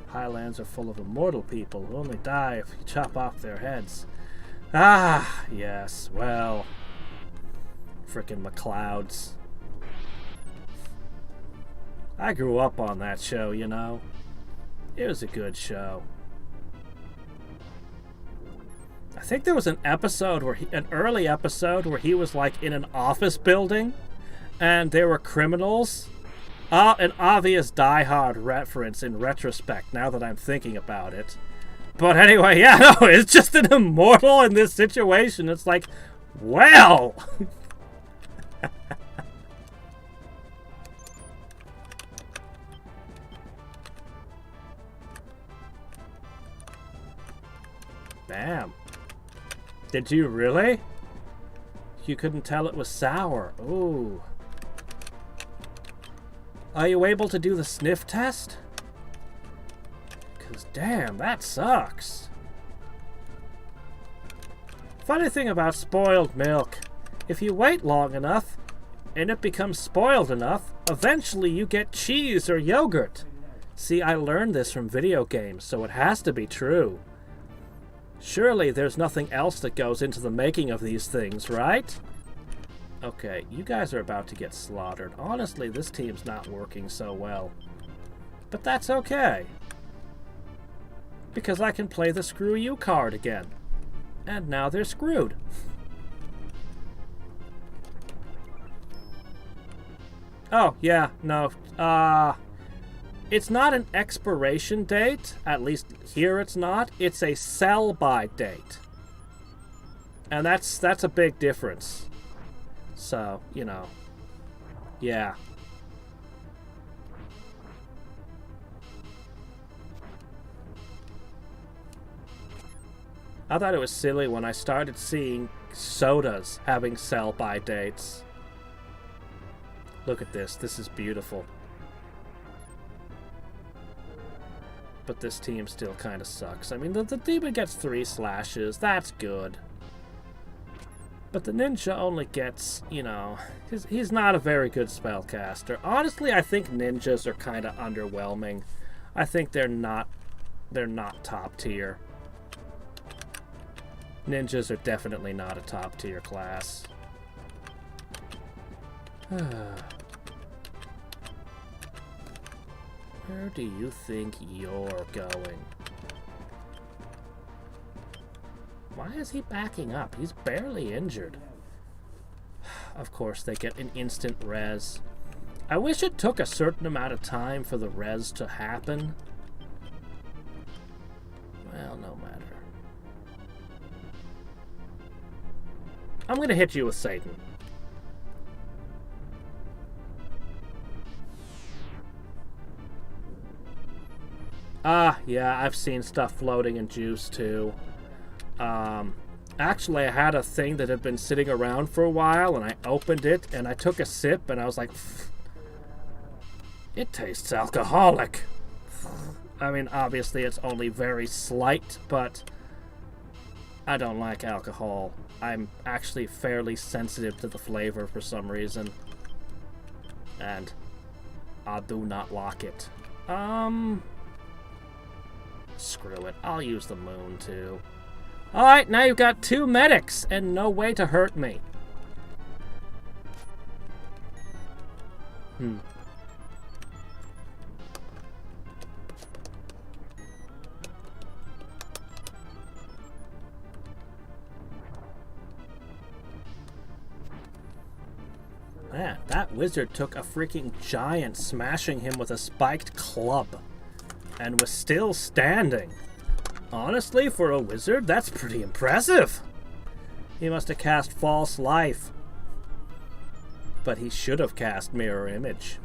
Highlands are full of immortal people who only die if you chop off their heads. Ah, yes, well. Frickin' McClouds. I grew up on that show, you know. It was a good show. I think there was an episode an early episode where he was like in an office building and there were criminals. An obvious Die Hard reference in retrospect, now that I'm thinking about it. But anyway, yeah, no, it's just an immortal in this situation. It's like, well... Bam. Did you really? You couldn't tell it was sour. Ooh. Are you able to do the sniff test? Because damn, that sucks. Funny thing about spoiled milk. If you wait long enough, and it becomes spoiled enough, eventually you get cheese or yogurt. See, I learned this from video games, so it has to be true. Surely there's nothing else that goes into the making of these things, right? Okay, you guys are about to get slaughtered. Honestly, this team's not working so well. But that's okay. Because I can play the screw you card again. And now they're screwed. Oh, yeah, no. It's not an expiration date. At least here it's not. It's a sell-by date. And that's a big difference. So, you know. Yeah. I thought it was silly when I started seeing sodas having sell-by dates. Look at this. This is beautiful. But this team still kind of sucks. I mean, the demon gets 3 slashes. That's good. But the ninja only gets, you know... He's not a very good spellcaster. Honestly, I think ninjas are kind of underwhelming. I think they're not top tier. Ninjas are definitely not a top tier class. Where do you think you're going? Why is he backing up? He's barely injured. Of course, they get an instant res. I wish it took a certain amount of time for the res to happen. Well, no matter. I'm gonna hit you with Satan. Yeah, I've seen stuff floating in juice too. Actually, I had a thing that had been sitting around for a while, and I opened it, and I took a sip, and I was like, it tastes alcoholic. I mean, obviously it's only very slight, but I don't like alcohol. I'm actually fairly sensitive to the flavor for some reason. And I do not like it. Screw it. I'll use the moon, too. Alright, now you've got 2 medics and no way to hurt me. Man, that wizard took a freaking giant, smashing him with a spiked club, and was still standing. Honestly, for a wizard, that's pretty impressive. He must have cast False Life. But he should have cast Mirror Image.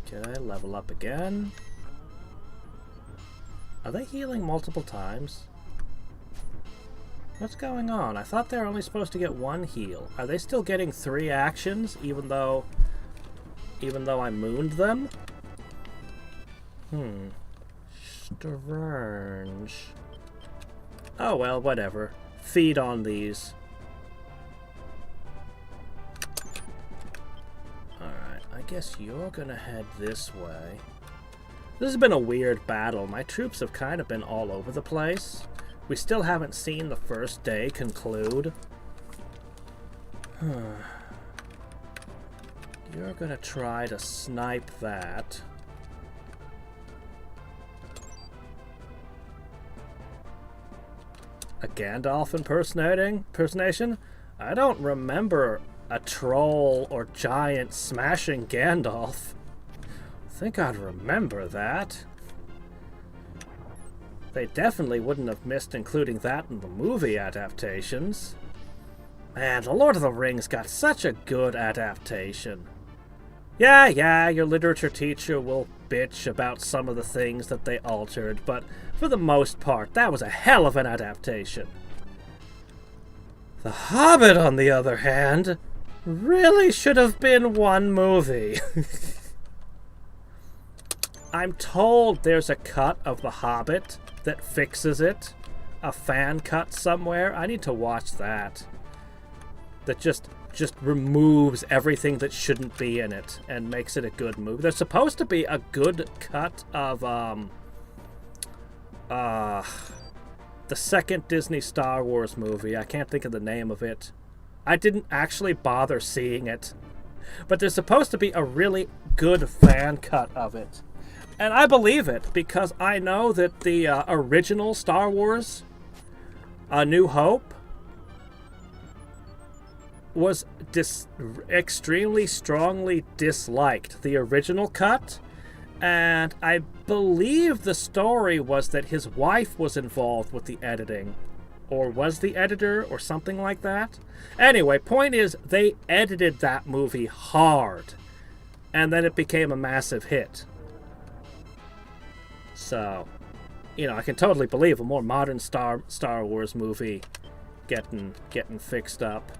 Okay, level up again. Are they healing multiple times? What's going on? I thought they were only supposed to get 1 heal. Are they still getting 3 actions, even though I mooned them? Strange. Oh well, whatever. Feed on these. Alright, I guess you're gonna head this way. This has been a weird battle. My troops have kind of been all over the place. We still haven't seen the first day conclude. You're gonna try to snipe that. A Gandalf impersonation? I don't remember a troll or giant smashing Gandalf. I think I'd remember that. They definitely wouldn't have missed including that in the movie adaptations. Man, The Lord of the Rings got such a good adaptation. Yeah, your literature teacher will bitch about some of the things that they altered, but for the most part, that was a hell of an adaptation. The Hobbit, on the other hand, really should have been 1 movie. I'm told there's a cut of The Hobbit that fixes it. A fan cut somewhere. I need to watch that. That just removes everything that shouldn't be in it and makes it a good movie. There's supposed to be a good cut of the second Disney Star Wars movie. I can't think of the name of it. I didn't actually bother seeing it. But there's supposed to be a really good fan cut of it. And I believe it, because I know that the original Star Wars, A New Hope, was extremely strongly disliked, the original cut. And I believe the story was that his wife was involved with the editing, or was the editor, or something like that. Anyway, point is, they edited that movie hard, and then it became a massive hit. So, you know, I can totally believe a more modern Star Wars movie getting fixed up.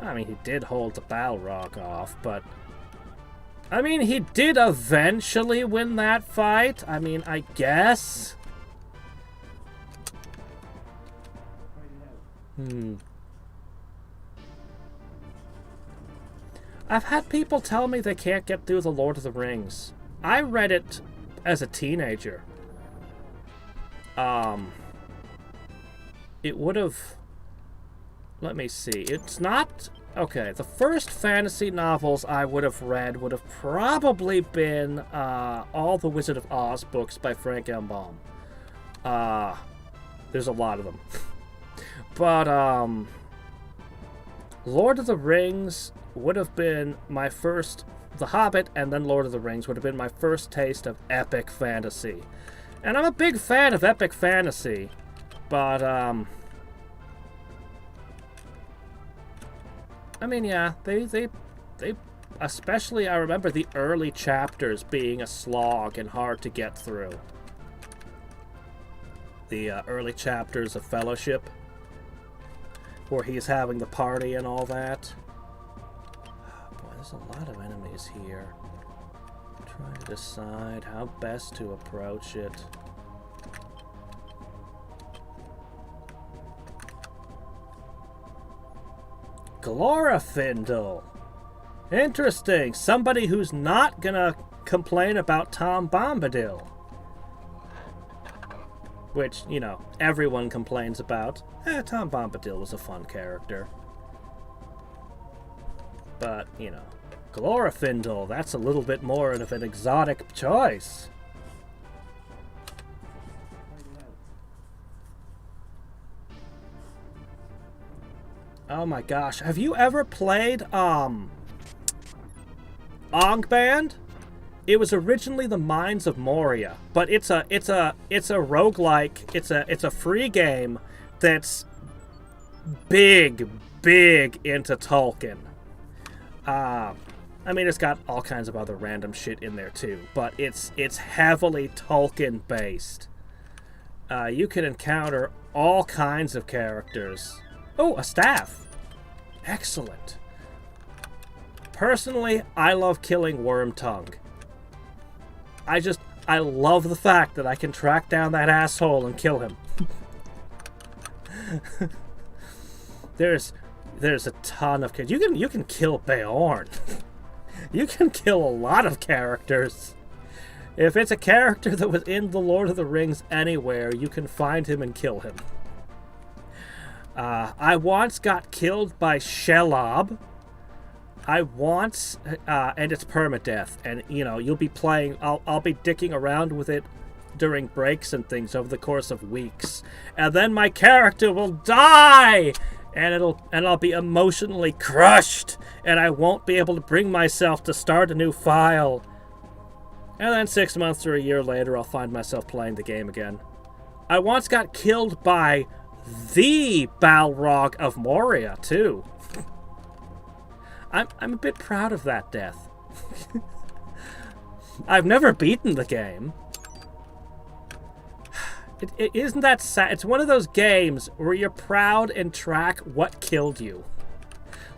I mean, he did hold the Balrog off, but I mean, he did eventually win that fight. I mean, I guess. I've had people tell me they can't get through The Lord of the Rings. I read it as a teenager. It would have... Let me see. It's not Okay, the first fantasy novels I would have read would have probably been all the Wizard of Oz books by Frank M. Baum. There's a lot of them. But, Lord of the Rings would have been my first... The Hobbit and then Lord of the Rings would have been my first taste of epic fantasy. And I'm a big fan of epic fantasy, but, I mean, yeah, they especially, I remember the early chapters being a slog and hard to get through. The early chapters of Fellowship, where he's having the party and all that. Boy, there's a lot of enemies here. I'm trying to decide how best to approach it. Glorfindel. Interesting. Somebody who's not gonna complain about Tom Bombadil. Which, you know, everyone complains about. Tom Bombadil was a fun character. But, you know, Glorfindel, that's a little bit more of an exotic choice. Oh my gosh, have you ever played, Ongband? It was originally the Mines of Moria, but it's a roguelike, it's a free game that's big into Tolkien. I mean, it's got all kinds of other random shit in there too, but it's heavily Tolkien based. You can encounter all kinds of characters. Oh, a staff. Excellent. Personally, I love killing Wormtongue. I love the fact that I can track down that asshole and kill him. There's a ton of kids. You can kill Beorn. You can kill a lot of characters. If it's a character that was in The Lord of the Rings anywhere, you can find him and kill him. I once got killed by Shelob. And it's permadeath, and you know, you'll be playing, I'll be dicking around with it during breaks and things over the course of weeks, and then my character will die, and I'll be emotionally crushed, and I won't be able to bring myself to start a new file, and then 6 months or a year later, I'll find myself playing the game again. I once got killed by the Balrog of Moria, too. I'm a bit proud of that death. I've never beaten the game. It isn't that sad. It's one of those games where you're proud and track what killed you.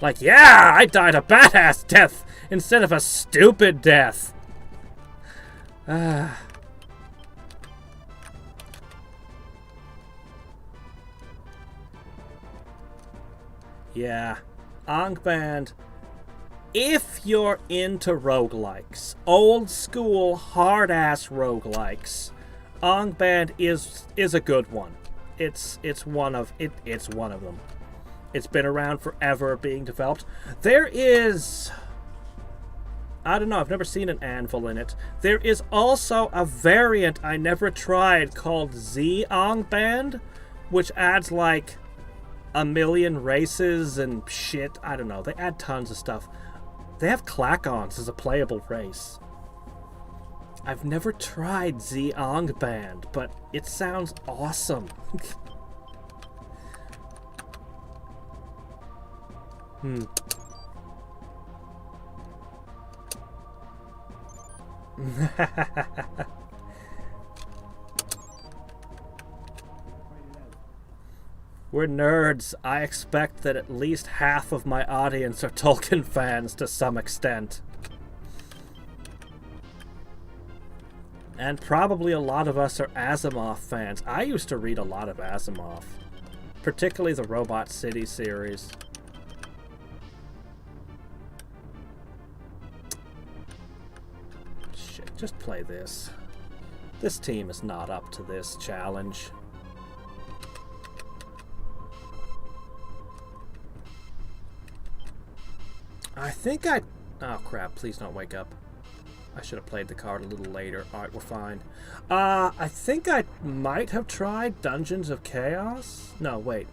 Like, yeah, I died a badass death instead of a stupid death. Yeah, Ongband. If you're into roguelikes, old school hard-ass roguelikes, Ongband is a good one. It's one of them. It's been around forever, being developed. There is, I don't know, I've never seen an anvil in it. There is also a variant I never tried called Z Ongband, which adds like 1 million races and shit. I don't know. They add tons of stuff. They have Clackons as a playable race. I've never tried Z Ongband, but it sounds awesome. We're nerds. I expect that at least half of my audience are Tolkien fans to some extent. And probably a lot of us are Asimov fans. I used to read a lot of Asimov. Particularly the Robot City series. Shit, just play this. This team is not up to this challenge. I think I... Oh, crap. Please don't wake up. I should have played the card a little later. Alright, we're fine. I think I might have tried Dungeons of Chaos. No, wait.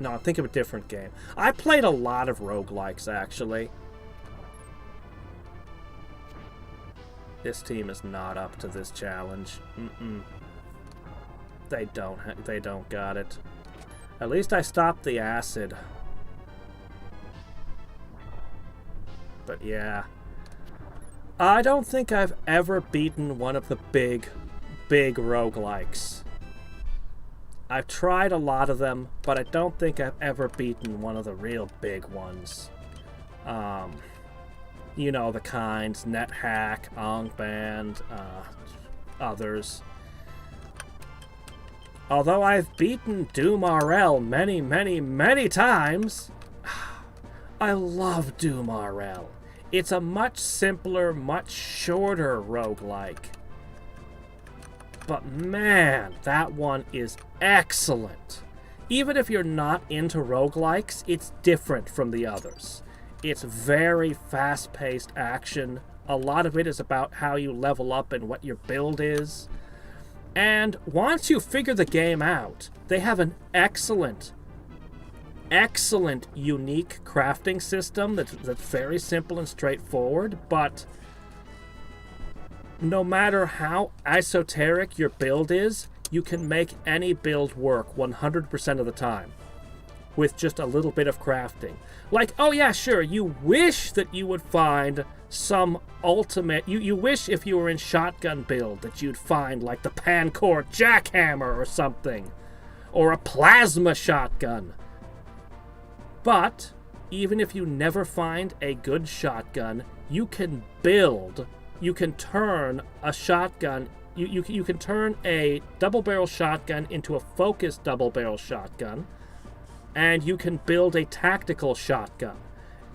No, I'm thinking of a different game. I played a lot of roguelikes, actually. This team is not up to this challenge. They don't got it. At least I stopped the acid. But yeah. I don't think I've ever beaten one of the big roguelikes. I've tried a lot of them, but I don't think I've ever beaten one of the real big ones. You know, the kinds, NetHack, Ongband, others. Although I've beaten Doom RL many times, I love Doom RL. It's a much simpler, much shorter roguelike. But man, that one is excellent. Even if you're not into roguelikes, it's different from the others. It's very fast-paced action. A lot of it is about how you level up and what your build is. And once you figure the game out, they have an excellent unique crafting system that's very simple and straightforward, but no matter how esoteric your build is, you can make any build work 100% of the time with just a little bit of crafting. Like, oh yeah, sure, you wish that you would find some ultimate... You wish if you were in shotgun build that you'd find, like, the Pancor Jackhammer or something. Or a plasma shotgun. But, even if you never find a good shotgun, you can build... You can turn a shotgun... You can turn a double-barrel shotgun into a focused double-barrel shotgun. And you can build a tactical shotgun.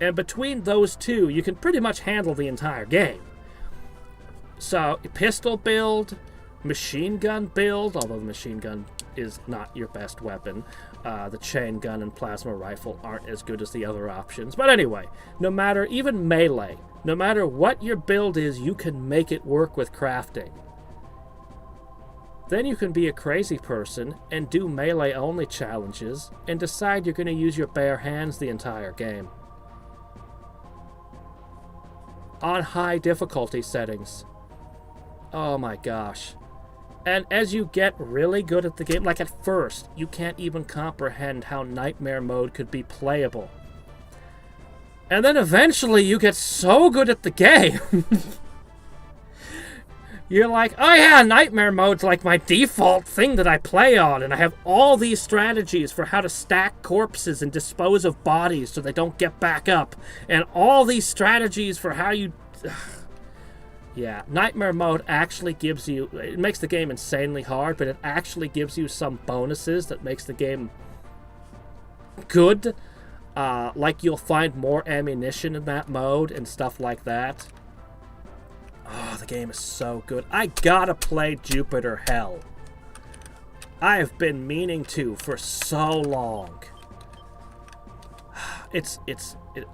And between those two, you can pretty much handle the entire game. So, pistol build, machine gun build, although the machine gun is not your best weapon. The chain gun and plasma rifle aren't as good as the other options. But anyway, no matter, even melee, no matter what your build is, you can make it work with crafting. Then you can be a crazy person and do melee-only challenges and decide you're going to use your bare hands the entire game. On high difficulty settings. Oh my gosh. And as you get really good at the game, like at first, you can't even comprehend how Nightmare Mode could be playable. And then eventually you get so good at the game... You're like, oh yeah, Nightmare Mode's like my default thing that I play on, and I have all these strategies for how to stack corpses and dispose of bodies so they don't get back up, and all these strategies for how you... Yeah, Nightmare Mode actually gives you... It makes the game insanely hard, but it actually gives you some bonuses that makes the game good. Like you'll find more ammunition in that mode and stuff like that. Oh, the game is so good. I gotta play Jupiter Hell. I've been meaning to for so long.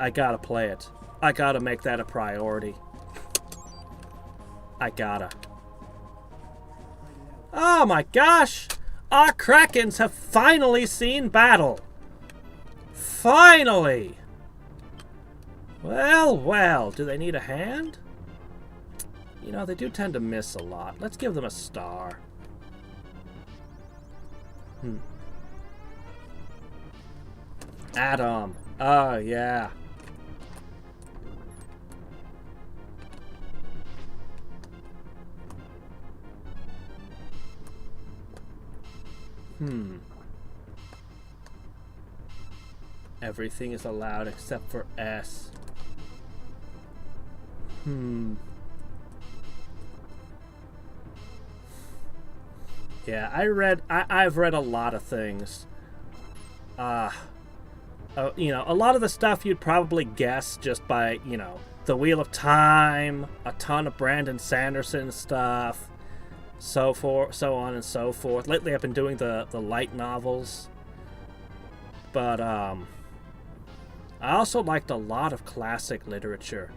I gotta play it. I gotta make that a priority. I gotta. Oh my gosh! Our Krakens have finally seen battle. Finally! Well, well, do they need a hand? You know, they do tend to miss a lot. Let's give them a star. Adam. Oh, yeah. Everything is allowed except for S. Yeah, I've read a lot of things. You know, a lot of the stuff you'd probably guess just by, you know, the Wheel of Time, a ton of Brandon Sanderson stuff, so on and so forth. Lately I've been doing the light novels. But, I also liked a lot of classic literature.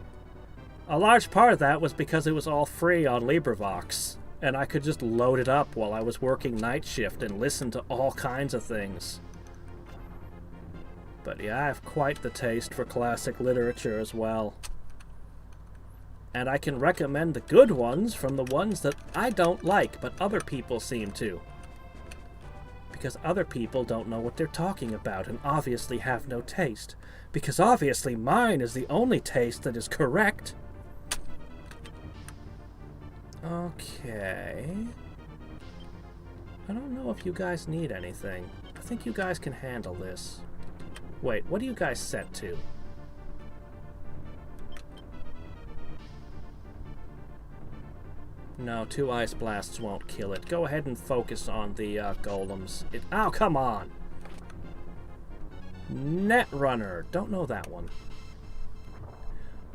A large part of that was because it was all free on LibriVox, and I could just load it up while I was working night shift and listen to all kinds of things. But yeah, I have quite the taste for classic literature as well. And I can recommend the good ones from the ones that I don't like, but other people seem to. Because other people don't know what they're talking about and obviously have no taste. Because obviously mine is the only taste that is correct. Okay. I don't know if you guys need anything. I think you guys can handle this. Wait, what are you guys set to? No, 2 ice blasts won't kill it. Go ahead and focus on the golems. Oh, come on! Netrunner. Don't know that one.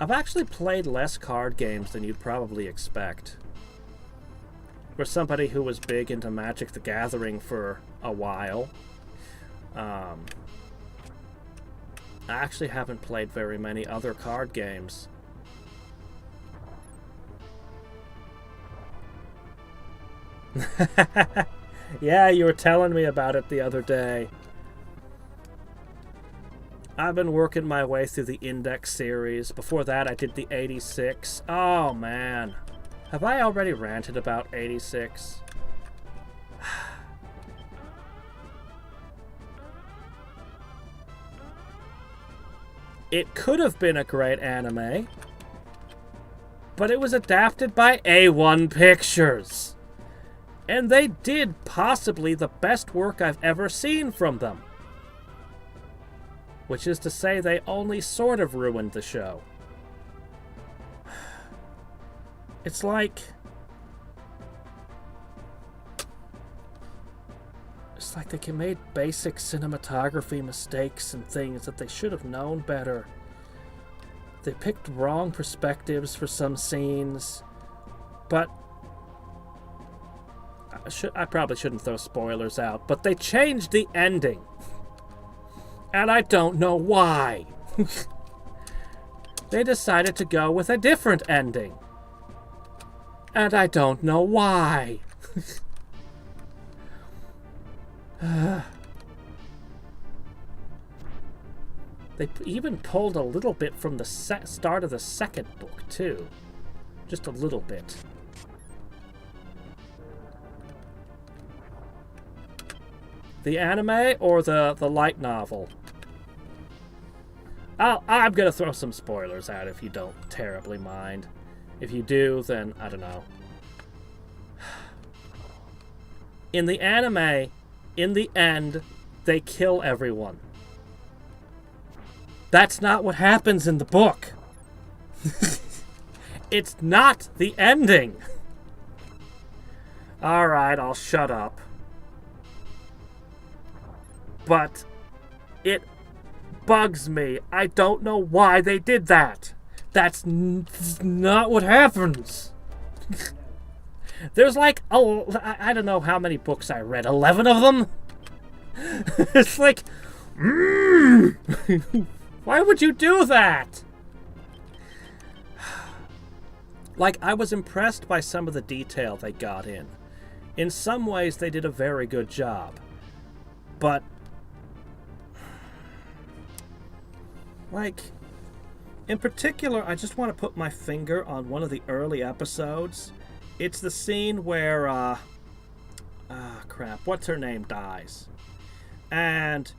I've actually played less card games than you'd probably expect. For somebody who was big into Magic the Gathering for a while, I actually haven't played very many other card games. Yeah, you were telling me about it the other day. I've been working my way through the Index series. Before that, I did the 86. Oh, man. Have I already ranted about 86? It could have been a great anime, but it was adapted by A1 Pictures. And they did possibly the best work I've ever seen from them. Which is to say, they only sort of ruined the show. It's like they made basic cinematography mistakes and things that they should have known better. They picked wrong perspectives for some scenes, but I probably shouldn't throw spoilers out, but they changed the ending. And I don't know why. They decided to go with a different ending. And I don't know why. They even pulled a little bit from the start of the second book, too. Just a little bit. The anime or the light novel? I'm gonna throw some spoilers out if you don't terribly mind. If you do, then I don't know. In the anime, in the end, they kill everyone. That's not what happens in the book. It's not the ending. Alright, I'll shut up. But it bugs me. I don't know why they did that. That's not what happens. There's like, I don't know how many books I read. 11 of them? It's like, why would you do that? Like, I was impressed by some of the detail they got in. In some ways, they did a very good job. But, like, in particular, I just want to put my finger on one of the early episodes. It's the scene where, what's her name dies. And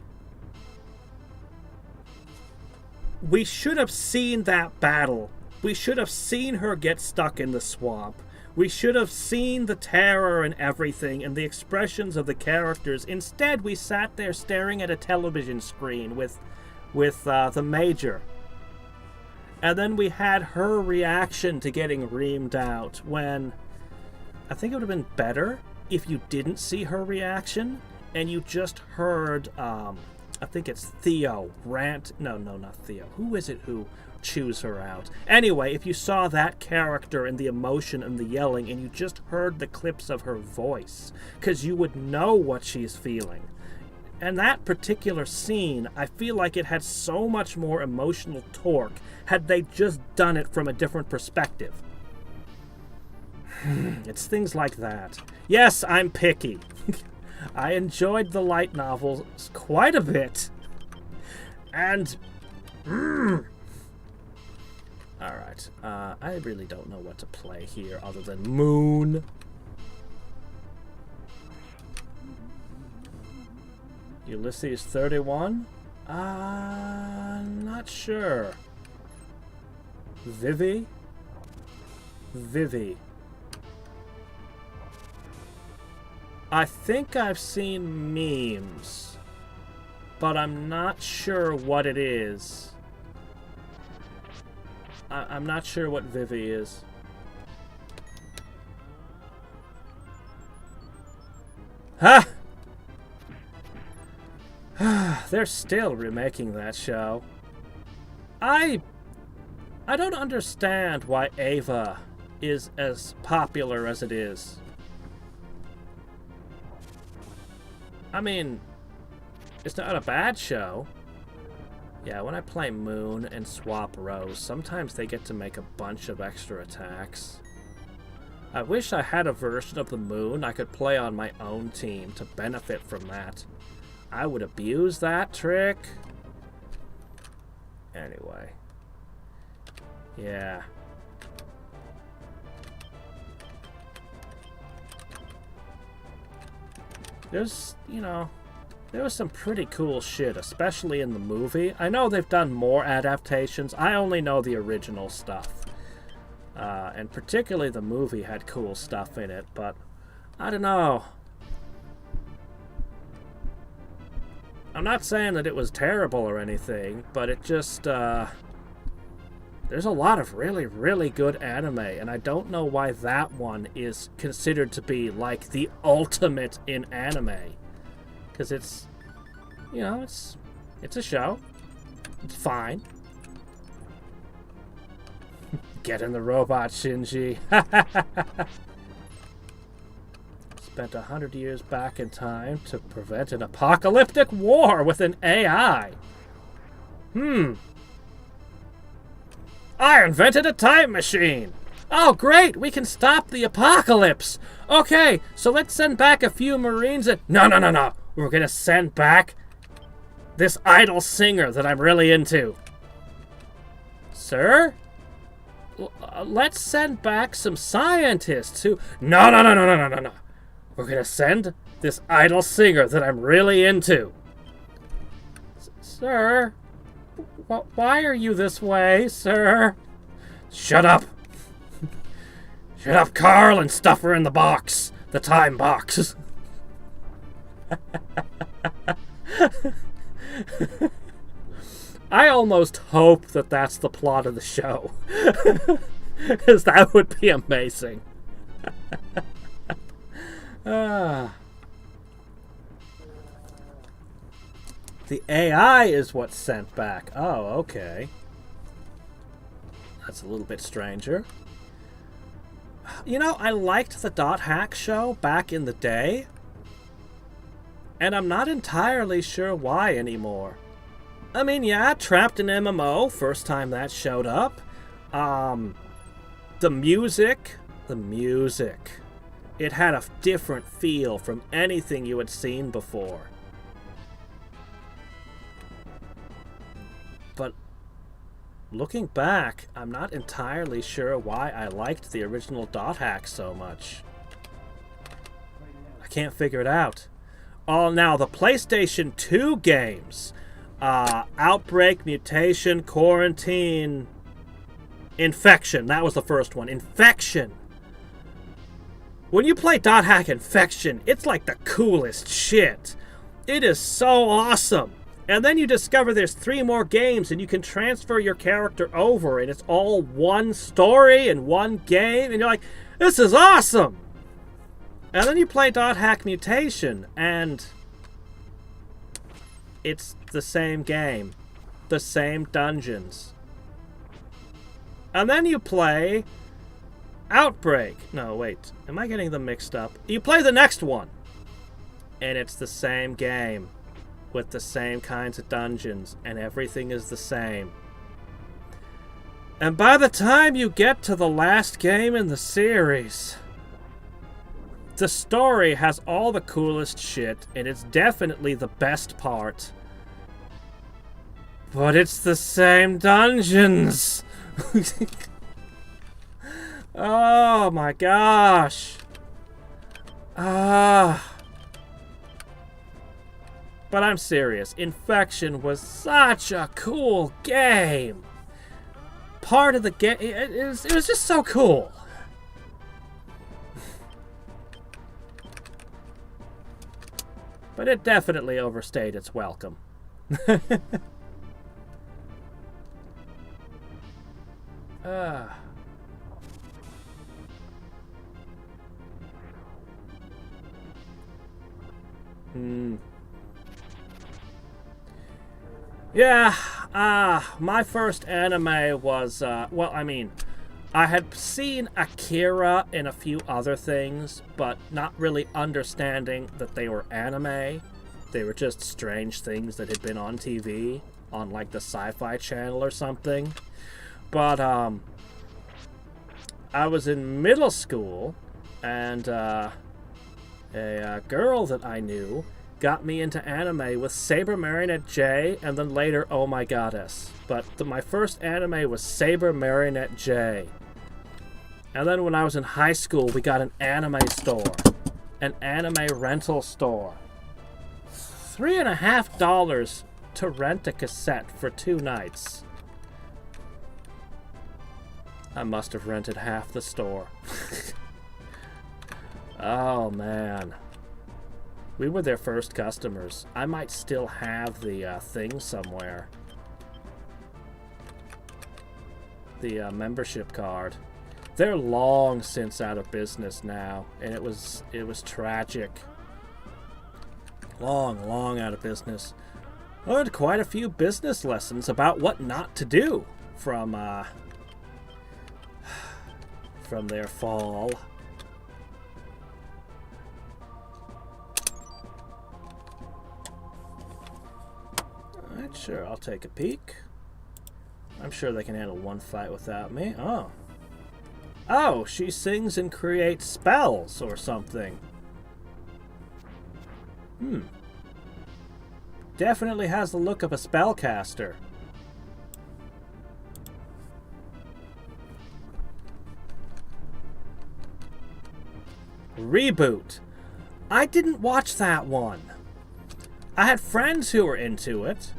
we should have seen that battle. We should have seen her get stuck in the swamp. We should have seen the terror and everything and the expressions of the characters. Instead, we sat there staring at a television screen with the Major. And then we had her reaction to getting reamed out when I think it would have been better if you didn't see her reaction and you just heard, I think it's Theo rant. No, not Theo. Who is it who chews her out? Anyway, if you saw that character and the emotion and the yelling and you just heard the clips of her voice, because you would know what she's feeling. And that particular scene, I feel like it had so much more emotional torque had they just done it from a different perspective. It's things like that. Yes, I'm picky. I enjoyed the light novels quite a bit. And... Alright, I really don't know what to play here other than Moon. Ulysses 31? Not sure. Vivi? Vivi. I think I've seen memes, but I'm not sure what it is. I'm not sure what Vivi is. Ha! They're still remaking that show. I don't understand why Ava is as popular as it is. I mean, it's not a bad show. Yeah, when I play Moon and swap Rose, sometimes they get to make a bunch of extra attacks. I wish I had a version of the Moon I could play on my own team to benefit from that. I would abuse that trick. Anyway. Yeah. There's, you know, there was some pretty cool shit, especially in the movie. I know they've done more adaptations. I only know the original stuff. And particularly the movie had cool stuff in it, but I don't know. I'm not saying that it was terrible or anything, but it just, there's a lot of really, really good anime, and I don't know why that one is considered to be, like, the ultimate in anime. Because it's, you know, it's a show. It's fine. Get in the robot, Shinji. Spent 100 years back in time to prevent an apocalyptic war with an AI. I invented a time machine. Oh, great! We can stop the apocalypse. Okay, so let's send back a few Marines and... No. We're gonna send back this idol singer that I'm really into. Sir? Let's send back some scientists who... No. We're gonna send this idol singer that I'm really into. Sir? Why are you this way, sir? Shut up. Shut up, Carl, and stuff her in the box. The time box. I almost hope that that's the plot of the show. Because that would be amazing. The AI is what's sent back. Oh, okay. That's a little bit stranger. You know, I liked the Dot Hack show back in the day. And I'm not entirely sure why anymore. I mean, yeah, Trapped in MMO, first time that showed up. The music. It had a different feel from anything you had seen before. But looking back, I'm not entirely sure why I liked the original Dot Hack so much. I can't figure it out. Oh, now the PlayStation 2 games. Outbreak, Mutation, Quarantine, Infection. That was the first one. Infection. When you play Dot Hack Infection, it's like the coolest shit. It is so awesome. And then you discover there's 3 more games and you can transfer your character over and it's all one story and one game. And you're like, this is awesome. And then you play Dot Hack Mutation and it's the same game. The same dungeons. And then you play Outbreak. No, wait. Am I getting them mixed up? You play the next one. And it's the same game. with the same kinds of dungeons, and everything is the same. And by the time you get to the last game in the series, the story has all the coolest shit, and it's definitely the best part. But it's the same dungeons! Oh my gosh! But I'm serious. Infection was such a cool game. Part of the game, it was just so cool. But it definitely overstayed its welcome. Yeah, my first anime was, well, I mean, I had seen Akira and a few other things, but not really understanding that they were anime. They were just strange things that had been on TV, on like the Sci-Fi Channel or something. But, I was in middle school, and, a girl that I knew got me into anime with Saber Marionette J, and then later Oh My Goddess. But my first anime was Saber Marionette J. And then when I was in high school, we got an anime store. An anime rental store. $3.50 to rent a cassette for 2 nights. I must have rented half the store. Oh, man. We were their first customers. I might still have the thing somewhere. The membership card. They're long since out of business now, and it was tragic. Long out of business. I learned quite a few business lessons about what not to do from their fall. Alright, sure, I'll take a peek. I'm sure they can handle one fight without me. Oh. Oh, she sings and creates spells or something. Definitely has the look of a spellcaster. Reboot. I didn't watch that one. I had friends who were into it,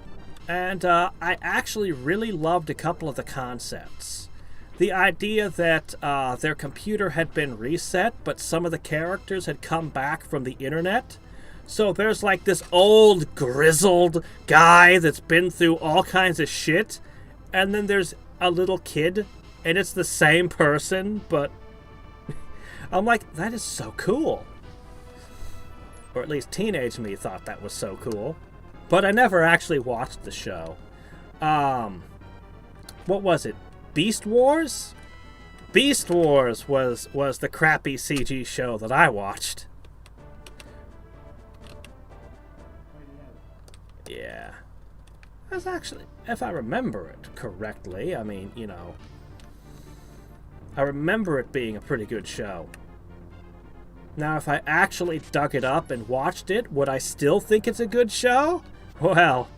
and I actually really loved a couple of the concepts. The idea that their computer had been reset, but some of the characters had come back from the internet. So there's like this old, grizzled guy that's been through all kinds of shit, and then there's a little kid, and it's the same person, but I'm like, that is so cool. Or at least teenage me thought that was so cool. But I never actually watched the show. What was it? Beast Wars? Beast Wars was the crappy CG show that I watched. Yeah. That's actually, if I remember it correctly, I mean, you know, I remember it being a pretty good show. Now, if I actually dug it up and watched it, would I still think it's a good show? Well,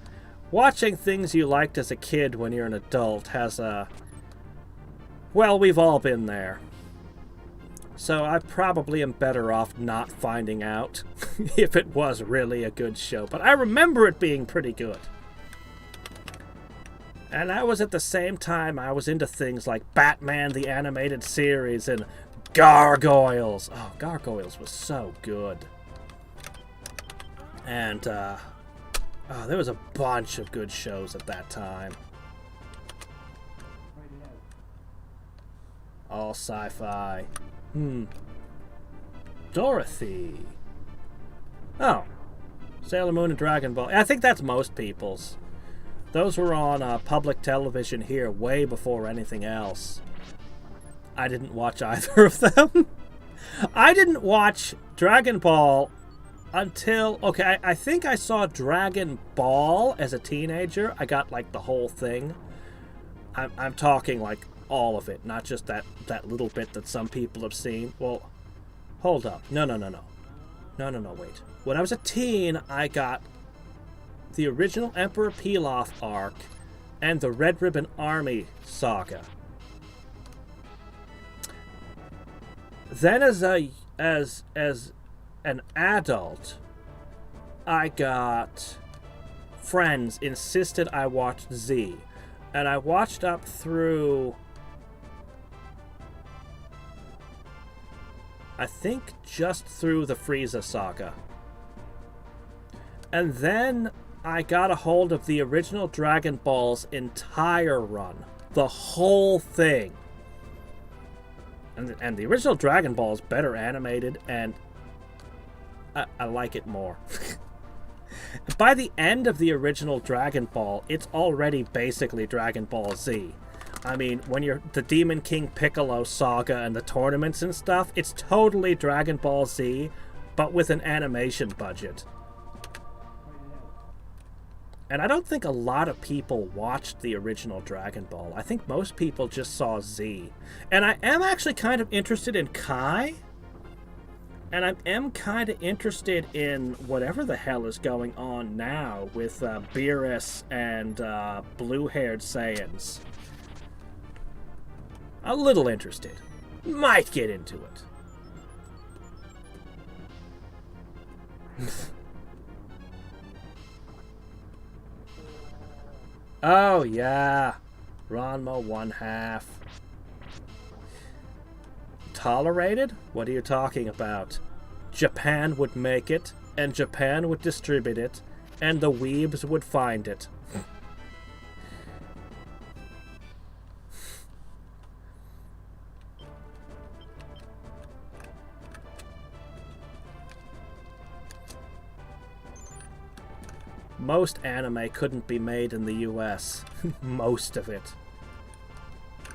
watching things you liked as a kid when you're an adult has a... Well, we've all been there. So I probably am better off not finding out if it was really a good show. But I remember it being pretty good. And that was at the same time I was into things like Batman the Animated Series and Gargoyles. Oh, Gargoyles was so good. And, there was a bunch of good shows at that time. All sci-fi. Dorothy. Oh. Sailor Moon and Dragon Ball. I think that's most people's. Those were on public television here way before anything else. I didn't watch either of them. I didn't watch Dragon Ball Until, okay, I think I saw Dragon Ball as a teenager. I got, like, the whole thing. I'm talking, like, all of it, not just that little bit that some people have seen. Well, hold up. No, wait. When I was a teen, I got the original Emperor Pilaf arc and the Red Ribbon Army saga. Then as an adult, I got friends insisted I watch Z. And I watched up through, I think just through the Frieza saga. And then I got a hold of the original Dragon Ball's entire run. The whole thing. And the original Dragon Ball is better animated, and I like it more. By the end of the original Dragon Ball, it's already basically Dragon Ball Z. I mean, when you're the Demon King Piccolo saga and the tournaments and stuff, it's totally Dragon Ball Z, but with an animation budget. And I don't think a lot of people watched the original Dragon Ball. I think most people just saw Z. And I am actually kind of interested in Kai. And I am kind of interested in whatever the hell is going on now with Beerus and blue-haired Saiyans. A little interested. Might get into it. Oh, yeah. Ranma 1/2. Tolerated? What are you talking about? Japan would make it, and Japan would distribute it, and the weebs would find it. Most anime couldn't be made in the US. Most of it.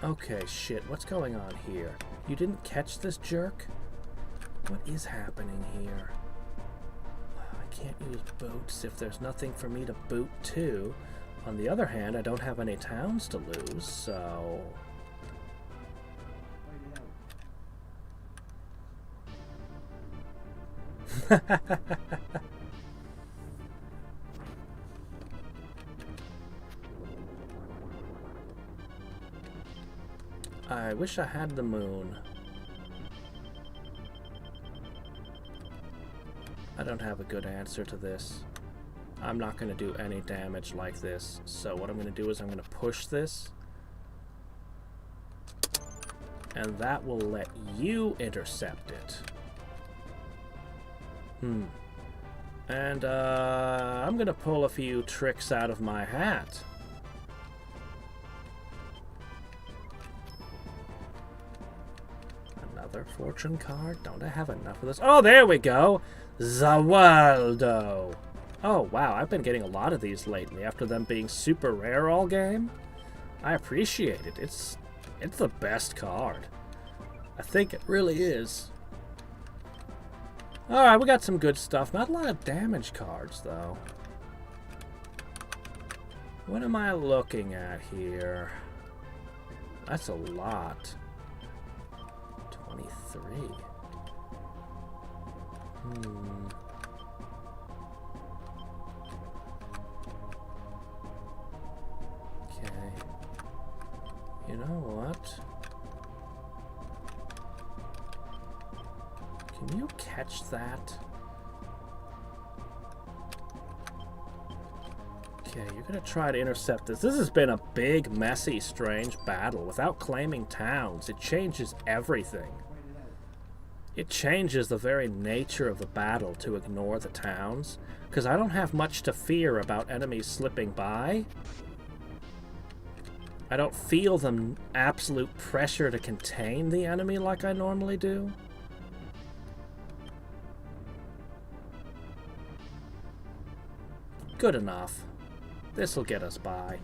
Okay, shit, what's going on here? You didn't catch this jerk? What is happening here? I can't use boots if there's nothing for me to boot to. On the other hand, I don't have any towns to lose, so... I wish I had the moon. I don't have a good answer to this. I'm not going to do any damage like this. So what I'm going to do is I'm going to push this. And that will let you intercept it. And I'm going to pull a few tricks out of my hat. Fortune card? Don't I have enough of this? Oh, there we go! Zawaldo! Oh, wow, I've been getting a lot of these lately after them being super rare all game. I appreciate it. It's the best card. I think it really is. Alright, we got some good stuff. Not a lot of damage cards, though. What am I looking at here? That's a lot. 23. Okay. You know what? Can you catch that? Okay, you're gonna try to intercept this. This has been a big, messy, strange battle. Without claiming towns, it changes everything. It changes the very nature of the battle to ignore the towns, because I don't have much to fear about enemies slipping by. I don't feel the absolute pressure to contain the enemy like I normally do. Good enough. This'll get us by.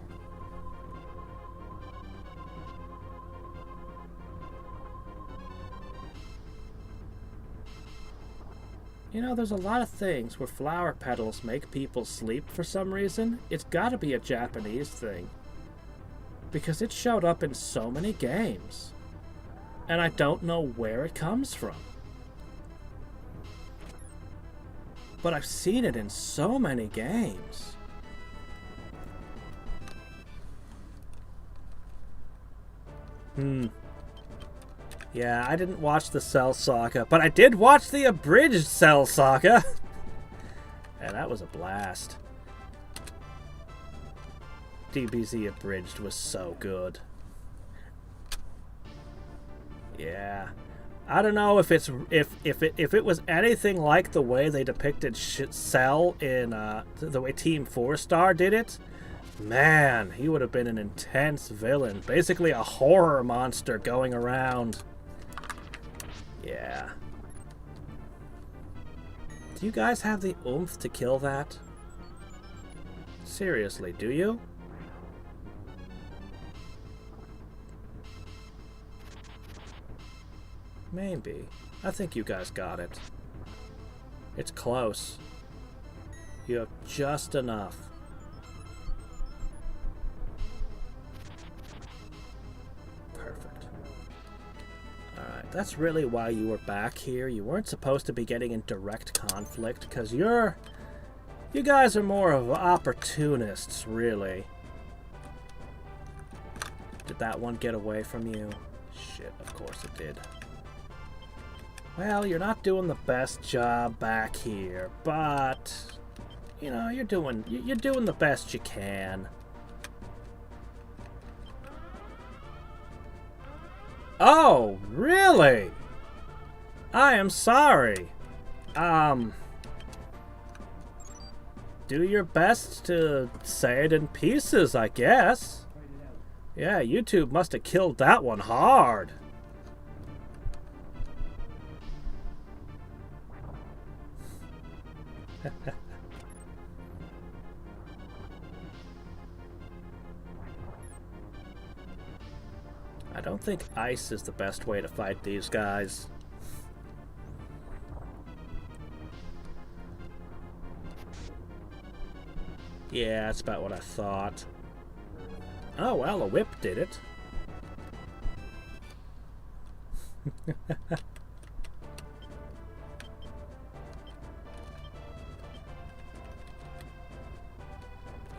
You know, there's a lot of things where flower petals make people sleep for some reason. It's gotta be a Japanese thing. Because it showed up in so many games. And I don't know where it comes from. But I've seen it in so many games. Yeah, I didn't watch the Cell Saga, but I did watch the abridged Cell Saga. And that was a blast. DBZ abridged was so good. Yeah. I don't know if it's if it was anything like the way they depicted Cell in the way Team 4-Star did it. Man, he would have been an intense villain. Basically a horror monster going around. Yeah. Do you guys have the oomph to kill that? Seriously, do you? Maybe. I think you guys got it. It's close. You have just enough. Perfect. Alright, that's really why you were back here. You weren't supposed to be getting in direct conflict, because you guys are more of opportunists, really. Did that one get away from you? Shit, of course it did. Well, you're not doing the best job back here, but you know, you're doing the best you can. Oh, really? I am sorry. Do your best to say it in pieces, I guess. Yeah, YouTube must have killed that one hard. I don't think ice is the best way to fight these guys. Yeah, that's about what I thought. Oh, well, a whip did it.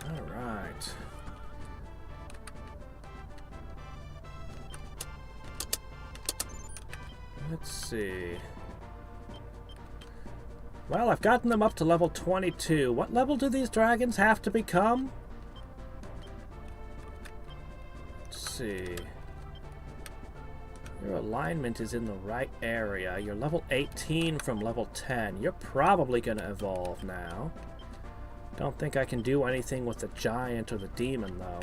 All right. Let's see. Well, I've gotten them up to level 22. What level do these dragons have to become? Let's see. Your alignment is in the right area. You're level 18 from level 10. You're probably going to evolve now. Don't think I can do anything with the giant or the demon, though.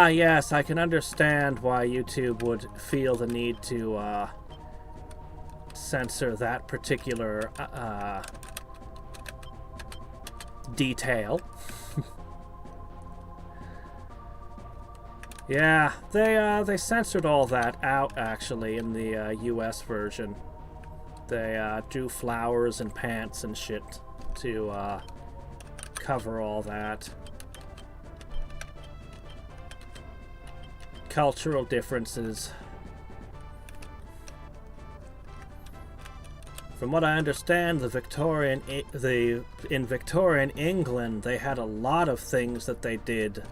Yes, I can understand why YouTube would feel the need to censor that particular detail. Yeah, they censored all that out, actually, in the US version. They drew flowers and pants and shit to cover all that. Cultural differences. From what I understand, in Victorian England, they had a lot of things that they did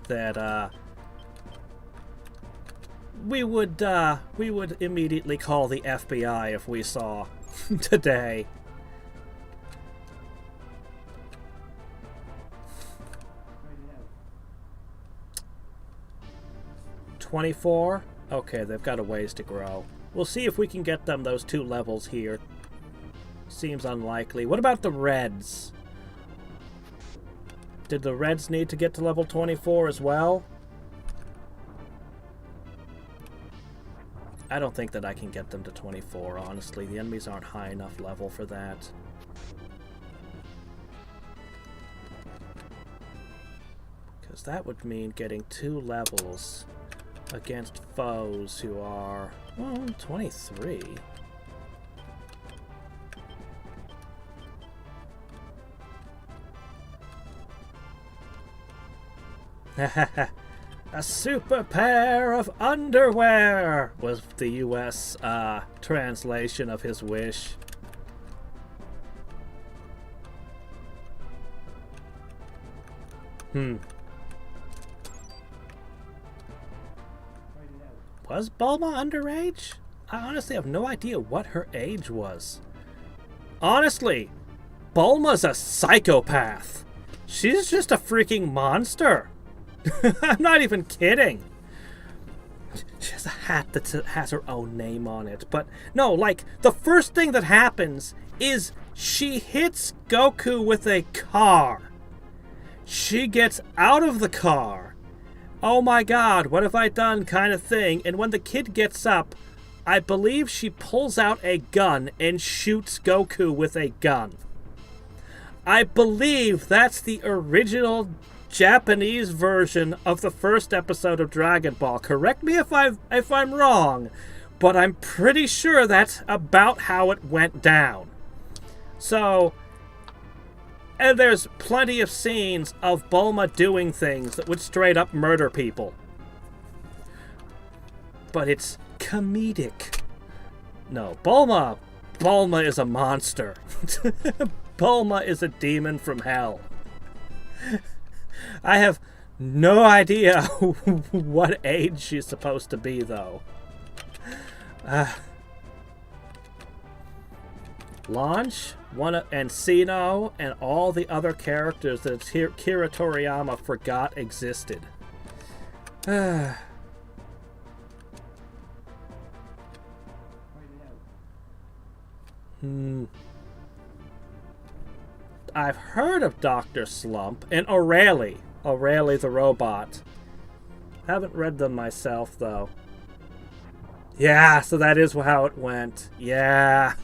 that we would immediately call the FBI if we saw today. 24? Okay, they've got a ways to grow. We'll see if we can get them those 2 levels here. Seems unlikely. What about the Reds? Did the Reds need to get to level 24 as well? I don't think that I can get them to 24, honestly. The enemies aren't high enough level for that. that would mean getting 2 levels against foes who are, well, 23. A super pair of underwear was the US translation of his wish. Was Bulma underage? I honestly have no idea what her age was. Honestly, Bulma's a psychopath. She's just a freaking monster. I'm not even kidding. She has a hat that has her own name on it. But no, like, the first thing that happens is she hits Goku with a car. She gets out of the car. Oh my god, what have I done kind of thing. And when the kid gets up, I believe she pulls out a gun and shoots Goku with a gun. I believe that's the original Japanese version of the first episode of Dragon Ball. Correct me if I'm wrong, but I'm pretty sure that's about how it went down. So, and there's plenty of scenes of Bulma doing things that would straight up murder people. But it's comedic. No, Bulma is a monster. Bulma is a demon from hell. I have no idea what age she's supposed to be, though. Launch, and Sino, and all the other characters that Kira Toriyama forgot existed. I've heard of Dr. Slump and O'Reilly the robot. Haven't read them myself, though. Yeah, so that is how it went. Yeah.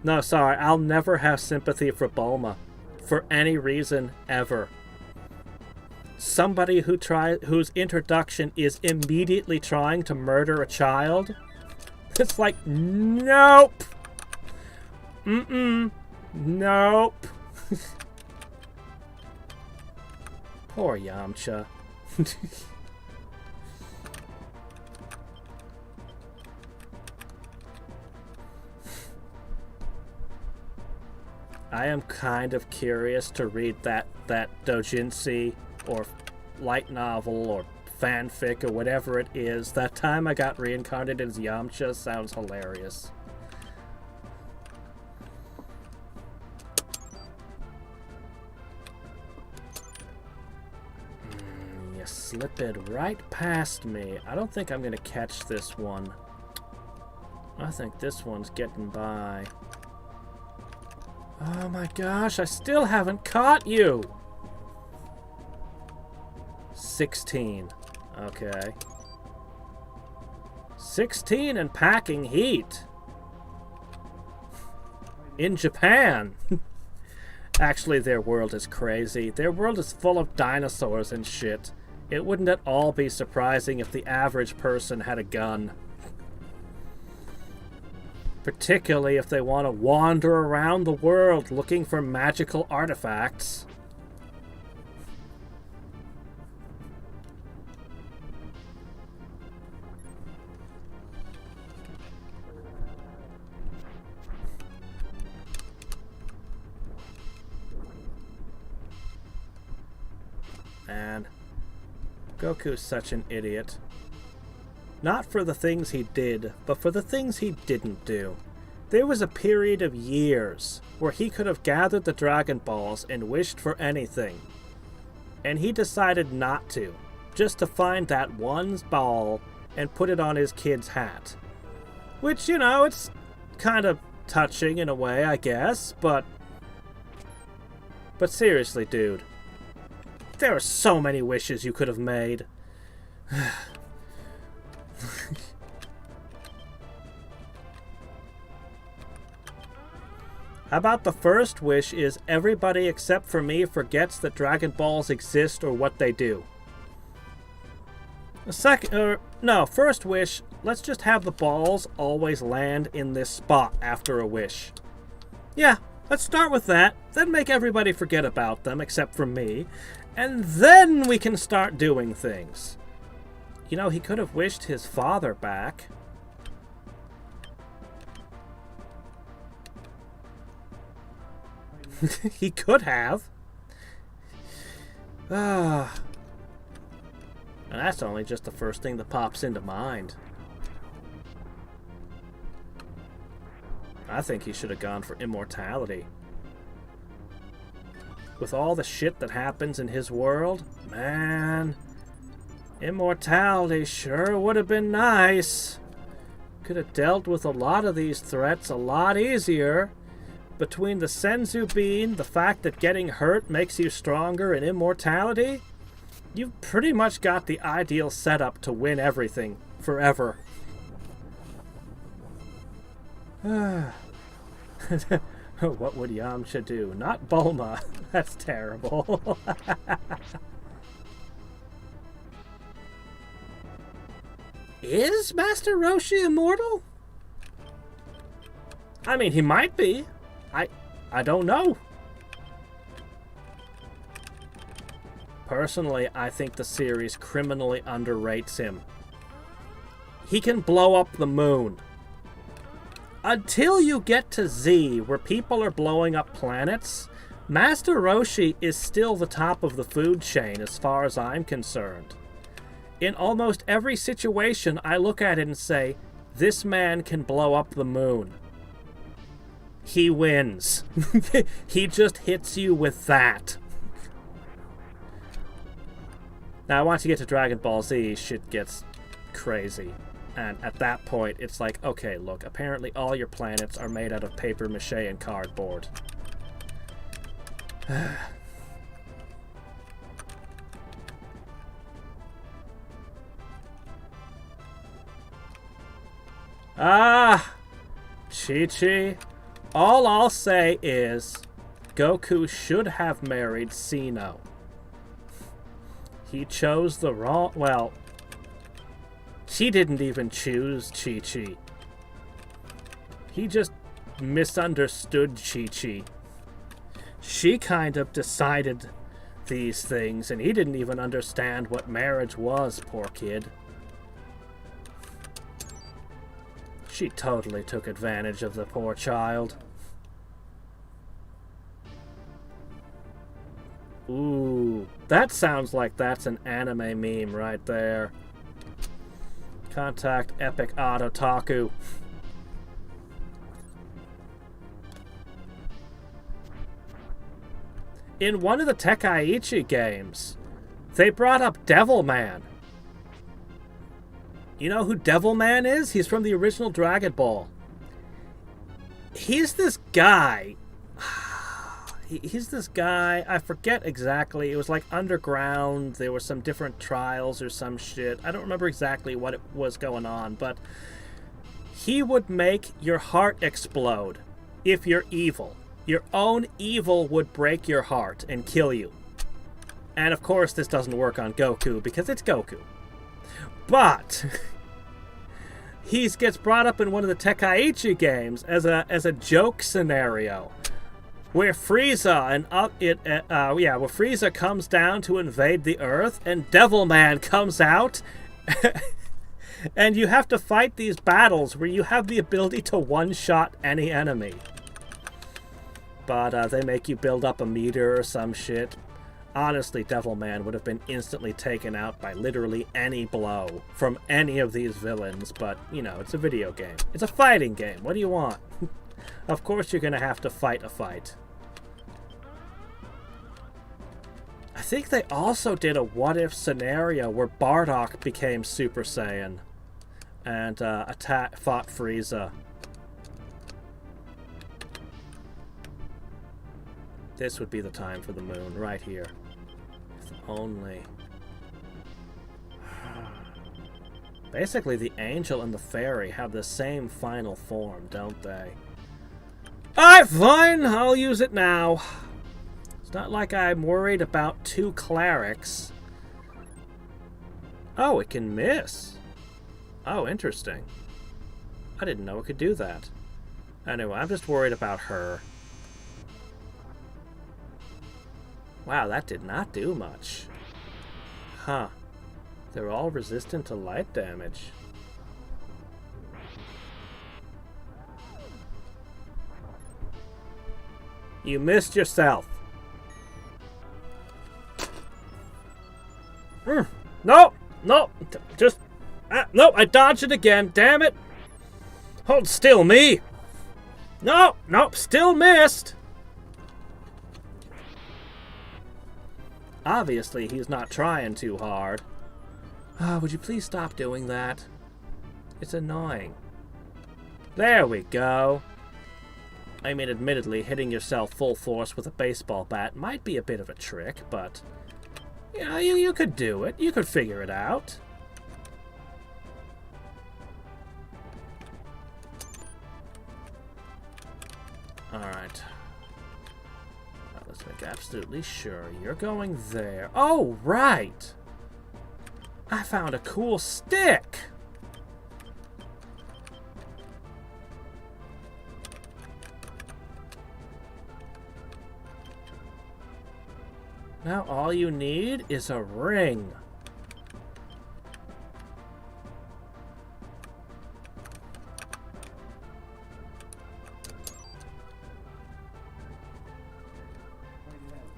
No, sorry, I'll never have sympathy for Bulma. For any reason, ever. Somebody whose introduction is immediately trying to murder a child? It's like, nope! Nope. Poor Yamcha. I am kind of curious to read that doujinshi or light novel or fanfic or whatever it is. That time I got reincarnated as Yamcha sounds hilarious. You slip it right past me. I don't think I'm gonna catch this one. I think this one's getting by. Oh my gosh, I still haven't caught you! 16. Okay. 16 and packing heat. In Japan. Actually, their world is crazy. Their world is full of dinosaurs and shit. It wouldn't at all be surprising if the average person had a gun. Particularly if they want to wander around the world looking for magical artifacts. Man, Goku's such an idiot. Not for the things he did, but for the things he didn't do. There was a period of years where he could have gathered the Dragon Balls and wished for anything. And he decided not to, just to find that one ball and put it on his kid's hat. Which, you know, it's kind of touching in a way, I guess, but seriously, dude. There are so many wishes you could have made. How about the first wish is everybody except for me forgets that Dragon Balls exist or what they do? First wish, let's just have the balls always land in this spot after a wish. Yeah, let's start with that, then make everybody forget about them except for me, and then we can start doing things. You know, he could have wished his father back. He could have. And that's only just the first thing that pops into mind. I think he should have gone for immortality. With all the shit that happens in his world, man, immortality sure would have been nice. Could have dealt with a lot of these threats a lot easier. Between the Senzu Bean, the fact that getting hurt makes you stronger, and immortality, you've pretty much got the ideal setup to win everything forever. What would Yamcha do? Not Bulma. That's terrible. Is Master Roshi immortal? I mean, he might be. I don't know. Personally, I think the series criminally underrates him. He can blow up the moon. Until you get to Z, where people are blowing up planets, Master Roshi is still the top of the food chain as far as I'm concerned. In almost every situation, I look at it and say, this man can blow up the moon. He wins. He just hits you with that. Now, once you get to Dragon Ball Z, shit gets crazy. And at that point, it's like, okay, look, apparently all your planets are made out of paper mache and cardboard. Chi-Chi. All I'll say is, Goku should have married Sinnoh. He chose the wrong... Well, she didn't even choose Chi-Chi. He just misunderstood Chi-Chi. She kind of decided these things, and he didn't even understand what marriage was, poor kid. She totally took advantage of the poor child. Ooh, that sounds like that's an anime meme right there. Contact Epic Otaku. In one of the Tenkaichi games, they brought up Devilman. You know who Devilman is? He's from the original Dragon Ball. He's this guy. He's this guy. I forget exactly. It was like underground. There were some different trials or some shit. I don't remember exactly what it was going on, but he would make your heart explode if you're evil. Your own evil would break your heart and kill you. And of course, this doesn't work on Goku because it's Goku. But he gets brought up in one of the Tenkaichi games as a joke scenario, where Frieza where Frieza comes down to invade the Earth, and Devilman comes out, and you have to fight these battles where you have the ability to one-shot any enemy. But they make you build up a meter or some shit. Honestly, Devilman would have been instantly taken out by literally any blow from any of these villains, but, you know, it's a video game. It's a fighting game. What do you want? Of course you're going to have to fight a fight. I think they also did a what-if scenario where Bardock became Super Saiyan and fought Frieza. This would be the time for the moon, right here. If only. Basically, the angel and the fairy have the same final form, don't they? Alright, fine. I'll use it now. It's not like I'm worried about 2 clerics. Oh, it can miss. Oh, interesting. I didn't know it could do that. Anyway, I'm just worried about her. Wow, that did not do much. Huh. They're all resistant to light damage. You missed yourself. No! No! Just... no, I dodged it again. Damn it! Hold still, me! No! Nope, still missed! Obviously, he's not trying too hard. Would you please stop doing that? It's annoying. There we go. I mean, admittedly, hitting yourself full force with a baseball bat might be a bit of a trick, but... yeah, you could do it. You could figure it out. Alright. Let's make absolutely sure. You're going there. Oh, right! I found a cool stick! Now all you need is a ring.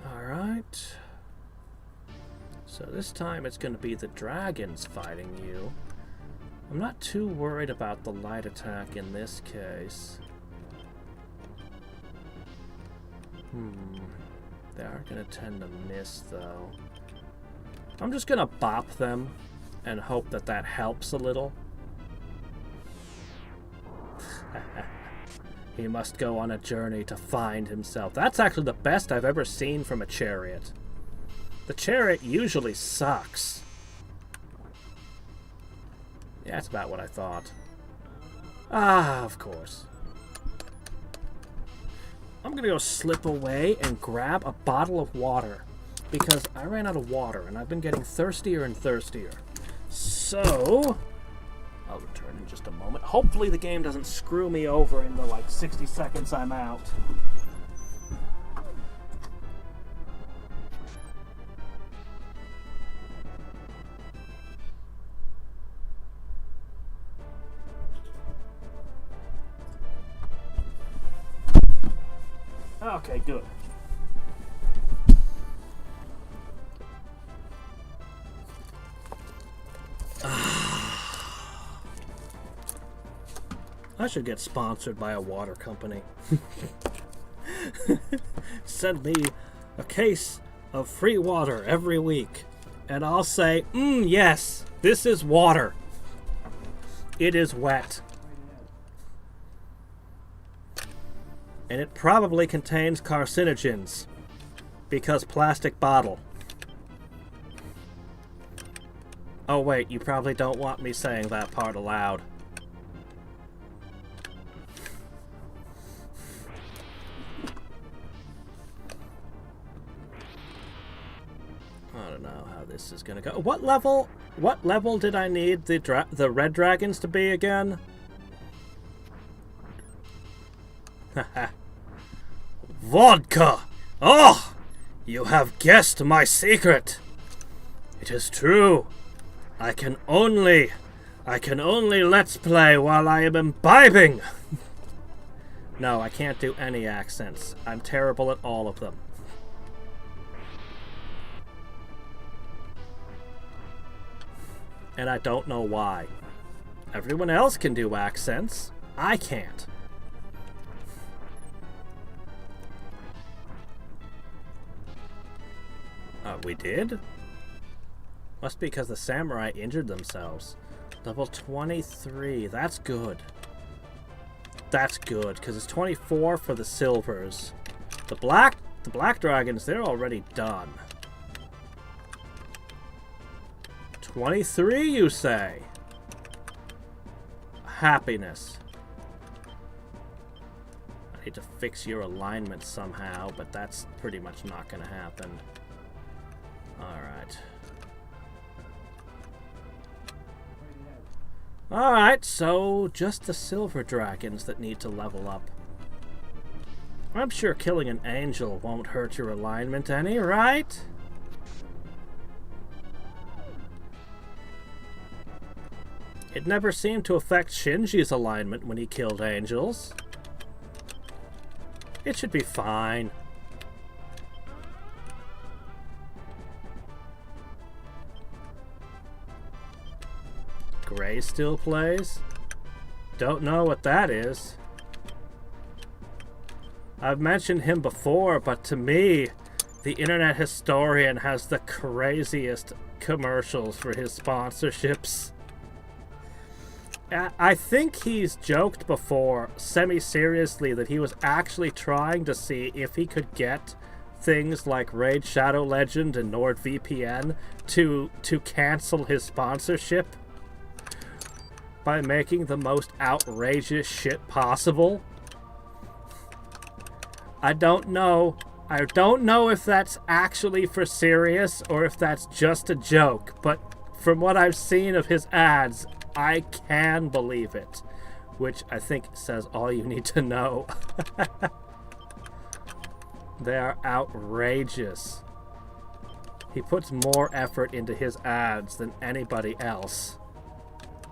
Alright. So this time it's going to be the dragons fighting you. I'm not too worried about the light attack in this case. They are going to tend to miss, though. I'm just going to bop them and hope that that helps a little. He must go on a journey to find himself. That's actually the best I've ever seen from a chariot. The chariot usually sucks. Yeah, that's about what I thought. Ah, of course. I'm going to go slip away and grab a bottle of water because I ran out of water and I've been getting thirstier and thirstier. So, I'll return in just a moment. Hopefully the game doesn't screw me over in the, 60 seconds I'm out. Okay, good. I should get sponsored by a water company. Send me a case of free water every week, and I'll say, yes, this is water. It is wet. And it probably contains carcinogens, because plastic bottle. Oh wait, you probably don't want me saying that part aloud. I don't know how this is gonna go. What level did I need the red dragons to be again? Haha. Vodka! Oh! You have guessed my secret! It is true. I can only let's play while I am imbibing! No, I can't do any accents. I'm terrible at all of them. And I don't know why. Everyone else can do accents. I can't. We did? Must be because the samurai injured themselves. Level 23. That's good. That's good, because it's 24 for the silvers. The black dragons, they're already done. 23, you say? Happiness. I need to fix your alignment somehow, but that's pretty much not going to happen. Alright. Alright, so just the silver dragons that need to level up. I'm sure killing an angel won't hurt your alignment any, right? It never seemed to affect Shinji's alignment when he killed angels. It should be fine. Gray still plays? Don't know what that is. I've mentioned him before, but to me, the Internet Historian has the craziest commercials for his sponsorships. I think he's joked before, semi-seriously, that he was actually trying to see if he could get things like Raid Shadow Legend and NordVPN to cancel his sponsorship by making the most outrageous shit possible. I don't know. I don't know if that's actually for serious or if that's just a joke, but from what I've seen of his ads, I can believe it, which I think says all you need to know. They are outrageous. He puts more effort into his ads than anybody else,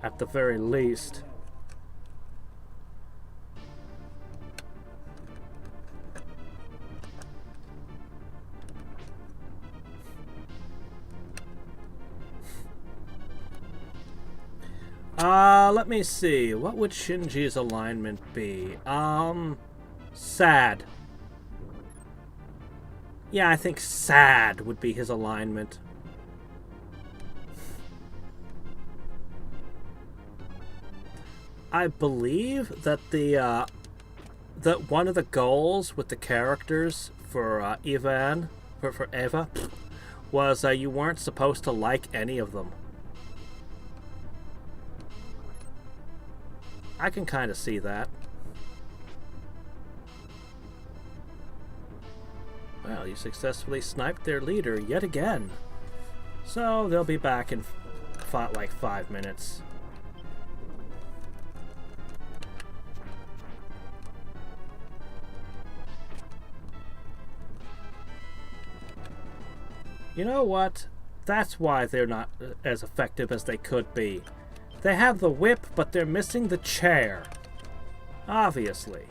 at the very least. Let me see. What would Shinji's alignment be? Sad. Yeah, I think sad would be his alignment. I believe that that one of the goals with the characters for Eva was you weren't supposed to like any of them. I can kind of see that. Well, you successfully sniped their leader yet again. So they'll be back in like 5 minutes. You know what? That's why they're not as effective as they could be. They have the whip, but they're missing the chair. Obviously.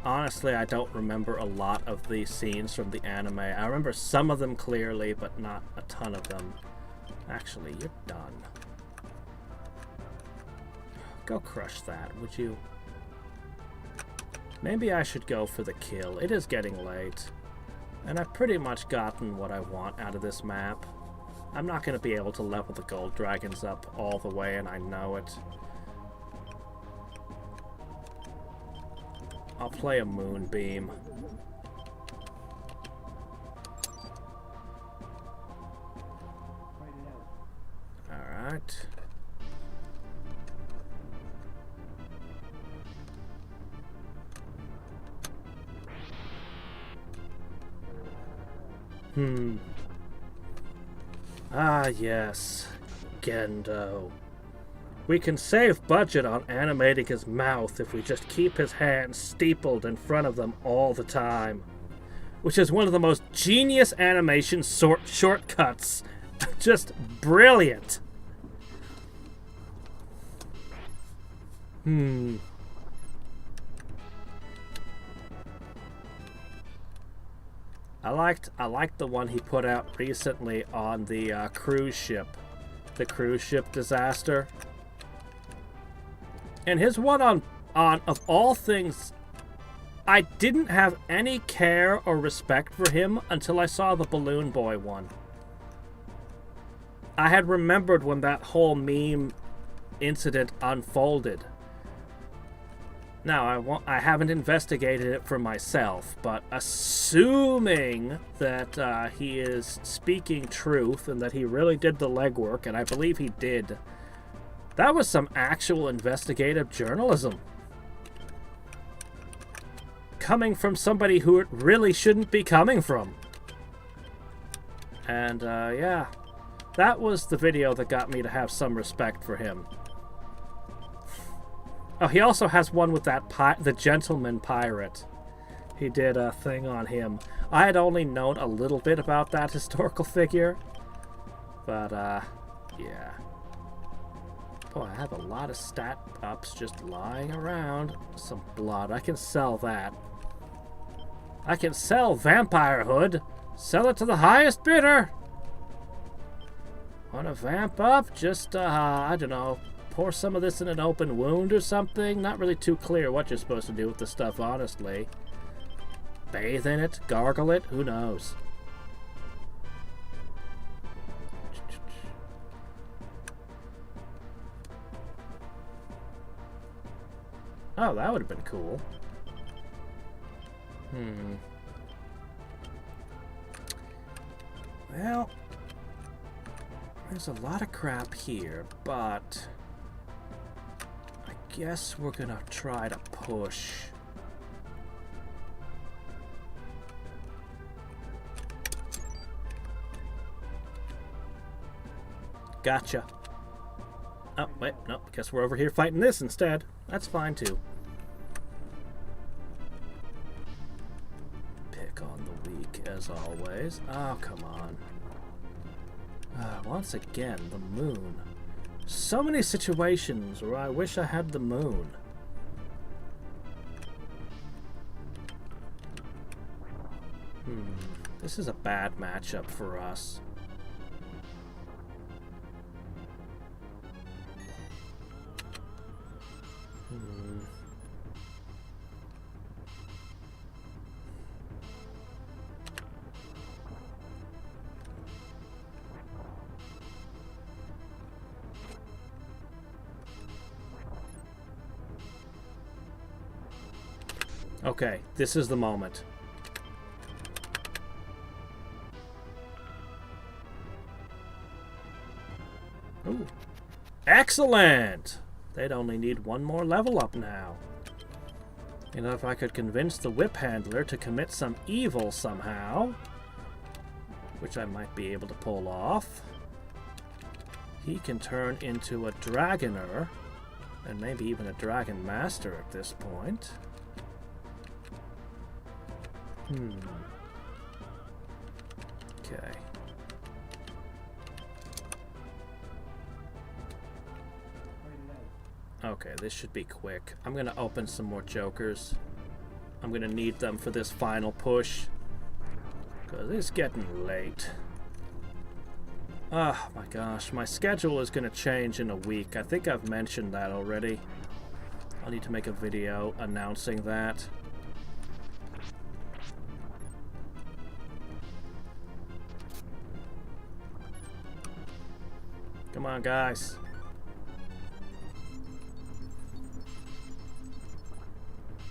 Honestly, I don't remember a lot of these scenes from the anime. I remember some of them clearly, but not a ton of them. Actually, you're done. Go crush that, would you? Maybe I should go for the kill. It is getting late. And I've pretty much gotten what I want out of this map. I'm not going to be able to level the gold dragons up all the way, and I know it. I'll play a moonbeam. Alright. Ah, yes. Gendo. We can save budget on animating his mouth if we just keep his hands steepled in front of them all the time. Which is one of the most genius animation shortcuts. Just brilliant. I liked the one he put out recently on the cruise ship. The cruise ship disaster. And his one on of all things, I didn't have any care or respect for him until I saw the Balloon Boy one. I had remembered when that whole meme incident unfolded. Now, I haven't investigated it for myself, but assuming that he is speaking truth and that he really did the legwork, and I believe he did, that was some actual investigative journalism. Coming from somebody who it really shouldn't be coming from. And, yeah, that was the video that got me to have some respect for him. Oh, he also has one with that the gentleman pirate. He did a thing on him. I had only known a little bit about that historical figure. But, yeah. Boy, I have a lot of stat ups just lying around. Some blood. I can sell that. I can sell Vampirehood. Sell it to the highest bidder. Want to vamp up? Just, I don't know. Pour some of this in an open wound or something? Not really too clear what you're supposed to do with the stuff, honestly. Bathe in it? Gargle it? Who knows? Oh, that would have been cool. Well, there's a lot of crap here, but I guess we're gonna try to push. Gotcha. Oh, wait, no, guess we're over here fighting this instead. That's fine, too. Pick on the weak, as always. Oh, come on. Once again, the moon. So many situations where I wish I had the moon. This is a bad matchup for us. Okay, this is the moment. Ooh. Excellent! They'd only need one more level up now. You know, if I could convince the whip handler to commit some evil somehow, which I might be able to pull off, he can turn into a dragoner, and maybe even a dragon master at this point. Okay. Okay, this should be quick. I'm gonna open some more jokers. I'm gonna need them for this final push, because it's getting late. Oh my gosh, my schedule is gonna change in a week. I think I've mentioned that already. I'll need to make a video announcing that. Come on, guys.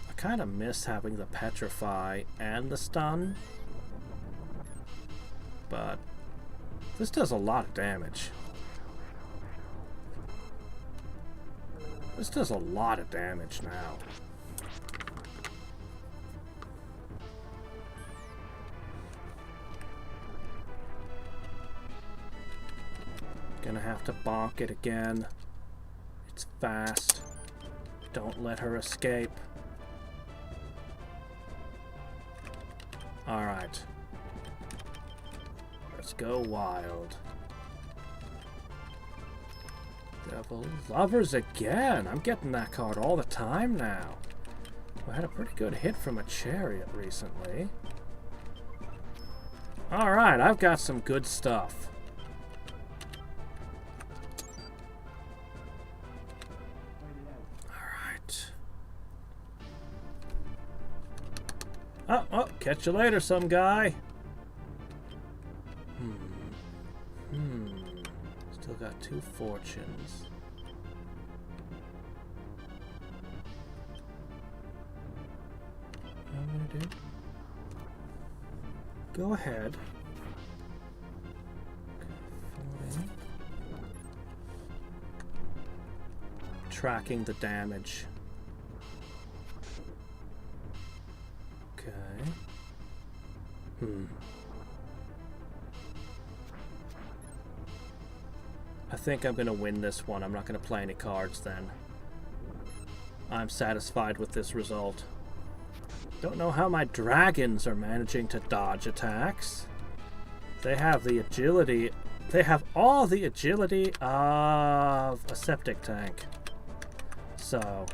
I kind of miss having the petrify and the stun, but this does a lot of damage. This does a lot of damage now. Gonna have to bonk it again. It's fast. Don't let her escape. Alright. Let's go wild. Devil Lovers again. I'm getting that card all the time now. I had a pretty good hit from a chariot recently. Alright, I've got some good stuff. Oh, catch you later, some guy. got 2 fortunes. What I'm gonna do? Go ahead. Tracking the damage. Okay. I think I'm gonna win this one. I'm not gonna play any cards then. I'm satisfied with this result. Don't know how my dragons are managing to dodge attacks. They have the agility. They have all the agility of a septic tank. So.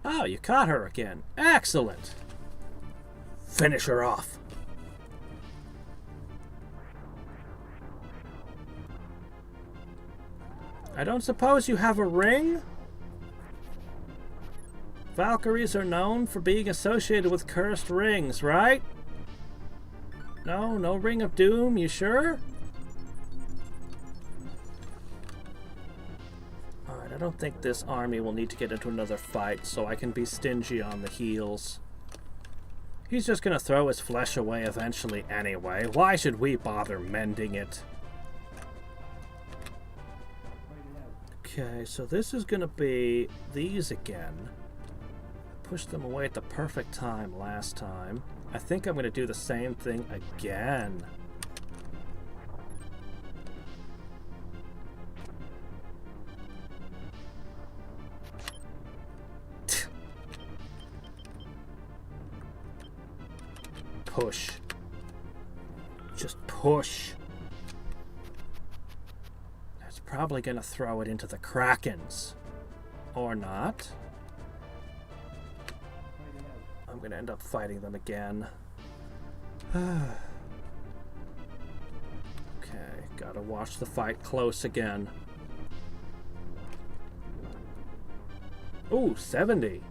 Oh, you caught her again. Excellent. Finish her off. I don't suppose you have a ring? Valkyries are known for being associated with cursed rings, right? No? No Ring of Doom? You sure? Alright, I don't think this army will need to get into another fight, so I can be stingy on the heals. He's just gonna throw his flesh away eventually anyway. Why should we bother mending it? Okay, so this is gonna be these again. Pushed them away at the perfect time last time. I think I'm gonna do the same thing again. Push. Just push. That's probably gonna throw it into the Krakens. Or not. I'm gonna end up fighting them again. Okay, gotta watch the fight close again. Ooh, 70.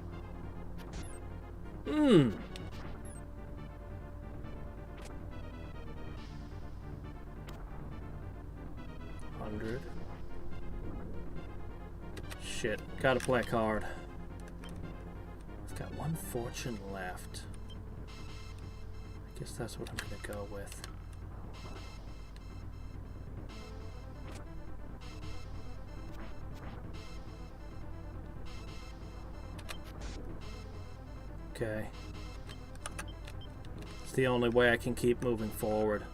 100. Shit, gotta play a card. I've got 1 fortune left. I guess that's what I'm gonna go with. Okay. It's the only way I can keep moving forward.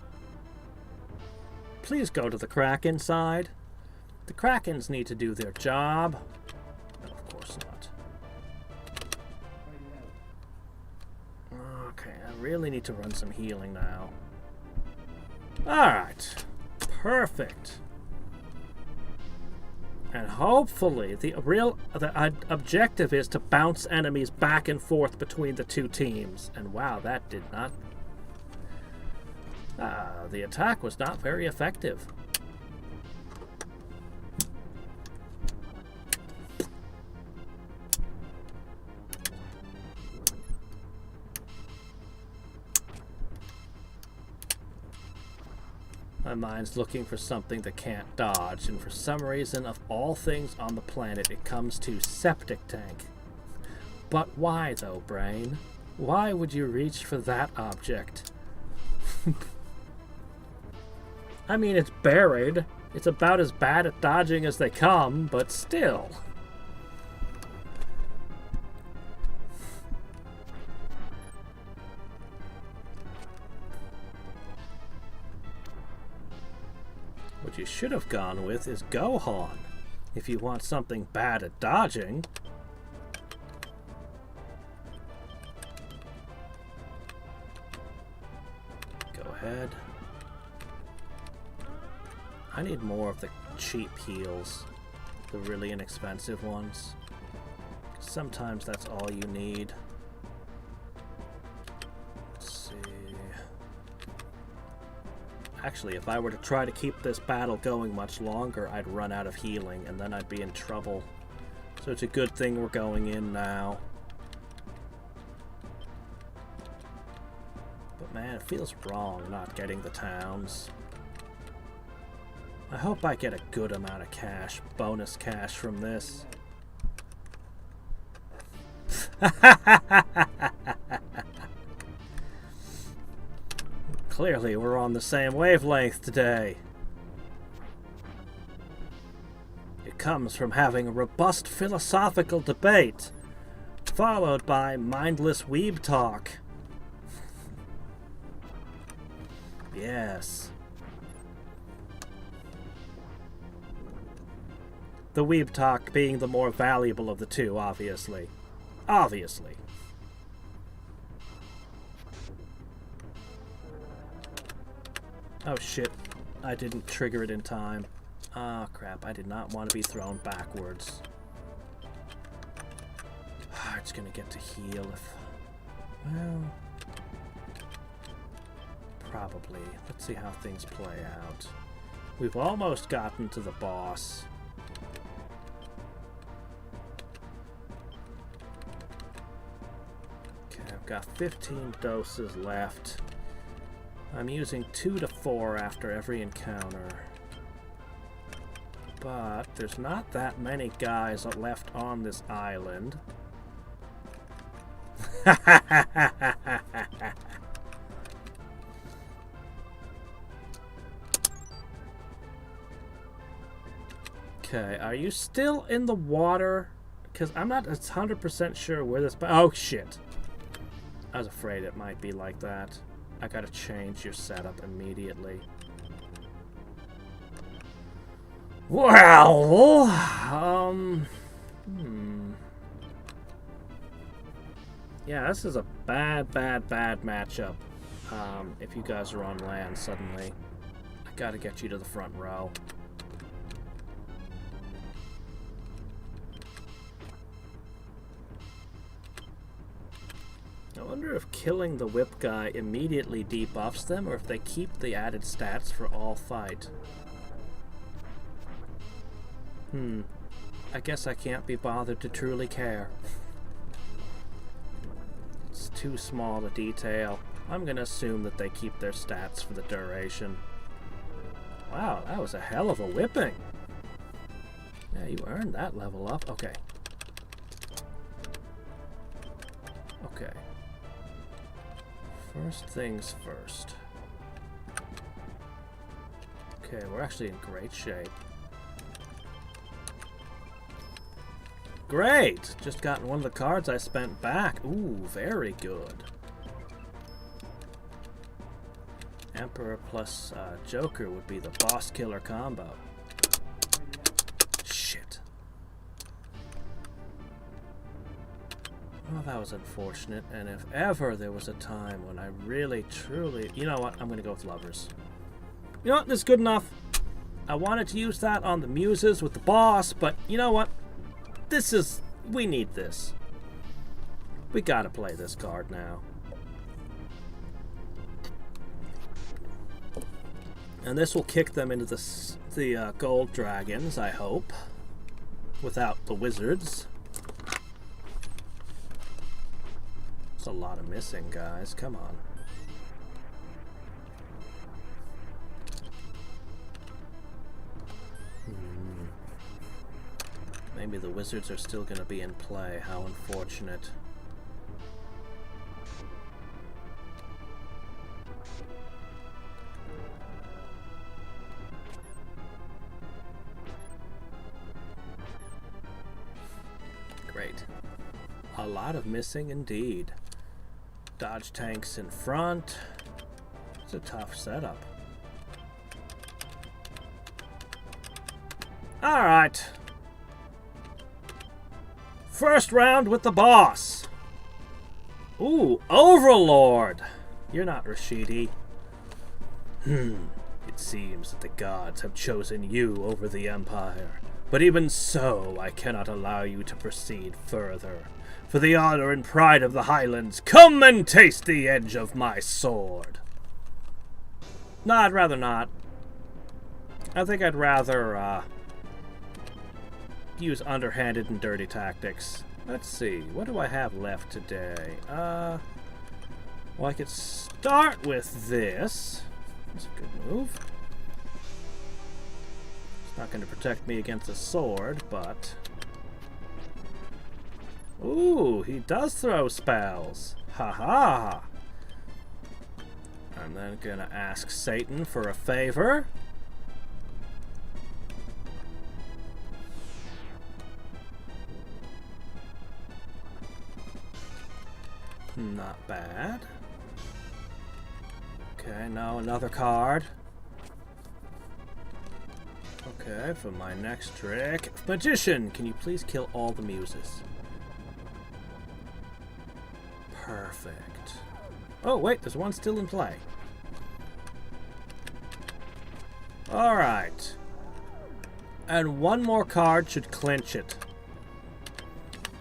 Please go to the Kraken side. The Krakens need to do their job. No, of course not. Okay, I really need to run some healing now. Alright. Perfect. And hopefully the objective is to bounce enemies back and forth between the two teams. And wow, that did not... the attack was not very effective. My mind's looking for something that can't dodge, and for some reason, of all things on the planet, it comes to septic tank. But why, though, brain? Why would you reach for that object? I mean, it's buried. It's about as bad at dodging as they come, but still. What you should have gone with is Gohan, if you want something bad at dodging. Go ahead. I need more of the cheap heals, the really inexpensive ones. Sometimes that's all you need. Let's see. Actually, if I were to try to keep this battle going much longer, I'd run out of healing, and then I'd be in trouble. So it's a good thing we're going in now. But man, it feels wrong not getting the towns. I hope I get a good amount of cash, bonus cash from this. Clearly, we're on the same wavelength today. It comes from having a robust philosophical debate, followed by mindless weeb talk. Yes. The weeb talk being the more valuable of the two, obviously. Obviously. Oh shit. I didn't trigger it in time. Ah, crap. I did not want to be thrown backwards. It's gonna get to heal if... Well... Probably. Let's see how things play out. We've almost gotten to the boss. Okay, I've got 15 doses left. I'm using 2 to 4 after every encounter. But there's not that many guys left on this island. Okay, are you still in the water? Because I'm not 100% sure where this... Oh, shit. I was afraid it might be like that. I gotta change your setup immediately. Well... Yeah, this is a bad matchup. If you guys are on land suddenly. I gotta get you to the front row. I wonder if killing the whip guy immediately debuffs them, or if they keep the added stats for all fight. I guess I can't be bothered to truly care. It's too small a detail. I'm gonna assume that they keep their stats for the duration. Wow, that was a hell of a whipping. Yeah, you earned that level up. Okay. Okay. First things first. Okay, we're actually in great shape. Great! Just gotten one of the cards I spent back. Ooh, very good. Emperor plus Joker would be the boss killer combo. Shit. Well, that was unfortunate, and if ever there was a time when I really, truly... You know what? I'm going to go with Lovers. You know what? This is good enough. I wanted to use that on the Muses with the boss, but you know what? This is... We need this. We gotta play this card now. And this will kick them into the gold dragons, I hope. Without the wizards. There's a lot of missing, guys. Come on. Maybe the wizards are still going to be in play. How unfortunate. Great. A lot of missing indeed. Dodge tanks in front. It's a tough setup. Alright. First round with the boss. Ooh, Overlord. You're not Rashidi. It seems that the gods have chosen you over the Empire. But even so, I cannot allow you to proceed further. For the honor and pride of the Highlands, come and taste the edge of my sword. No, I'd rather not. I think I'd rather, use underhanded and dirty tactics. Let's see, what do I have left today? Well, I could start with this. That's a good move. It's not going to protect me against a sword, but... Ooh, he does throw spells. Ha-ha! I'm then going to ask Satan for a favor. Not bad. Okay, now another card. Okay, for my next trick. Magician, can you please kill all the muses? Perfect. Oh, wait, there's one still in play. Alright. And one more card should clinch it.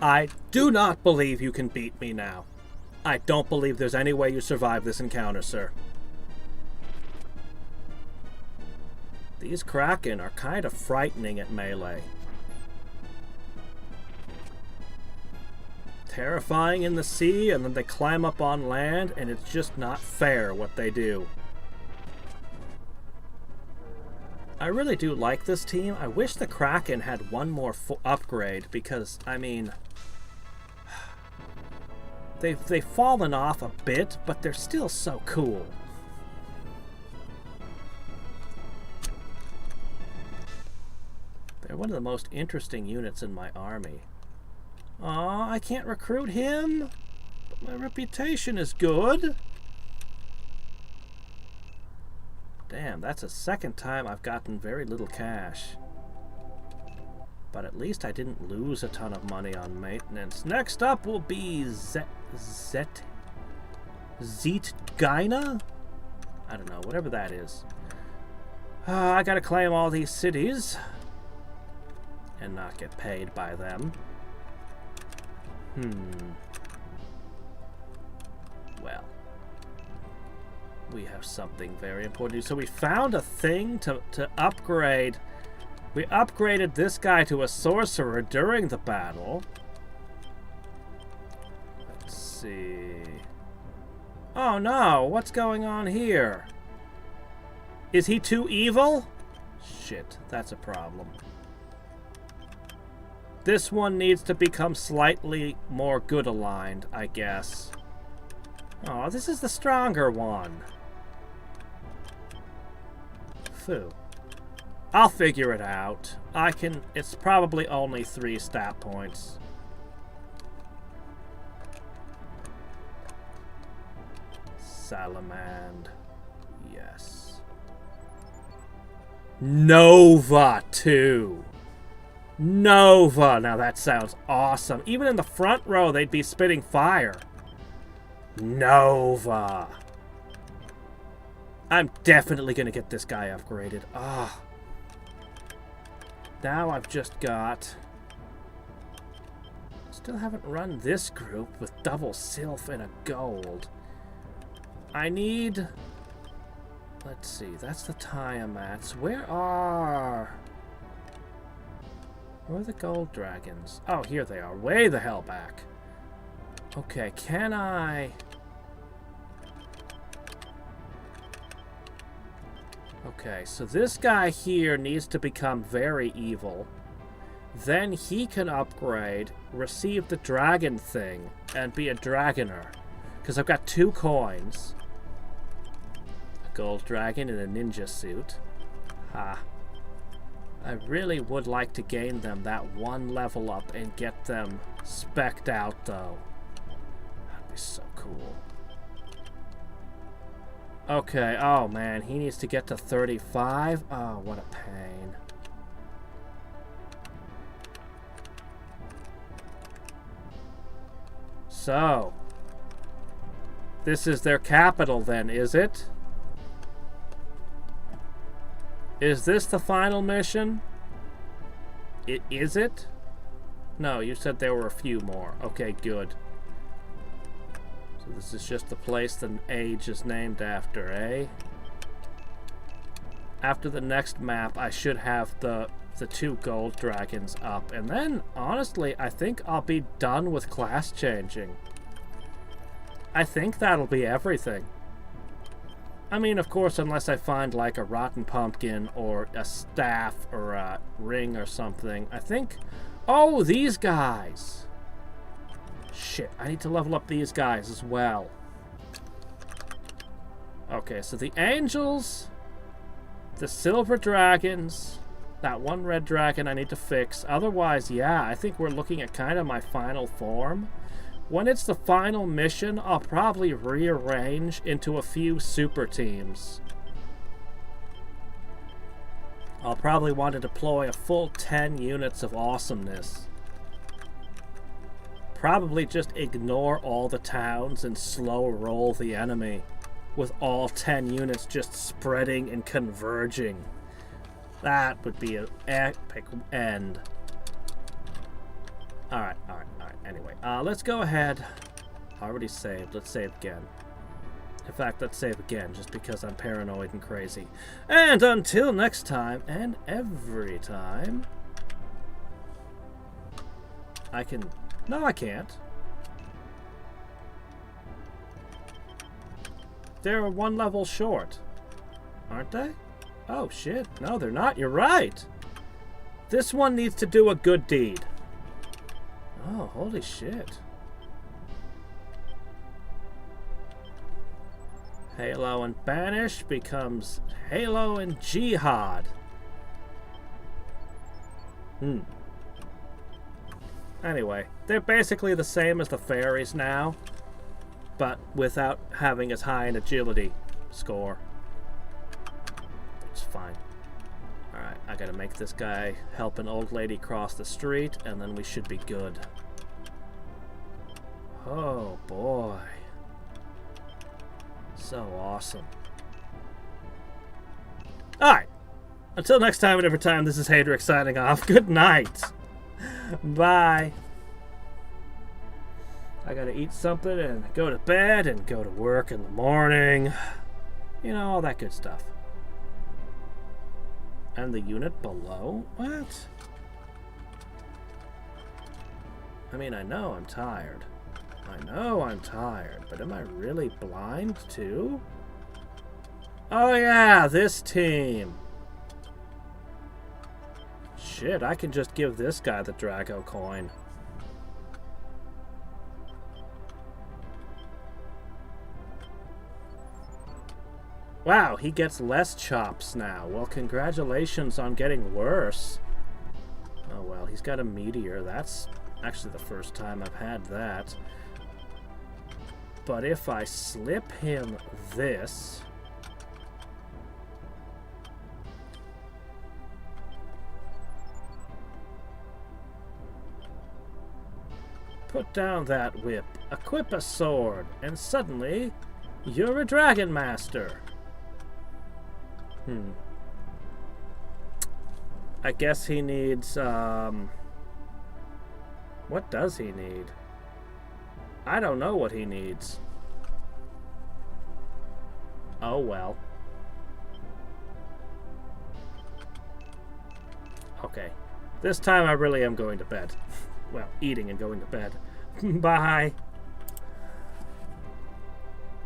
I do not believe you can beat me now. I don't believe there's any way you survive this encounter, sir. These Kraken are kind of frightening at melee. Terrifying in the sea, and then they climb up on land, and it's just not fair what they do. I really do like this team. I wish the Kraken had one more upgrade, because, I mean... They've fallen off a bit, but they're still so cool. They're one of the most interesting units in my army. Aw, I can't recruit him, but my reputation is good. Damn, that's the second time I've gotten very little cash. But at least I didn't lose a ton of money on maintenance. Next up will be Zeitgeina? I don't know, whatever that is. I gotta claim all these cities. And not get paid by them. Well. We have something very important. So we found a thing to upgrade. We upgraded this guy to a sorcerer during the battle. Let's see. Oh no, what's going on here? Is he too evil? Shit, that's a problem. This one needs to become slightly more good aligned, I guess. Oh, this is the stronger one. Phew. I'll figure it out. It's probably only 3 stat points. Salamand. Yes. Nova 2. Nova! Now that sounds awesome. Even in the front row, they'd be spitting fire. Nova. I'm definitely gonna get this guy upgraded. Ah. Now I've just got... Still haven't run this group with double Sylph and a gold. I need... Let's see, that's the Tiamats. Where are the gold dragons? Oh, here they are. Way the hell back. Okay, can I... Okay, so this guy here needs to become very evil. Then he can upgrade, receive the dragon thing, and be a dragoner. Because I've got 2 coins. A gold dragon in a ninja suit. Ha. I really would like to gain them that 1 level up and get them spec'd out, though. That'd be so cool. Okay, oh man, he needs to get to 35. Oh, what a pain. So, this is their capital then, is it? Is this the final mission? Is it? No, you said there were a few more. Okay, good. So this is just the place the age is named after, eh? After the next map, I should have the 2 gold dragons up. And then, honestly, I think I'll be done with class changing. I think that'll be everything. I mean, of course, unless I find like a rotten pumpkin or a staff or a ring or something. I think... Oh, these guys! Shit, I need to level up these guys as well. Okay, so the angels, the silver dragons, that one red dragon I need to fix. Otherwise, yeah, I think we're looking at kind of my final form. When it's the final mission, I'll probably rearrange into a few super teams. I'll probably want to deploy a full 10 units of awesomeness. Probably just ignore all the towns and slow roll the enemy, with all 10 units just spreading and converging. That would be an epic end. Alright. Anyway, let's go ahead. Already saved. Let's save again. In fact, let's save again, just because I'm paranoid and crazy. And until next time, and every time... I can... No, I can't. They're one level short. Aren't they? Oh, shit. No, they're not. You're right. This one needs to do a good deed. Oh, holy shit. Halo and Banish becomes Halo and Jihad. Anyway, they're basically the same as the fairies now, but without having as high an agility score. It's fine. Alright, I gotta make this guy help an old lady cross the street, and then we should be good. Oh boy. So awesome. Alright. Until next time and every time, this is Hadriex signing off. Good night. Bye. I gotta eat something and go to bed and go to work in the morning. You know, all that good stuff. And the unit below? What? I mean, I know I'm tired. But am I really blind too? Oh yeah, this team. Shit, I can just give this guy the Drago coin. Wow, he gets less chops now. Well, congratulations on getting worse. Oh well, he's got a meteor. That's actually the first time I've had that. But if I slip him this... Put down that whip, equip a sword, and suddenly you're a Dragon Master. I guess he needs, what does he need? I don't know what he needs. Oh well. Okay. This time I really am going to bed. Well, eating and going to bed. Bye.